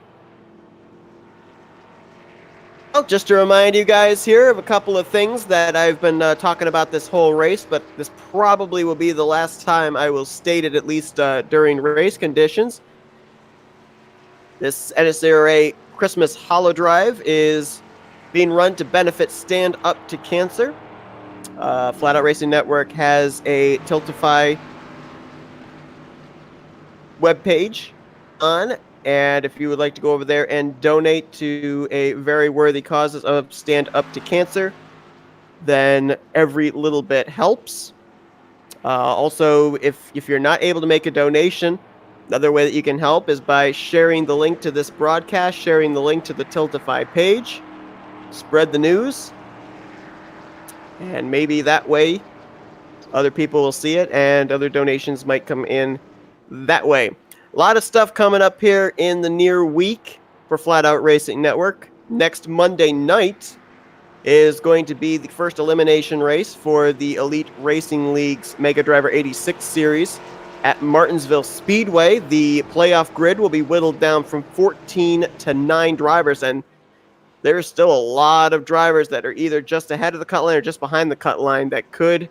S1: Well, just to remind you guys here of a couple of things that I've been talking about this whole race, but this probably will be the last time I will state it, at least during race conditions. This NNSCRA Christmas HoliDrive is being run to benefit Stand Up to Cancer. Flatout Racing Network has a Tiltify webpage on, and if you would like to go over there and donate to a very worthy cause of Stand Up to Cancer, then every little bit helps. Also, if you're not able to make a donation, another way that you can help is by sharing the link to this broadcast, sharing the link to the Tiltify page, spread the news, and maybe that way other people will see it and other donations might come in that way. A lot of stuff coming up here in the near week for Flatout Racing Network. Next Monday night is going to be the first elimination race for the Elite Racing League's Mega Driver 86 series at Martinsville Speedway. The playoff grid will be whittled down from 14 to 9 drivers, and there's still a lot of drivers that are either just ahead of the cut line or just behind the cut line that could,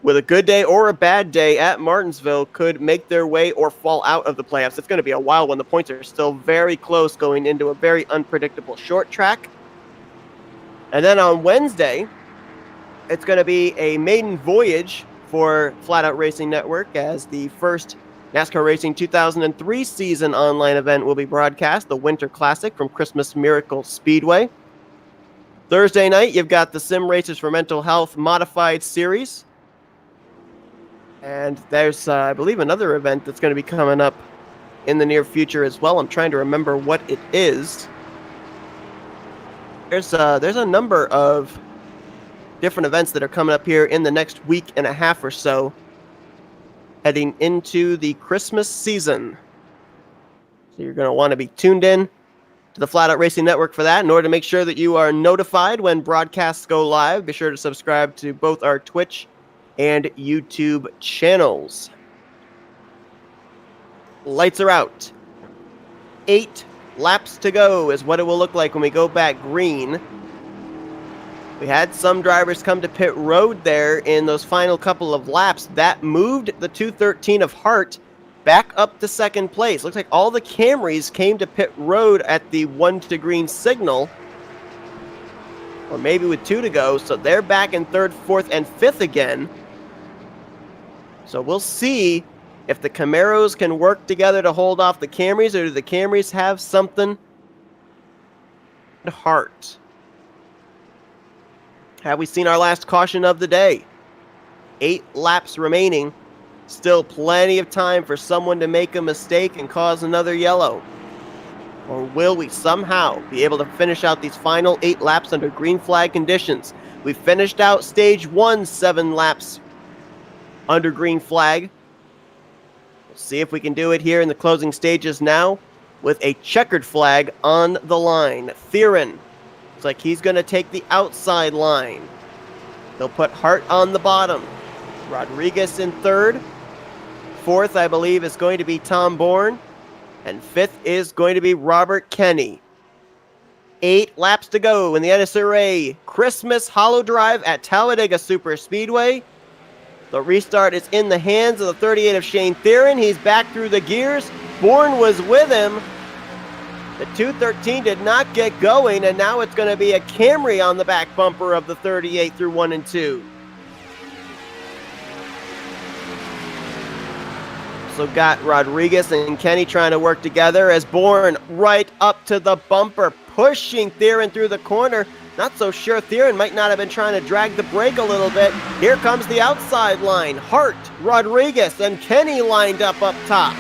S1: with a good day or a bad day at Martinsville, could make their way or fall out of the playoffs. It's going to be a wild one. The points are still very close going into a very unpredictable short track. And then on Wednesday, it's going to be a maiden voyage for Flatout Racing Network as the first NASCAR Racing 2003 season online event will be broadcast, the Winter Classic from Christmas Miracle Speedway. Thursday night, you've got the Sim Racers for Mental Health Modified Series. And there's, I believe, another event that's going to be coming up in the near future as well. I'm trying to remember what it is. There's a number of different events that are coming up here in the next week and a half or so, heading into the Christmas season. So you're going to want to be tuned in to the Flatout Racing Network for that. In order to make sure that you are notified when broadcasts go live, be sure to subscribe to both our Twitch and YouTube channels. Lights are out. 8 laps to go is what it will look like when we go back green. We had some drivers come to pit road there in those final couple of laps. That moved the 213 of Hart back up to second place. Looks like all the Camrys came to pit road at the 1 to green signal. Or maybe with 2 to go. So they're back in 3rd, 4th, and 5th again. So we'll see if the Camaros can work together to hold off the Camrys, or do the Camrys have something? Hart. Have we seen our last caution of the day? 8 laps remaining. Still plenty of time for someone to make a mistake and cause another yellow. Or will we somehow be able to finish out these final 8 laps under green flag conditions? We finished out stage 1 7 laps under green flag. We'll see if we can do it here in the closing stages now with a checkered flag on the line. Theron looks like he's going to take the outside line. They'll put Hart on the bottom. Rodriguez in 3rd. 4th, I believe, is going to be Tom Bourne. And 5th is going to be Robert Kenny. 8 laps to go in the NNSCRA Christmas HoliDrive at Talladega Superspeedway. The restart is in the hands of the 38 of Shane Theron. He's back through the gears. Bourne was with him. The 213 did not get going, and now it's going to be a Camry on the back bumper of the 38 through 1 and 2. So got Rodriguez and Kenny trying to work together as Bourne right up to the bumper, pushing Theron through the corner. Not so sure. Theron might not have been trying to drag the brake a little bit. Here comes the outside line. Hart, Rodriguez, and Kenny lined up top.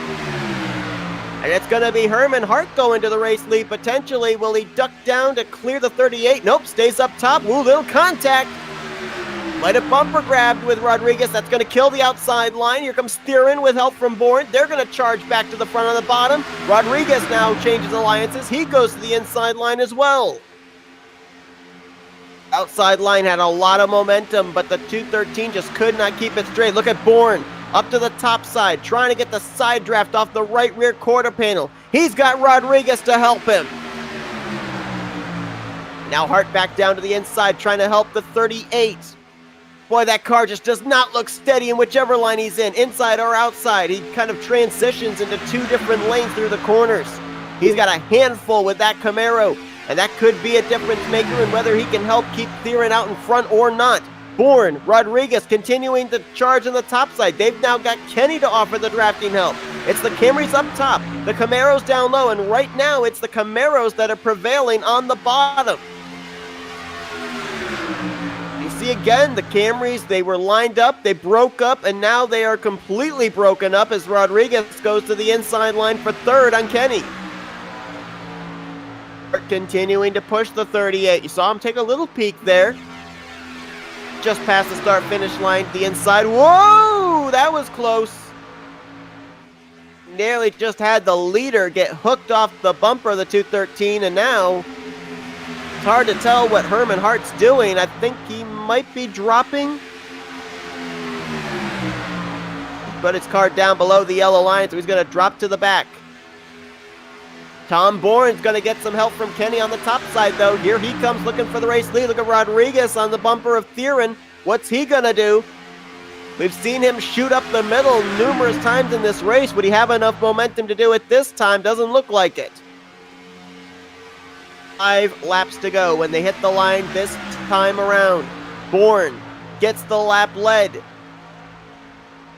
S1: And it's going to be Herman Hart going to the race lead potentially. Will he duck down to clear the 38? Nope, stays up top. Ooh, little contact. Might have bumper grabbed with Rodriguez. That's going to kill the outside line. Here comes Theron with help from Bourne. They're going to charge back to the front of the bottom. Rodriguez now changes alliances. He goes to the inside line as well. Outside line had a lot of momentum, but the 213 just could not keep it straight. Look at Bourne up to the top side, trying to get the side draft off the right rear quarter panel. He's got Rodriguez to help him. Now Hart back down to the inside, trying to help the 38. Boy, that car just does not look steady in whichever line he's in, inside or outside. He kind of transitions into 2 different lanes through the corners. He's got a handful with that Camaro, and that could be a difference maker in whether he can help keep Theron out in front or not. Bourne, Rodriguez continuing to charge on the top side. They've now got Kenny to offer the drafting help. It's the Camrys up top, the Camaros down low, and right now it's the Camaros that are prevailing on the bottom. You see again, the Camrys, they were lined up, they broke up, and now they are completely broken up as Rodriguez goes to the inside line for 3rd on Kenny. Continuing to push the 38. You saw him take a little peek there. Just past the start-finish line, the inside. Whoa! That was close. Nearly just had the leader get hooked off the bumper of the 213, and now it's hard to tell what Herman Hart's doing. I think he might be dropping. But his car down below the yellow line, so he's going to drop to the back. Tom Bourne's going to get some help from Kenny on the top side, though. Here he comes looking for the race lead. Look at Rodriguez on the bumper of Theron. What's he going to do? We've seen him shoot up the middle numerous times in this race. Would he have enough momentum to do it this time? Doesn't look like it. 5 laps to go when they hit the line this time around. Bourne gets the lap lead.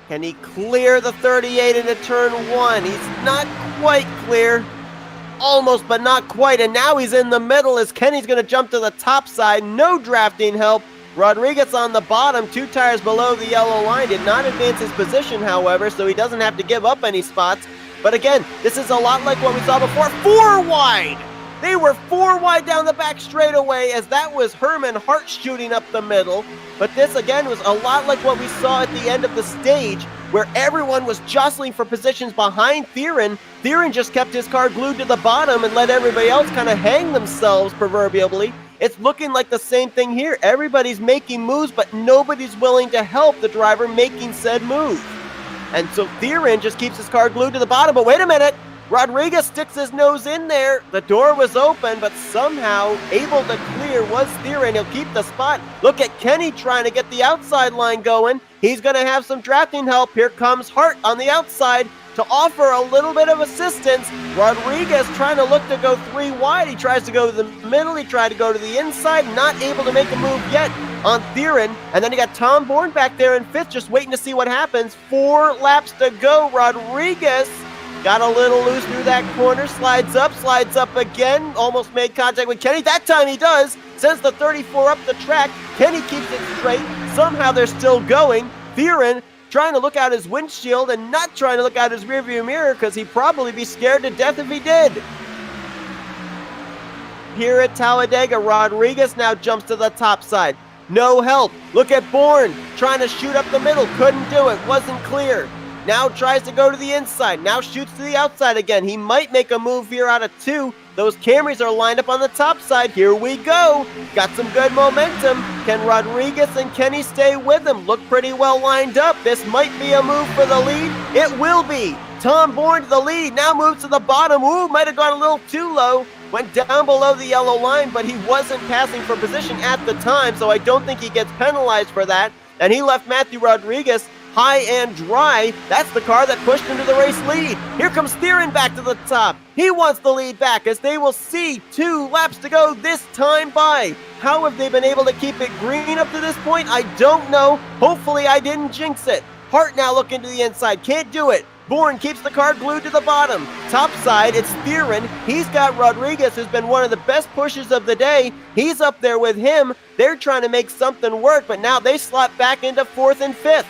S1: Can he clear the 38 into turn 1? He's not quite clear. Almost, but not quite. And now he's in the middle as Kenny's going to jump to the top side. No drafting help. Rodriguez on the bottom, 2 tires below the yellow line. Did not advance his position, however, so he doesn't have to give up any spots. But again, this is a lot like what we saw before. 4 wide! They were 4 wide down the back straightaway as that was Herman Hart shooting up the middle. But this, again, was a lot like what we saw at the end of the stage where everyone was jostling for positions behind Theron. Theron just kept his car glued to the bottom and let everybody else kind of hang themselves, proverbially. It's looking like the same thing here. Everybody's making moves, but nobody's willing to help the driver making said move. And so Theron just keeps his car glued to the bottom. But wait a minute. Rodriguez sticks his nose in there. The door was open, but somehow able to clear was Theron. He'll keep the spot. Look at Kenny trying to get the outside line going. He's going to have some drafting help. Here comes Hart on the outside to offer a little bit of assistance. Rodriguez trying to look to go 3 wide. He tries to go to the middle. He tried to go to the inside. Not able to make a move yet on Theron. And then you got Tom Bourne back there in 5th, just waiting to see what happens. 4 laps to go. Rodriguez got a little loose through that corner. Slides up again. Almost made contact with Kenny. That time he does. Sends the 34 up the track. Kenny keeps it straight. Somehow they're still going. Theron trying to look out his windshield and not trying to look out his rearview mirror because he'd probably be scared to death if he did. Here at Talladega, Rodriguez now jumps to the top side. No help. Look at Bourne trying to shoot up the middle. Couldn't do it. Wasn't clear. Now tries to go to the inside. Now shoots to the outside again. He might make a move here out of 2. Those Camrys are lined up on the top side. Here we go. Got some good momentum. Can Rodriguez and Kenny stay with him? Look pretty well lined up. This might be a move for the lead. It will be. Tom Bourne to the lead. Now moves to the bottom. Ooh, might have gone a little too low. Went down below the yellow line, but he wasn't passing for position at the time, so I don't think he gets penalized for that. And he left Matthew Rodriguez high and dry. That's the car that pushed into the race lead. Here comes Theron back to the top. He wants the lead back as they will see 2 laps to go this time by. How have they been able to keep it green up to this point? I don't know. Hopefully I didn't jinx it. Hart now looking to the inside. Can't do it. Bourne keeps the car glued to the bottom. Top side, it's Theron. He's got Rodriguez, who's been one of the best pushers of the day. He's up there with him. They're trying to make something work, but now they slot back into 4th and 5th.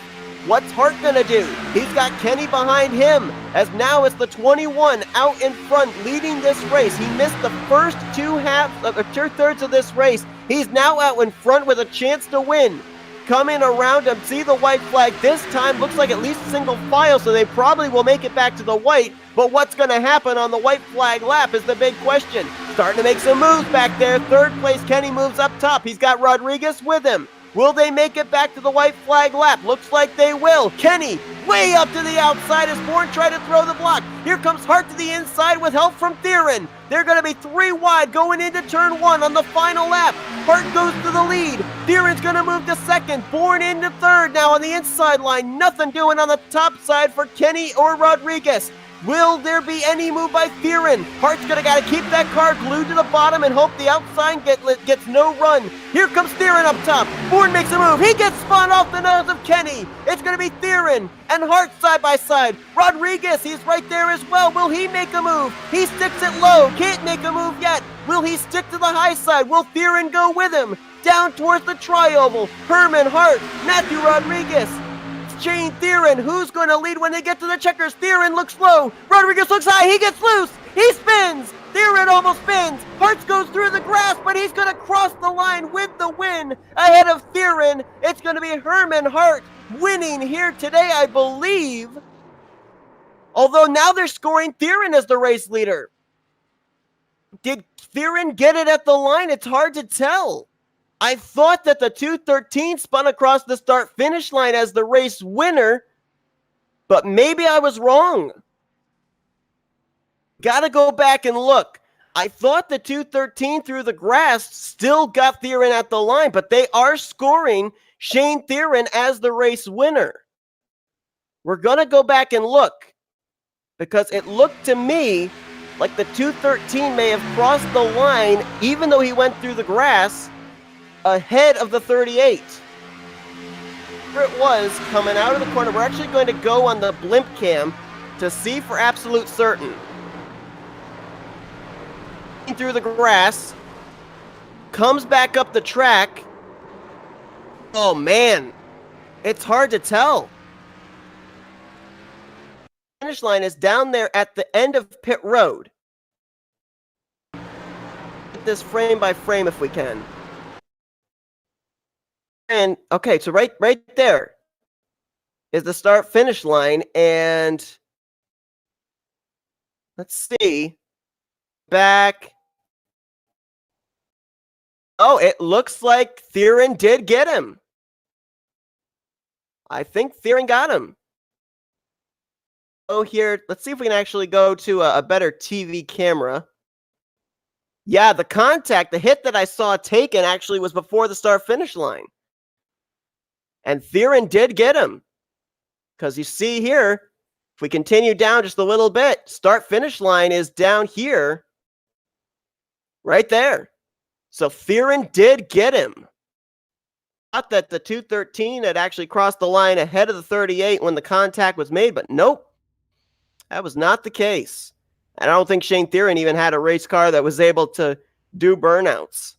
S1: What's Hart gonna do? He's got Kenny behind him, as now it's the 21 out in front leading this race. He missed the first 2/3 of this race. He's now out in front with a chance to win. Coming around him, see the white flag this time. Looks like at least single file, so they probably will make it back to the white. But what's going to happen on the white flag lap is the big question. Starting to make some moves back there. 3rd place, Kenny moves up top. He's got Rodriguez with him. Will they make it back to the white flag lap? Looks like they will. Kenny way up to the outside as Bourne tried to throw the block. Here comes Hart to the inside with help from Theron. They're going to be 3 wide going into turn 1 on the final lap. Hart goes to the lead. Theron's going to move to 2nd. Bourne into 3rd now on the inside line. Nothing doing on the top side for Kenny or Rodriguez. Will there be any move by Theron? Hart's gonna gotta keep that car glued to the bottom and hope the outside gets no run. Here comes Theron up top. Bourne makes a move. He gets spun off the nose of Kenny. It's gonna be Theron and Hart side by side. Rodriguez, he's right there as well. Will he make a move? He sticks it low. Can't make a move yet. Will he stick to the high side? Will Theron go with him? Down towards the tri-oval. Herman, Hart, Matthew Rodriguez. Shane Theron, who's going to lead when they get to the checkers? Theron looks low. Rodriguez looks high. He gets loose. He spins. Theron almost spins. Hart goes through the grass, but he's going to cross the line with the win. Ahead of Theron, it's going to be Herman Hart winning here today, I believe. Although now they're scoring Theron as the race leader. Did Theron get it at the line? It's hard to tell. I thought that the 213 spun across the start-finish line as the race winner, but maybe I was wrong. Gotta go back and look. I thought the 213 through the grass still got Theron at the line, but they are scoring Shane Theron as the race winner. We're gonna go back and look, because it looked to me like the 213 may have crossed the line, even though he went through the grass, ahead of the 38. Here it was coming out of the corner. We're actually going to go on the blimp cam to see for absolute certain. Through the grass, comes back up the track. Oh man, it's hard to tell. Finish line is down there at the end of pit road. Get this frame by frame if we can. And okay, so right there is the start finish line, and let's see. Back. Oh, it looks like Theron did get him. I think Theron got him. Oh, here, let's see if we can actually go to a better TV camera. Yeah, the contact, the hit that I saw taken actually was before the start-finish line. And Theron did get him. Because you see here, if we continue down just a little bit, start-finish line is down here. Right there. So Theron did get him. Thought that the 213 had actually crossed the line ahead of the 38 when the contact was made, but nope. That was not the case. And I don't think Shane Theron even had a race car that was able to do burnouts.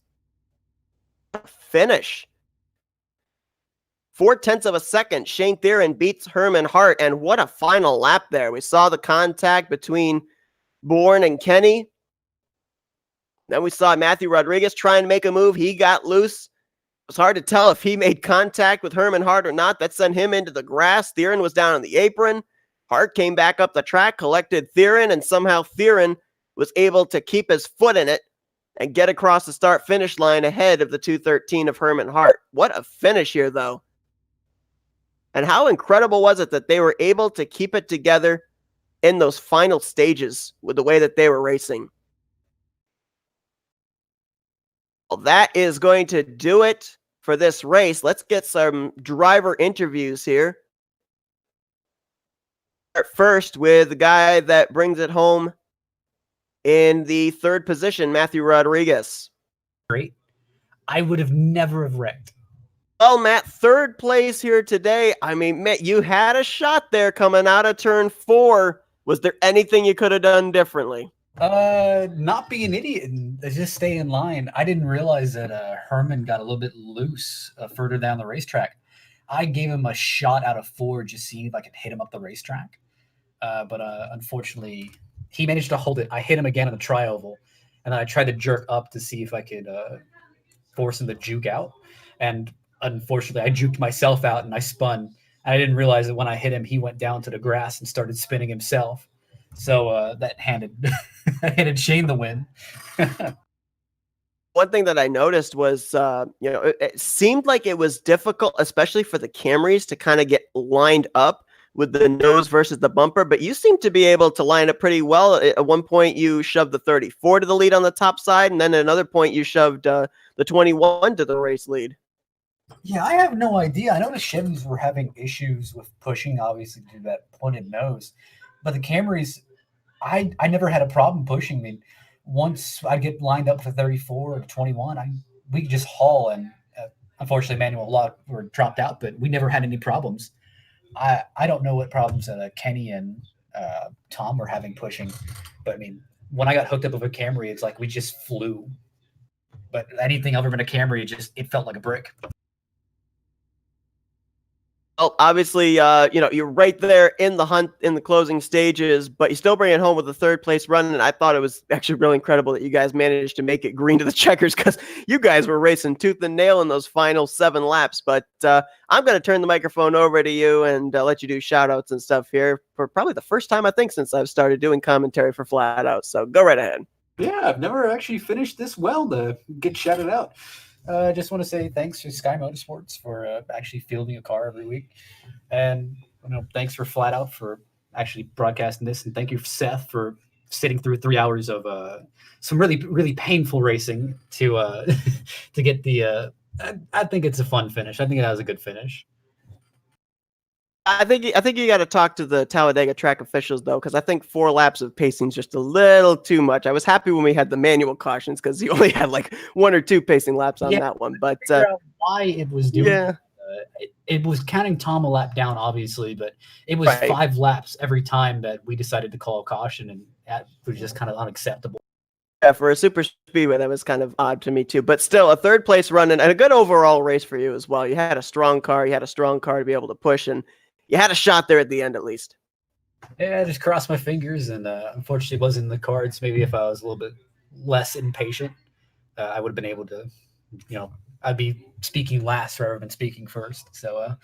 S1: Finish. 0.4 of a second, Shane Theron beats Herman Hart, and what a final lap there. We saw the contact between Bourne and Kenny. Then we saw Matthew Rodriguez try and make a move. He got loose. It was hard to tell if he made contact with Herman Hart or not. That sent him into the grass. Theron was down on the apron. Hart came back up the track, collected Theron, and somehow Theron was able to keep his foot in it and get across the start-finish line ahead of the 213 of Herman Hart. What a finish here, though. And how incredible was it that they were able to keep it together in those final stages with the way that they were racing. Well, that is going to do it for this race. Let's get some driver interviews here. Start first with the guy that brings it home in the third position, Matthew Rodriguez.
S2: Great. I would have never have wrecked.
S1: Well, Matt, third place here today. I mean, Matt, you had a shot there coming out of turn 4. Was there anything you could have done differently?
S2: Not be an idiot and just stay in line. I didn't realize that Herman got a little bit loose further down the racetrack. I gave him a shot out of 4 just seeing if I could hit him up the racetrack. But unfortunately, he managed to hold it. I hit him again in the tri-oval, and then I tried to jerk up to see if I could force him to juke out. And unfortunately, I juked myself out, and I spun. And I didn't realize that when I hit him, he went down to the grass and started spinning himself. So that handed Shane the win.
S1: One thing that I noticed was, it seemed like it was difficult, especially for the Camrys, to kind of get lined up with the nose versus the bumper. But you seem to be able to line up pretty well. At one point, you shoved the 34 to the lead on the top side, and then at another point, you shoved the 21 to the race lead.
S2: Yeah, I have no idea. I know the Chevys were having issues with pushing, obviously, due to that pointed nose. But the Camrys, I never had a problem pushing. I mean, once I get lined up for 34 or 21, we could just haul. And unfortunately, Manuel a lot were dropped out, but we never had any problems. I don't know what problems Kenny and Tom were having pushing. But, I mean, when I got hooked up with a Camry, it's like we just flew. But anything other than a Camry, it felt like a brick.
S1: Well, obviously, you're right there in the hunt in the closing stages, but you still bring it home with a third place run. And I thought it was actually really incredible that you guys managed to make it green to the checkers, because you guys were racing tooth and nail in those final 7 laps. But I'm going to turn the microphone over to you and let you do shout outs and stuff here for probably the first time, I think, since I've started doing commentary for Flatout. So go right ahead.
S2: Yeah, I've never actually finished this well to get shouted out. I just want to say thanks to Sky Motorsports for actually fielding a car every week. And thanks for Flatout for actually broadcasting this. And thank you, Seth, for sitting through 3 hours of some really, really painful racing to to get the I think it's a fun finish. I think it was a good finish.
S1: I think you got to talk to the Talladega track officials, though, because I think 4 laps of pacing is just a little too much. I was happy when we had the manual cautions because you only had like 1 or 2 pacing laps on that one. But
S2: why it was doing it was counting Tom a lap down, obviously, but it was 5 laps every time that we decided to call a caution, and that was just kind of unacceptable.
S1: Yeah, for a super speedway, that was kind of odd to me too. But still, a third place run and a good overall race for you as well. You had a strong car. You had a strong car to be able to push, and you had a shot there at the end, at least.
S2: Yeah, I just crossed my fingers, and unfortunately, it wasn't in the cards. Maybe if I was a little bit less impatient, I would have been able to, I'd be speaking last rather than speaking first. So,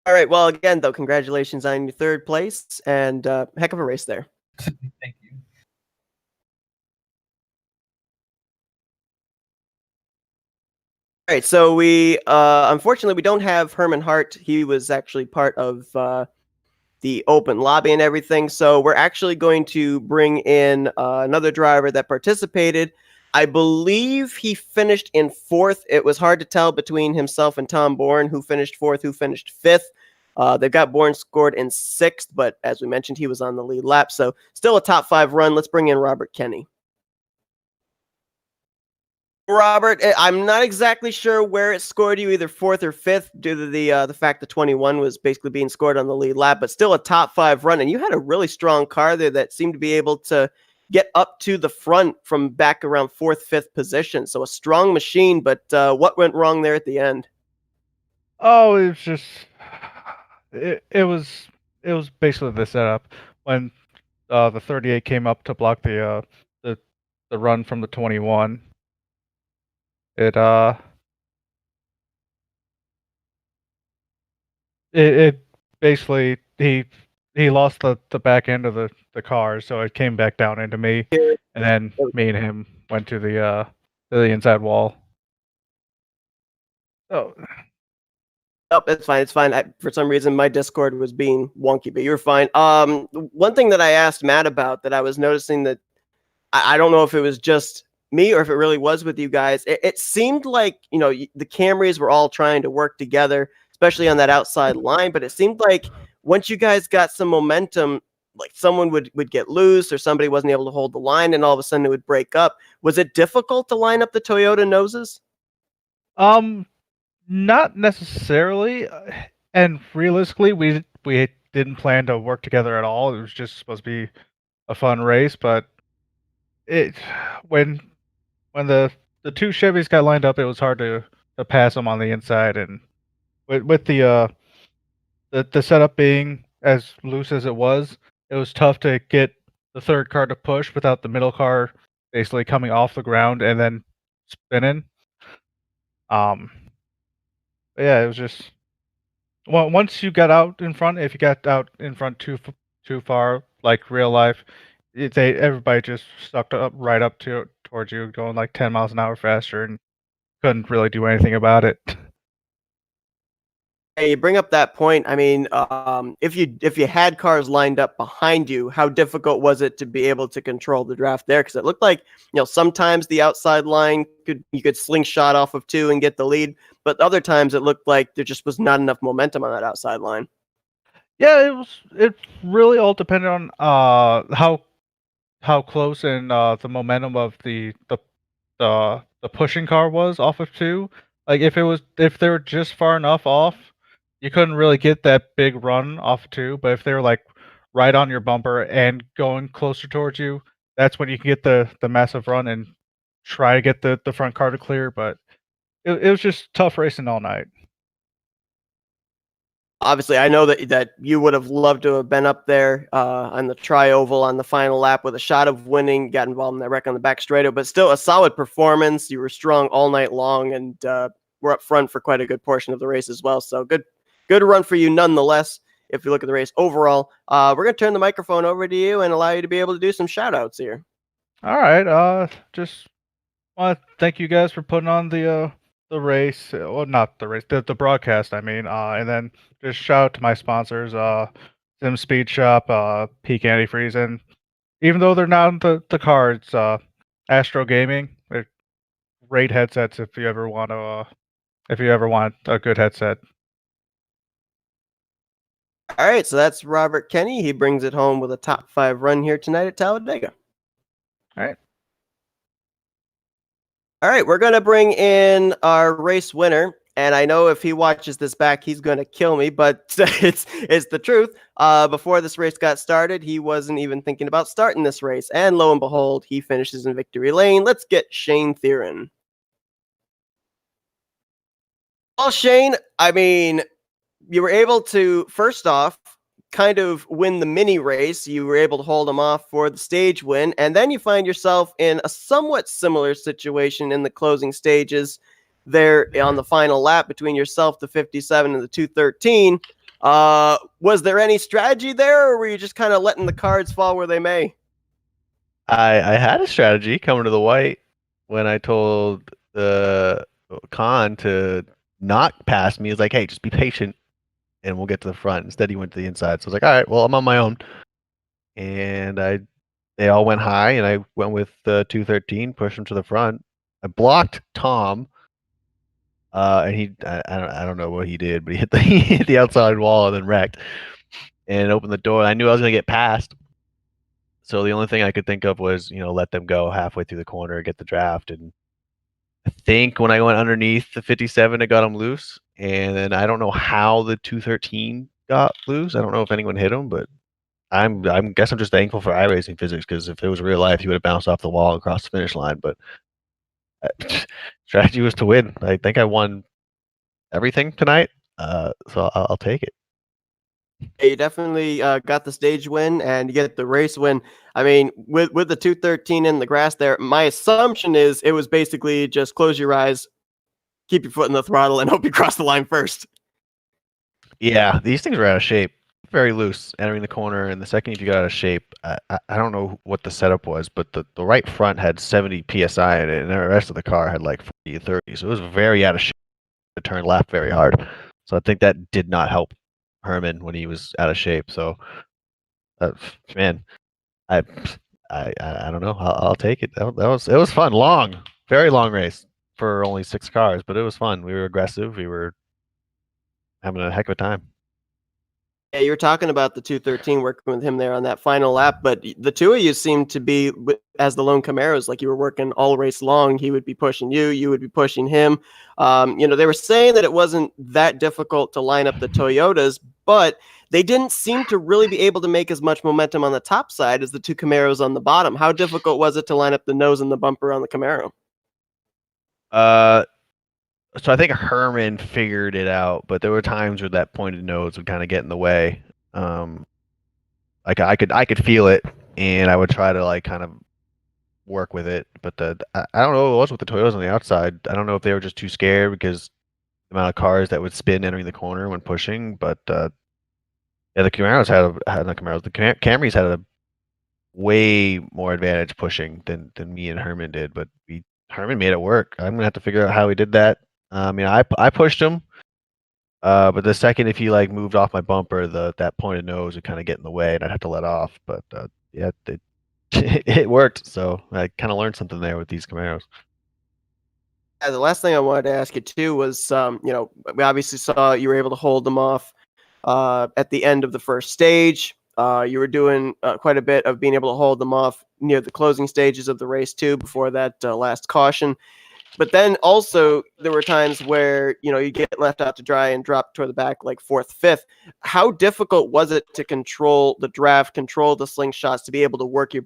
S1: all right. Well, again, though, congratulations on your third place, and heck of a race there.
S2: Thank you.
S1: All right, so we unfortunately we don't have Herman Hart. He was actually part of the open lobby and everything. So we're actually going to bring in another driver that participated. I believe he finished in fourth. It was hard to tell between himself and Tom Bourne who finished fourth, who finished fifth. They've got Bourne scored in sixth, but as we mentioned, he was on the lead lap. So still a top five run. Let's bring in Robert Kenny. Robert, I'm not exactly sure where it scored you, either fourth or fifth, due to the fact that 21 was basically being scored on the lead lap, but still a top five run. And you had a really strong car there that seemed to be able to get up to the front from back around fourth, fifth position. So a strong machine, but what went wrong there at the end?
S3: Oh, it was just it was basically the setup when the 38 came up to block the run from the 21. It it basically he lost the back end of the car, so it came back down into me, and then me and him went to the inside wall. Oh,
S1: Oh, it's fine. It's fine. For some reason, my Discord was being wonky, but you're fine. One thing that I asked Matt about that I was noticing that I don't know if it was just me or if it really was with you guys. It seemed like, the Camrys were all trying to work together, especially on that outside line. But it seemed like once you guys got some momentum, like someone would get loose or somebody wasn't able to hold the line and all of a sudden it would break up. Was it difficult to line up the Toyota noses?
S3: not necessarily, and realistically, we didn't plan to work together at all. It was just supposed to be a fun race, but it when when the two Chevys got lined up, it was hard to pass them on the inside, and with the setup being as loose as it was tough to get the third car to push without the middle car basically coming off the ground and then spinning. Um, yeah, it was just once you got out in front, if you got out in front too far, like real life, everybody just sucked up right up towards you, going like 10 miles an hour faster, and couldn't really do anything about it.
S1: Hey, you bring up that point. I mean, if you had cars lined up behind you, how difficult was it to be able to control the draft there? Because it looked like sometimes the outside line you could slingshot off of two and get the lead, but other times it looked like there just was not enough momentum on that outside line.
S3: Yeah, it really all depended on how close and the momentum of the pushing car was off of two. Like if they were just far enough off, you couldn't really get that big run off two. But if they were like right on your bumper and going closer towards you, that's when you can get the massive run and try to get the front car to clear. But it was just tough racing all night.
S1: Obviously, I know that you would have loved to have been up there on the tri-oval on the final lap with a shot of winning, got involved in that wreck on the back straightaway, but still a solid performance. You were strong all night long and were up front for quite a good portion of the race as well. So good run for you nonetheless. If you look at the race overall, we're going to turn the microphone over to you and allow you to be able to do some shout outs here.
S3: All right. Just want to thank you guys for putting on the race. Well, not the race, the broadcast. I mean, and then just shout out to my sponsors, Sim Speed Shop, Peak Antifreeze, and even though they're not on the cards, Astro Gaming. They're great headsets if you ever want a good headset.
S1: All right, so that's Robert Kenny. He brings it home with a top 5 run here tonight at Talladega.
S3: All right.
S1: All right, we're going to bring in our race winner. And I know if he watches this back, he's going to kill me, but it's the truth. Before this race got started, he wasn't even thinking about starting this race. And lo and behold, he finishes in victory lane. Let's get Shane Theron. Well, Shane, I mean, you were able to, first off, kind of win the mini race. You were able to hold him off for the stage win. And then you find yourself in a somewhat similar situation in the closing stages there on the final lap between yourself, the 57, and the 213. Was there any strategy there, or were you just kind of letting the cards fall where they may?
S4: I had a strategy coming to the white when I told the Khan to not pass me. He's like, hey, just be patient and we'll get to the front. Instead, he went to the inside. So I was like, all right, well, I'm on my own. And they all went high, and I went with 213, pushed him to the front. I blocked Tom, and I don't know what he did, but he hit the outside wall and then wrecked and opened the door. I knew I was going to get past. So the only thing I could think of was, let them go halfway through the corner, get the draft. And I think when I went underneath the 57, it got him loose. And then I don't know how the 213 got loose. I don't know if anyone hit him, but I'm guess I'm just thankful for iRacing physics, because if it was real life, he would have bounced off the wall and across the finish line. But strategy was to win. I think I won everything tonight, so I'll take it.
S1: You definitely got the stage win and you get the race win. I mean, with the 213 in the grass there, my assumption is it was basically just close your eyes, keep your foot in the throttle, and hope you cross the line first.
S4: Yeah, these things are out of shape. Very loose entering the corner, and the second you got out of shape, I don't know what the setup was, but the right front had 70 psi in it, and the rest of the car had like 40 30. So it was very out of shape to turn left very hard. So I think that did not help Herman when he was out of shape. So, man, I don't know. I'll take it. It was fun. Long, very long race for only 6 cars, but it was fun. We were aggressive. We were having a heck of a time.
S1: Yeah, you were talking about the 213 working with him there on that final lap, but the two of you seemed to be as the lone Camaros, like you were working all race long. He would be pushing you, you would be pushing him. They were saying that it wasn't that difficult to line up the Toyotas, but they didn't seem to really be able to make as much momentum on the top side as the two Camaros on the bottom. How difficult was it to line up the nose and the bumper on the Camaro?
S4: So I think Herman figured it out, but there were times where that pointed nose would kind of get in the way. Like I could feel it, and I would try to like kind of work with it. But I don't know what it was with the Toyotas on the outside. I don't know if they were just too scared because the amount of cars that would spin entering the corner when pushing. But yeah, the Camaros had not Camaros. The Camrys had a way more advantage pushing than me and Herman did. But Herman made it work. I'm gonna have to figure out how he did that. I pushed him, but the second if he like moved off my bumper, that pointed nose would kind of get in the way, and I'd have to let off. But yeah, it worked. So I kind of learned something there with these Camaros.
S1: Yeah, the last thing I wanted to ask you too was, we obviously saw you were able to hold them off at the end of the first stage. You were doing quite a bit of being able to hold them off near the closing stages of the race too, before that last caution. But then also there were times where, you get left out to dry and drop toward the back like 4th, 5th. How difficult was it to control the draft, control the slingshots, to be able to work your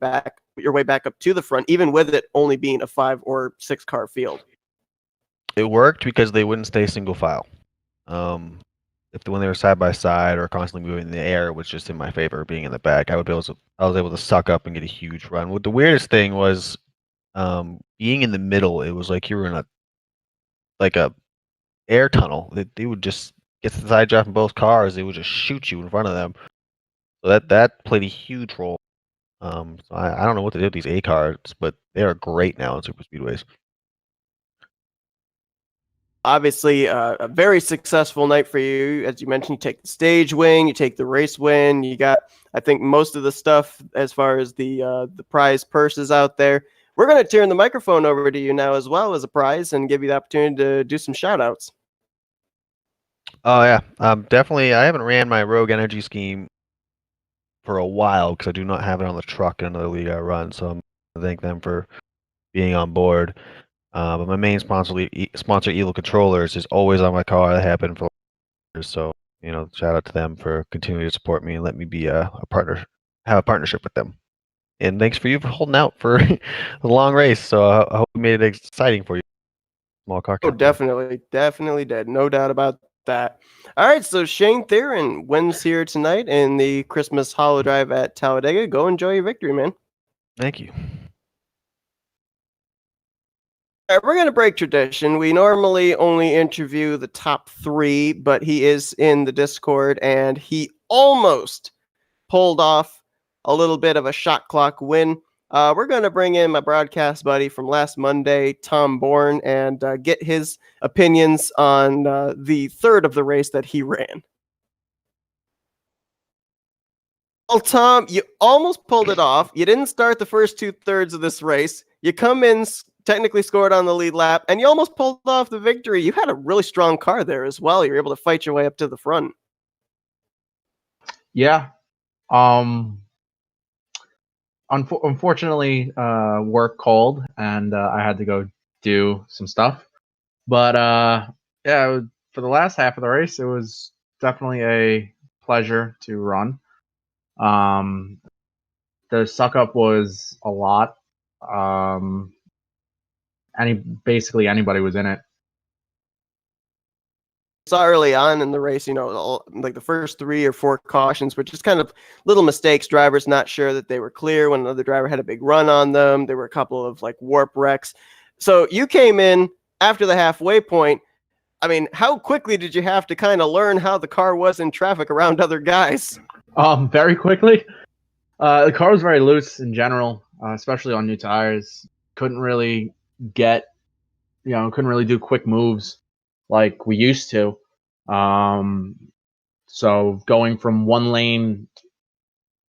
S1: way back up to the front, even with it only being a 5 or 6 car field?
S4: It worked because they wouldn't stay single file. When they were side by side or constantly moving in the air, it was just in my favor being in the back. I was able to suck up and get a huge run. What the weirdest thing was, being in the middle, it was like you were in a air tunnel. They would just get the side draft in both cars. They would just shoot you in front of them. So that played a huge role. So I don't know what to do with these A cars, but they are great now in super speedways.
S1: Obviously, a very successful night for you. As you mentioned, you take the stage win, you take the race win. You got, I think, most of the stuff as far as the prize purses out there. We're going to turn the microphone over to you now as well as a prize and give you the opportunity to do some shout outs.
S4: Oh yeah, definitely. I haven't ran my Rogue Energy scheme for a while because I do not have it on the truck in another league I run. So I'm gonna thank them for being on board. But my main sponsor, Evil Controllers, is always on my car. They have been for years. So shout out to them for continuing to support me and let me be a partner, have a partnership with them. And thanks for you for holding out for the long race. So I hope we made it exciting for you. Small car.
S1: Oh, definitely did. No doubt about that. All right, so Shane Theron wins here tonight in the Christmas HoliDrive at Talladega. Go enjoy your victory, man.
S4: Thank you.
S1: All right, we're going to break tradition. We normally only interview the top 3, but he is in the Discord, and he almost pulled off a little bit of a shot clock win. we're going to bring in my broadcast buddy from last Monday, Tom Bourne, and get his opinions on the third of the race that he ran. Well, Tom, you almost pulled it off. You didn't start the first 2/3 of this race. You come in, technically scored on the lead lap, and you almost pulled off the victory. You had a really strong car there as well. You were able to fight your way up to the front.
S5: Yeah. Unfortunately, work called, and I had to go do some stuff. But yeah, for the last half of the race, it was definitely a pleasure to run. The suck up was a lot. Basically anybody was in it.
S1: Saw early on in the race, like the first 3 or 4 cautions were just kind of little mistakes. Drivers not sure that they were clear when another driver had a big run on them. There were a couple of like warp wrecks. So you came in after the halfway point. I mean, how quickly did you have to kind of learn how the car was in traffic around other guys?
S5: Very quickly. The car was very loose in general, especially on new tires. Couldn't really couldn't really do quick moves like we used to. So going from one lane,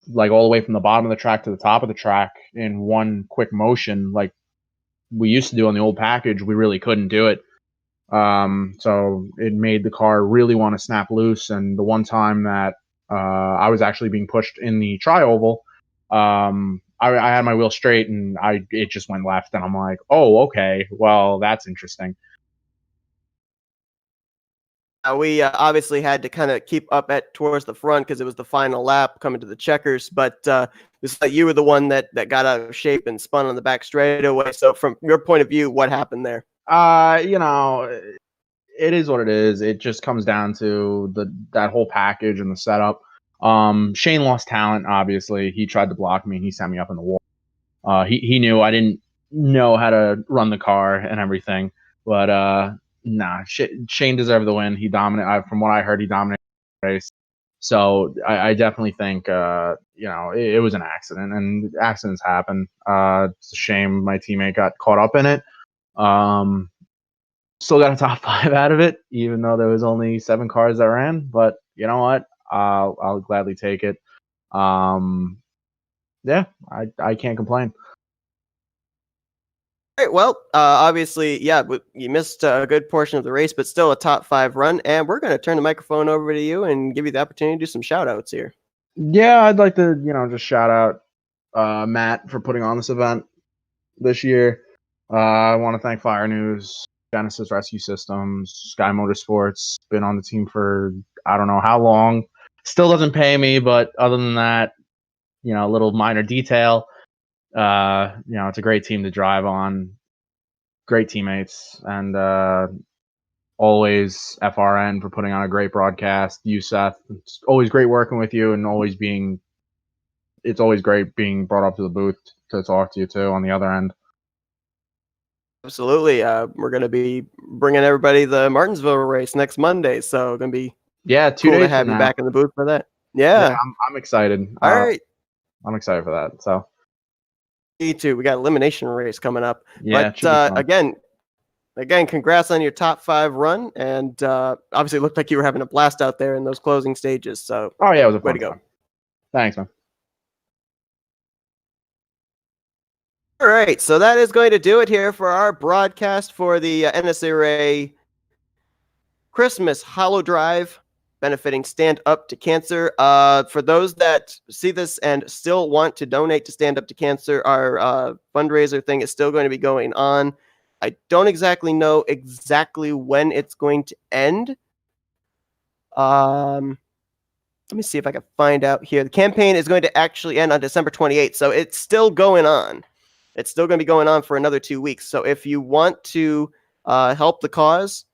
S5: like all the way from the bottom of the track to the top of the track in one quick motion, like we used to do on the old package, we really couldn't do it. So it made the car really want to snap loose. And the one time that I was actually being pushed in the tri-oval, I had my wheel straight and it just went left, and I'm like, oh, okay, well, that's interesting.
S1: We obviously had to kind of keep up towards the front because it was the final lap coming to the checkers, but it's like you were the one that got out of shape and spun on the back straightaway. So from your point of view, what happened there?
S5: It is what it is. It just comes down to that whole package and the setup. Shane lost talent, obviously. He tried to block me and he sent me up in the wall. He knew I didn't know how to run the car and everything, but Shane deserved the win. He dominated. From what I heard, he dominated the race. So I definitely think it was an accident, and accidents happen. It's a shame my teammate got caught up in it. Still got a top 5 out of it, even though there was only 7 cars that ran. But you know what? I'll gladly take it. Yeah, I can't complain.
S1: All right, well, obviously, yeah, you missed a good portion of the race, but still a top 5 run. And we're going to turn the microphone over to you and give you the opportunity to do some shout outs here.
S5: Yeah, I'd like to, just shout out Matt for putting on this event this year. I want to thank Fire News, Genesis Rescue Systems, Sky Motorsports. Been on the team for I don't know how long. Still doesn't pay me, but other than that, a little minor detail. It's a great team to drive on. Great teammates, and always FRN for putting on a great broadcast. You, Seth, it's always great working with you, and it's always great being brought up to the booth to talk to you too on the other end.
S1: Absolutely. We're going to be bringing everybody the Martinsville race next Monday, so going to be
S5: 2
S1: cool
S5: days
S1: to have you back in the booth for that. Yeah,
S5: I'm excited.
S1: All right.
S5: I'm excited for that. So
S1: me too. We got elimination race coming up.
S5: Yeah,
S1: but again, congrats on your top 5 run, and obviously it looked like you were having a blast out there in those closing stages. So
S5: oh yeah, it was a
S1: way
S5: fun
S1: to go.
S5: time. Thanks, man.
S1: All right, so that is going to do it here for our broadcast for the NNSCRA Christmas HoliDrive benefiting Stand Up to Cancer. For those that see this and still want to donate to Stand Up to Cancer, our fundraiser thing is still going to be going on. I don't exactly know when it's going to end. Let me see if I can find out here. The campaign is going to actually end on December 28th, so it's still going on. It's still going to be going on for another 2 weeks. So if you want to help the cause,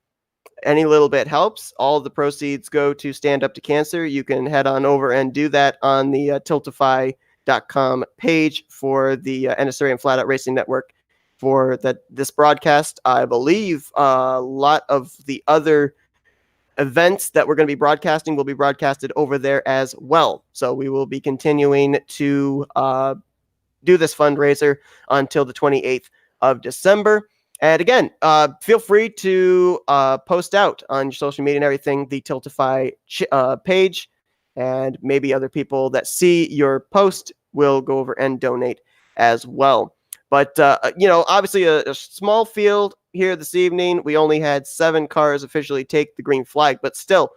S1: any little bit helps. All of the proceeds go to Stand Up to Cancer. You can head on over and do that on the tiltify.com page for the NNSCRA and Flatout Racing Network for this broadcast. I believe a lot of the other events that we're going to be broadcasting will be broadcasted over there as well. So we will be continuing to do this fundraiser until the 28th of December. And again, feel free to post out on your social media and everything, the Tiltify page, and maybe other people that see your post will go over and donate as well. But, obviously a small field here this evening. We only had 7 cars officially take the green flag, but still,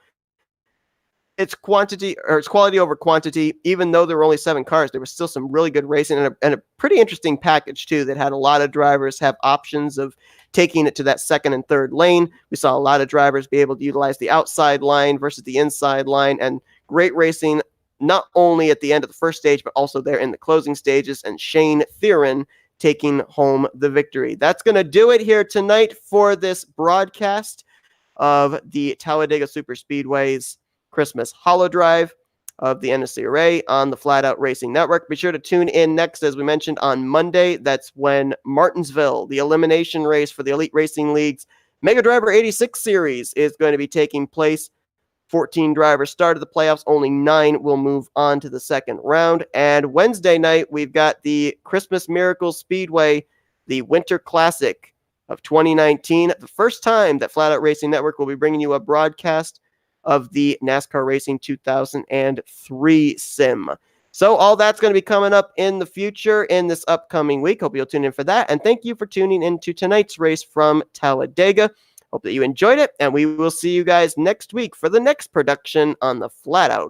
S1: it's quality over quantity. Even though there were only 7 cars, there was still some really good racing and a pretty interesting package too that had a lot of drivers have options of taking it to that second and third lane. We saw a lot of drivers be able to utilize the outside line versus the inside line, and great racing not only at the end of the first stage, but also there in the closing stages, and Shane Theron taking home the victory. That's going to do it here tonight for this broadcast of the Talladega Superspeedway's Christmas HoliDrive of the NNSCRA on the Flatout Racing Network. Be sure to tune in next, as we mentioned, on Monday. That's when Martinsville, the elimination race for the Elite Racing League's Mega Driver 86 series, is going to be taking place. 14 drivers started the playoffs. Only 9 will move on to the second round. And Wednesday night, we've got the Christmas Miracle Speedway, the Winter Classic of 2019. The first time that Flatout Racing Network will be bringing you a broadcast of the NASCAR Racing 2003 sim. So all that's going to be coming up in the future in this upcoming week. Hope you'll tune in for that. And thank you for tuning into tonight's race from Talladega. Hope that you enjoyed it, and we will see you guys next week for the next production on the Flatout